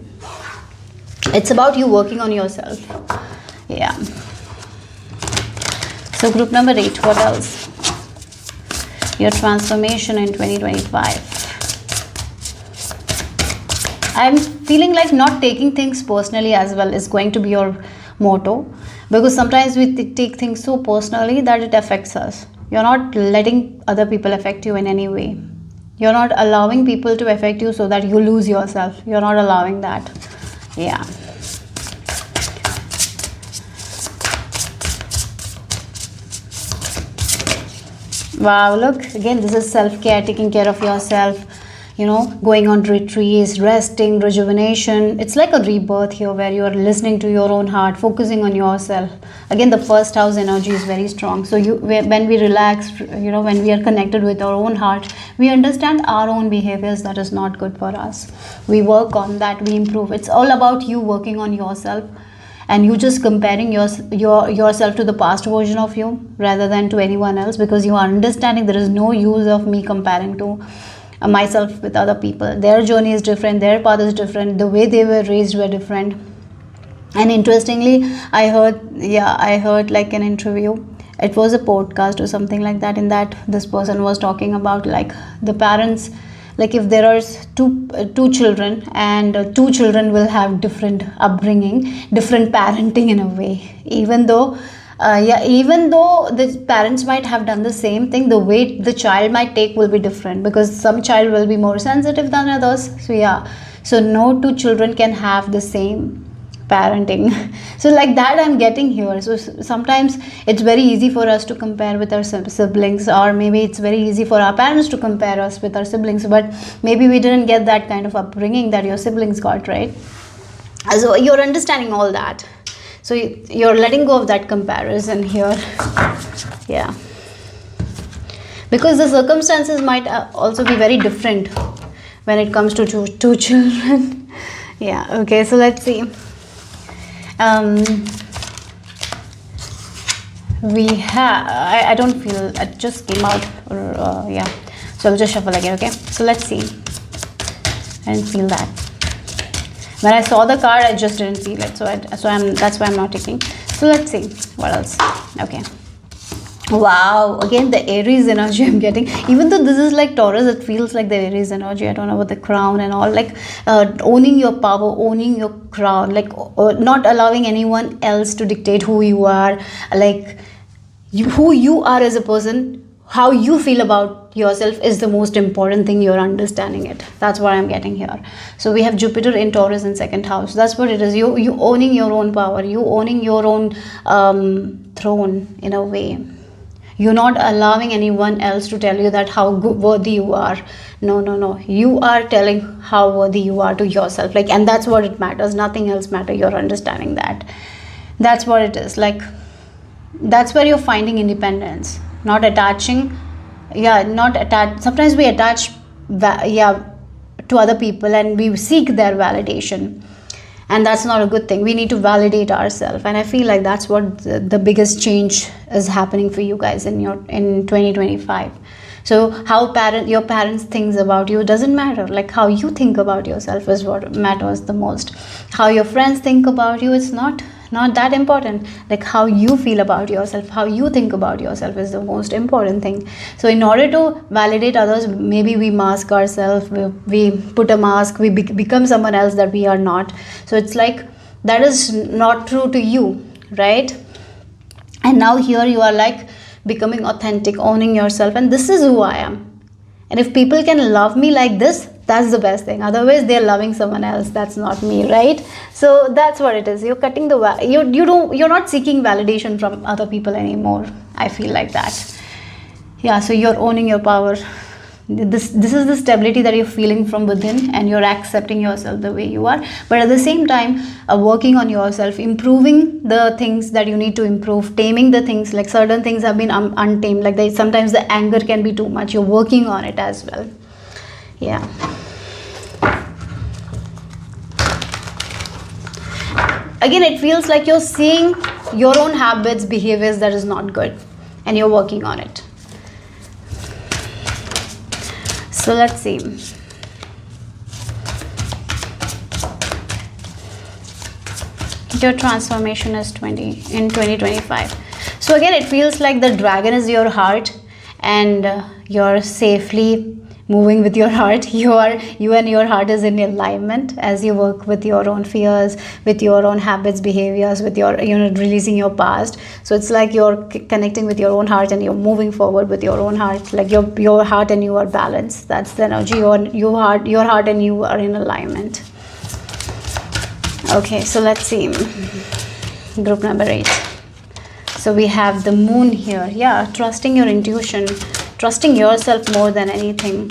Speaker 1: it's about you working on yourself. Yeah. So group number 8, what else? Your transformation in 2025. I'm feeling like not taking things personally as well is going to be your motto, because sometimes we take things so personally that it affects us. You're not letting other people affect you in any way. You're not allowing people to affect you so that you lose yourself. You're not allowing that. Yeah. Wow, look, again, this is self-care, taking care of yourself, going on retreats, resting, rejuvenation. It's like a rebirth here, where you are listening to your own heart, focusing on yourself. Again, the first house energy is very strong. So when we relax, when we are connected with our own heart, we understand our own behaviors that is not good for us. We work on that, we improve. It's all about you working on yourself, and you just comparing yourself to the past version of you rather than to anyone else, because you are understanding there is no use of me comparing to myself with other people. Their journey is different, their path is different, the way they were raised were different. And interestingly, I heard like an interview, it was a podcast or something like that, in that this person was talking about like the parents, like if there are two children, and 2 children will have different upbringing, different parenting in a way, even though the parents might have done the same thing, the way the child might take will be different, because some child will be more sensitive than others. So yeah, so no 2 children can have the same parenting. So like that I'm getting here. So sometimes it's very easy for us to compare with our siblings, or maybe it's very easy for our parents to compare us with our siblings, but maybe we didn't get that kind of upbringing that your siblings got, right? So you're understanding all that, so you're letting go of that comparison here. Yeah, because the circumstances might also be very different when it comes to two children. Yeah, okay, so let's see. We have, I don't feel, it just came out, yeah, so I'll just shuffle again. Okay, so let's see. I didn't feel that when I saw the card, I just didn't feel it, that's why I'm not taking. So let's see what else. Okay, Wow, again the Aries energy I'm getting. Even though this is like Taurus, it feels like the Aries energy. I don't know about the crown and all, like owning your power, owning your crown, like not allowing anyone else to dictate who you are, like who you are as a person. How you feel about yourself is the most important thing. You're understanding it. That's what I'm getting here. So we have Jupiter in Taurus in second house. That's what it is. You owning your own power, you owning your own throne in a way. You're not allowing anyone else to tell you that how good, worthy you are. No. You are telling how worthy you are to yourself. Like, and that's what it matters. Nothing else matters. You're understanding that. That's what it is. Like, that's where you're finding independence. Not attaching. Yeah, not attach. Sometimes we attach, to other people and we seek their validation. And that's not a good thing. We need to validate ourselves, and I feel like that's what the biggest change is happening for you guys in 2025. So how your parents thinks about you doesn't matter. Like, how you think about yourself is what matters the most. How your friends think about you is not that important. Like, how you feel about yourself, how you think about yourself is the most important thing. So in order to validate others, maybe we mask ourselves, we put a mask, we become someone else that we are not. So it's like that is not true to you, right? And now here you are like becoming authentic, owning yourself, and this is who I am. And if people can love me like this, that's the best thing. Otherwise they're loving someone else. That's not me, right? So that's what it is. You're cutting the you're not seeking validation from other people anymore. I feel like that. Yeah, so you're owning your power. This is the stability that you're feeling from within, and you're accepting yourself the way you are, but at the same time working on yourself, improving the things that you need to improve, taming the things. Like, certain things have been untamed, like sometimes the anger can be too much. You're working on it as well. Yeah. Again, it feels like you're seeing your own habits, behaviors that is not good, and you're working on it. So let's see. Your transformation is 2025. So again, it feels like the dragon is your heart, and you're safely moving with your heart. You and your heart is in alignment as you work with your own fears, with your own habits, behaviors, with your releasing your past. So it's like you're connecting with your own heart, and you're moving forward with your own heart. Like your heart and you are balanced. That's the energy. Your heart and you are in alignment. Okay, so let's see. Group number 8. So we have the moon here. Yeah, trusting your intuition, trusting yourself more than anything,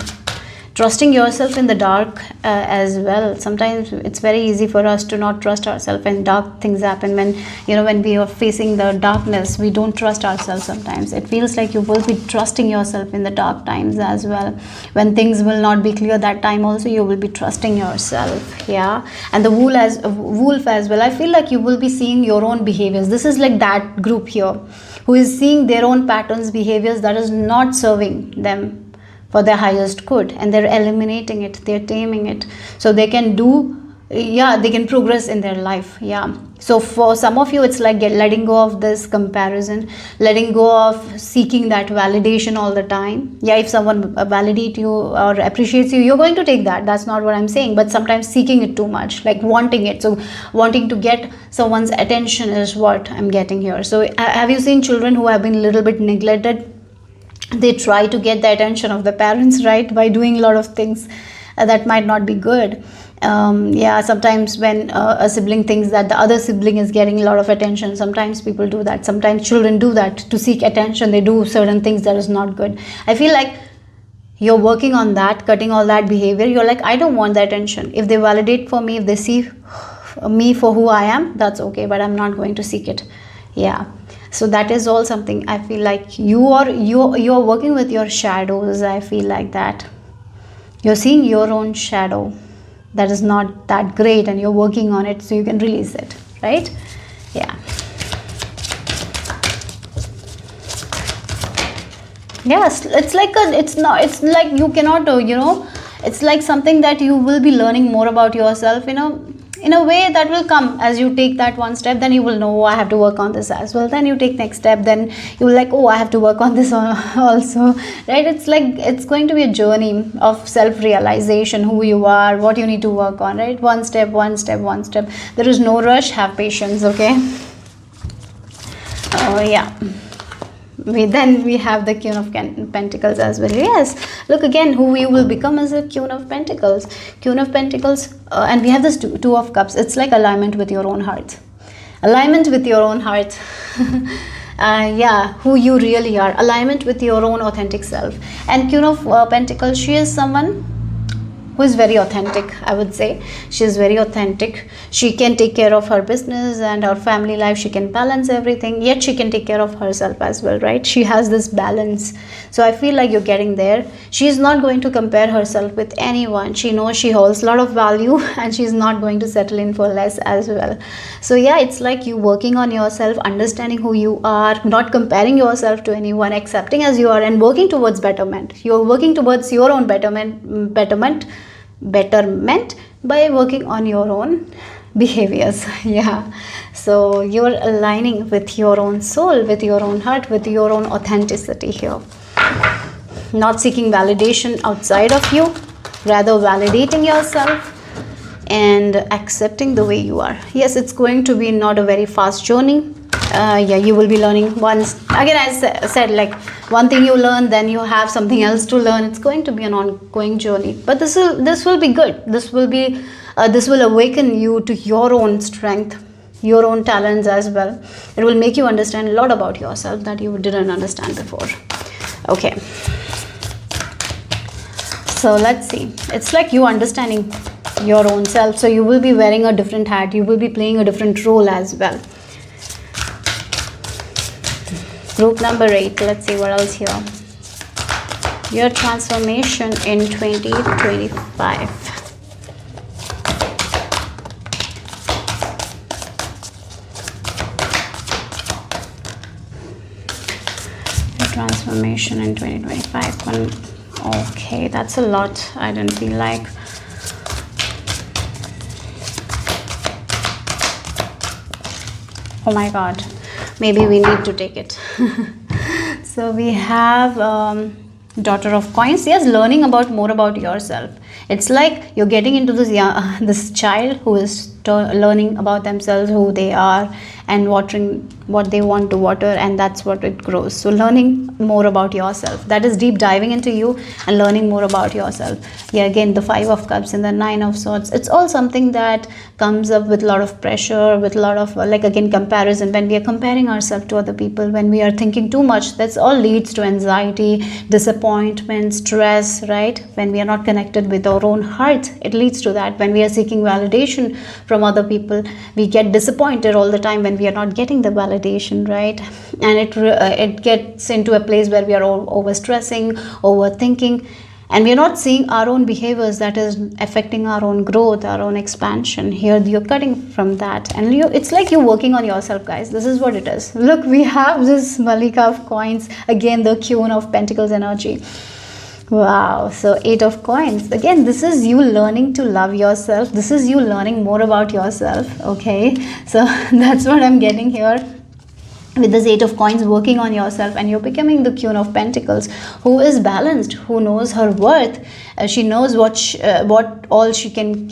Speaker 1: trusting yourself in the dark as well. Sometimes it's very easy for us to not trust ourselves when dark things happen. When we are facing the darkness, we don't trust ourselves. Sometimes it feels like you will be trusting yourself in the dark times as well. When things will not be clear, that time also you will be trusting yourself. Yeah. And the wolf as well. I feel like you will be seeing your own behaviors. This is like that group here who is seeing their own patterns, behaviors that is not serving them for their highest good, and they're eliminating it, they're taming it, so they can they can progress in their life. Yeah. So for some of you, it's like letting go of this comparison, letting go of seeking that validation all the time. Yeah, if someone validates you or appreciates you, you're going to take that. That's not what I'm saying. But sometimes seeking it too much, like wanting it. So wanting to get someone's attention is what I'm getting here. So have you seen children who have been a little bit neglected? They try to get the attention of the parents, right, by doing a lot of things that might not be good. Sometimes when a sibling thinks that the other sibling is getting a lot of attention, sometimes people do that. Sometimes children do that to seek attention. They do certain things that is not good. I feel like you're working on that, cutting all that behavior. You're like, I don't want the attention. If they validate for me, if they see me for who I am, that's okay, but I'm not going to seek it. Yeah. So that is all something. I feel like you are working with your shadows. I feel like that you're seeing your own shadow that is not that great, and you're working on it so you can release it, right? Yeah. Yes, it's like you cannot it's like something that you will be learning more about yourself. in a way that will come as you take that one step. Then you will know, oh, I have to work on this as well. Then you take next step, then you will like, oh, I have to work on this also, right? It's like, it's going to be a journey of self-realization, who you are, what you need to work on, right? One step, one step, one step. There is no rush. Have patience. Okay. Oh yeah. Then we have the Queen of Pentacles as well. Yes, look again, who you will become as a Queen of Pentacles. Queen of Pentacles, and we have this Two of Cups. It's like alignment with your own heart. Alignment with your own heart. Yeah, who you really are. Alignment with your own authentic self. And Queen of Pentacles, she is someone who is very authentic, I would say. She is very authentic. She can take care of her business and her family life. She can balance everything, yet she can take care of herself as well, right? She has this balance. So I feel like you're getting there. She is not going to compare herself with anyone. She knows she holds a lot of value and she's not going to settle in for less as well. So yeah, it's like you working on yourself, understanding who you are, not comparing yourself to anyone, accepting as you are, and working towards betterment. You're working towards your own betterment by working on your own behaviors. Yeah, so you're aligning with your own soul, with your own heart, with your own authenticity here. Not seeking validation outside of you, rather validating yourself and accepting the way you are. Yes, it's going to be not a very fast journey. Yeah, you will be learning once again. I said, like, one thing you learn, then you have something else to learn. It's going to be an ongoing journey, but this will be good. This will awaken you to your own strength, your own talents as well. It will make you understand a lot about yourself that you didn't understand before. Okay, so let's see. It's like you understanding your own self. So you will be wearing a different hat. You will be playing a different role as well. Group number 8. Let's see what else here. Your transformation in 2025. Your transformation in 2025. Okay, that's a lot. I didn't feel like. Oh my God. Maybe we need to take it. So we have Daughter of Coins. Yes, learning more about yourself. It's like you're getting into this child who is learning about themselves, who they are, and watering what they want to water, and that's what it grows. So learning more about yourself, that is deep diving into you and learning more about yourself. Yeah, again, the 5 of Cups and the 9 of Swords. It's all something that comes up with a lot of pressure, with a lot of like, again, comparison. When we are comparing ourselves to other people, when we are thinking too much, that's all leads to anxiety, disappointment, stress, right? When we are not connected with our own heart, it leads to that. When we are seeking validation from other people, we get disappointed all the time when we are not getting the validation, right? And it gets into a place where we are all over stressing, overthinking, and we are not seeing our own behaviors that is affecting our own growth, our own expansion. Here you're cutting from that, and it's like you're working on yourself, guys. This is what it is. Look, we have this Malika of Coins, again the Queen of Pentacles energy. Wow, so 8 of Coins. Again, this is you learning to love yourself. This is you learning more about yourself. Okay, so that's what I'm getting here with this 8 of Coins, working on yourself, and you're becoming the Queen of Pentacles, who is balanced, who knows her worth. She knows what all she can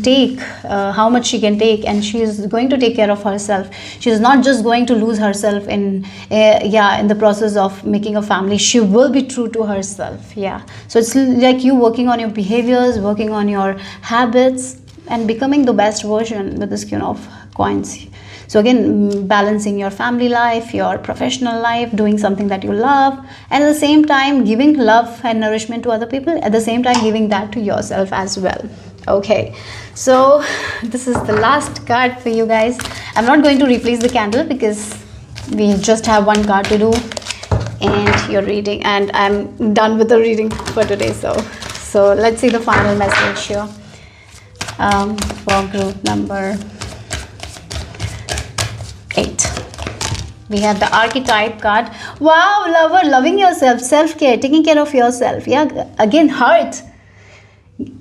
Speaker 1: take, how much she can take, and she is going to take care of herself. She is not just going to lose herself in the process of making a family. She will be true to herself. Yeah, so it's like you working on your behaviors, working on your habits, and becoming the best version with this Queen of Coins. So again, balancing your family life, your professional life, doing something that you love, and at the same time giving love and nourishment to other people, at the same time giving that to yourself as well. Okay, so this is the last card for you guys. I'm not going to replace the candle because we just have one card to do and your reading, and I'm done with the reading for today. So let's see the final message here for group number 8. We have the Archetype card. Wow, lover, loving yourself, self-care, taking care of yourself. Yeah, again, heart.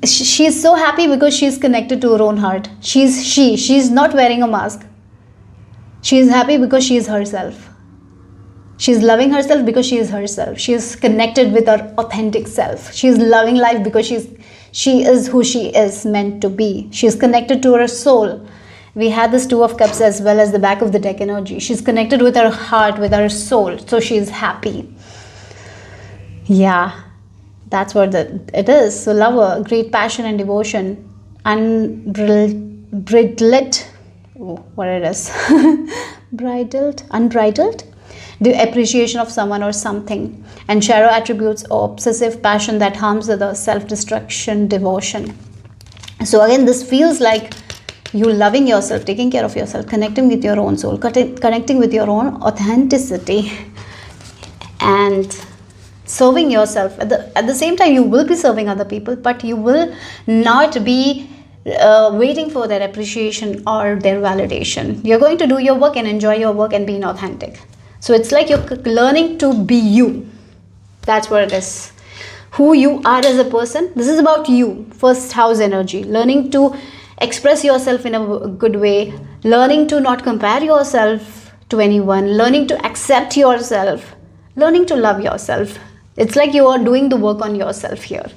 Speaker 1: She's so happy because she's connected to her own heart. She's not wearing a mask. She's happy because she is herself. She's loving herself because she is herself. She is connected with her authentic self. She is loving life because she is who she is meant to be. She is connected to her soul. We had this Two of Cups as well as the back of the deck energy. She's connected with her heart, with her soul. So she is happy. Yeah, that's what it is. So lover, great passion and devotion. Unbridled, what it is. Unbridled. The appreciation of someone or something. And shadow attributes or obsessive passion that harms others, self-destruction, devotion. So again, this feels like you loving yourself, taking care of yourself, connecting with your own soul, connecting with your own authenticity, and serving yourself. At the same time, you will be serving other people, but you will not be waiting for their appreciation or their validation. You're going to do your work and enjoy your work and being authentic. So it's like you're learning to be you. That's what it is. Who you are as a person. This is about you. First house energy. Learning to express yourself in a good way. Learning to not compare yourself to anyone. Learning to accept yourself. Learning to love yourself. It's like you are doing the work on yourself here.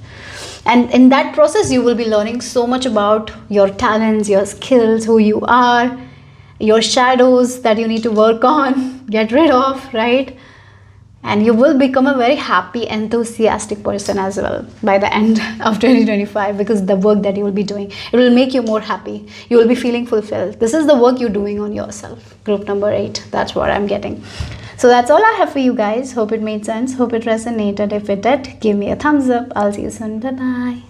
Speaker 1: And in that process, you will be learning so much about your talents, your skills, who you are, your shadows that you need to work on, get rid of, right? And you will become a very happy, enthusiastic person as well by the end of 2025, because the work that you will be doing, it will make you more happy. You will be feeling fulfilled. This is the work you're doing on yourself. Group number 8, that's what I'm getting. So that's all I have for you guys. Hope it made sense. Hope it resonated. If it did, give me a thumbs up. I'll see you soon. Bye-bye.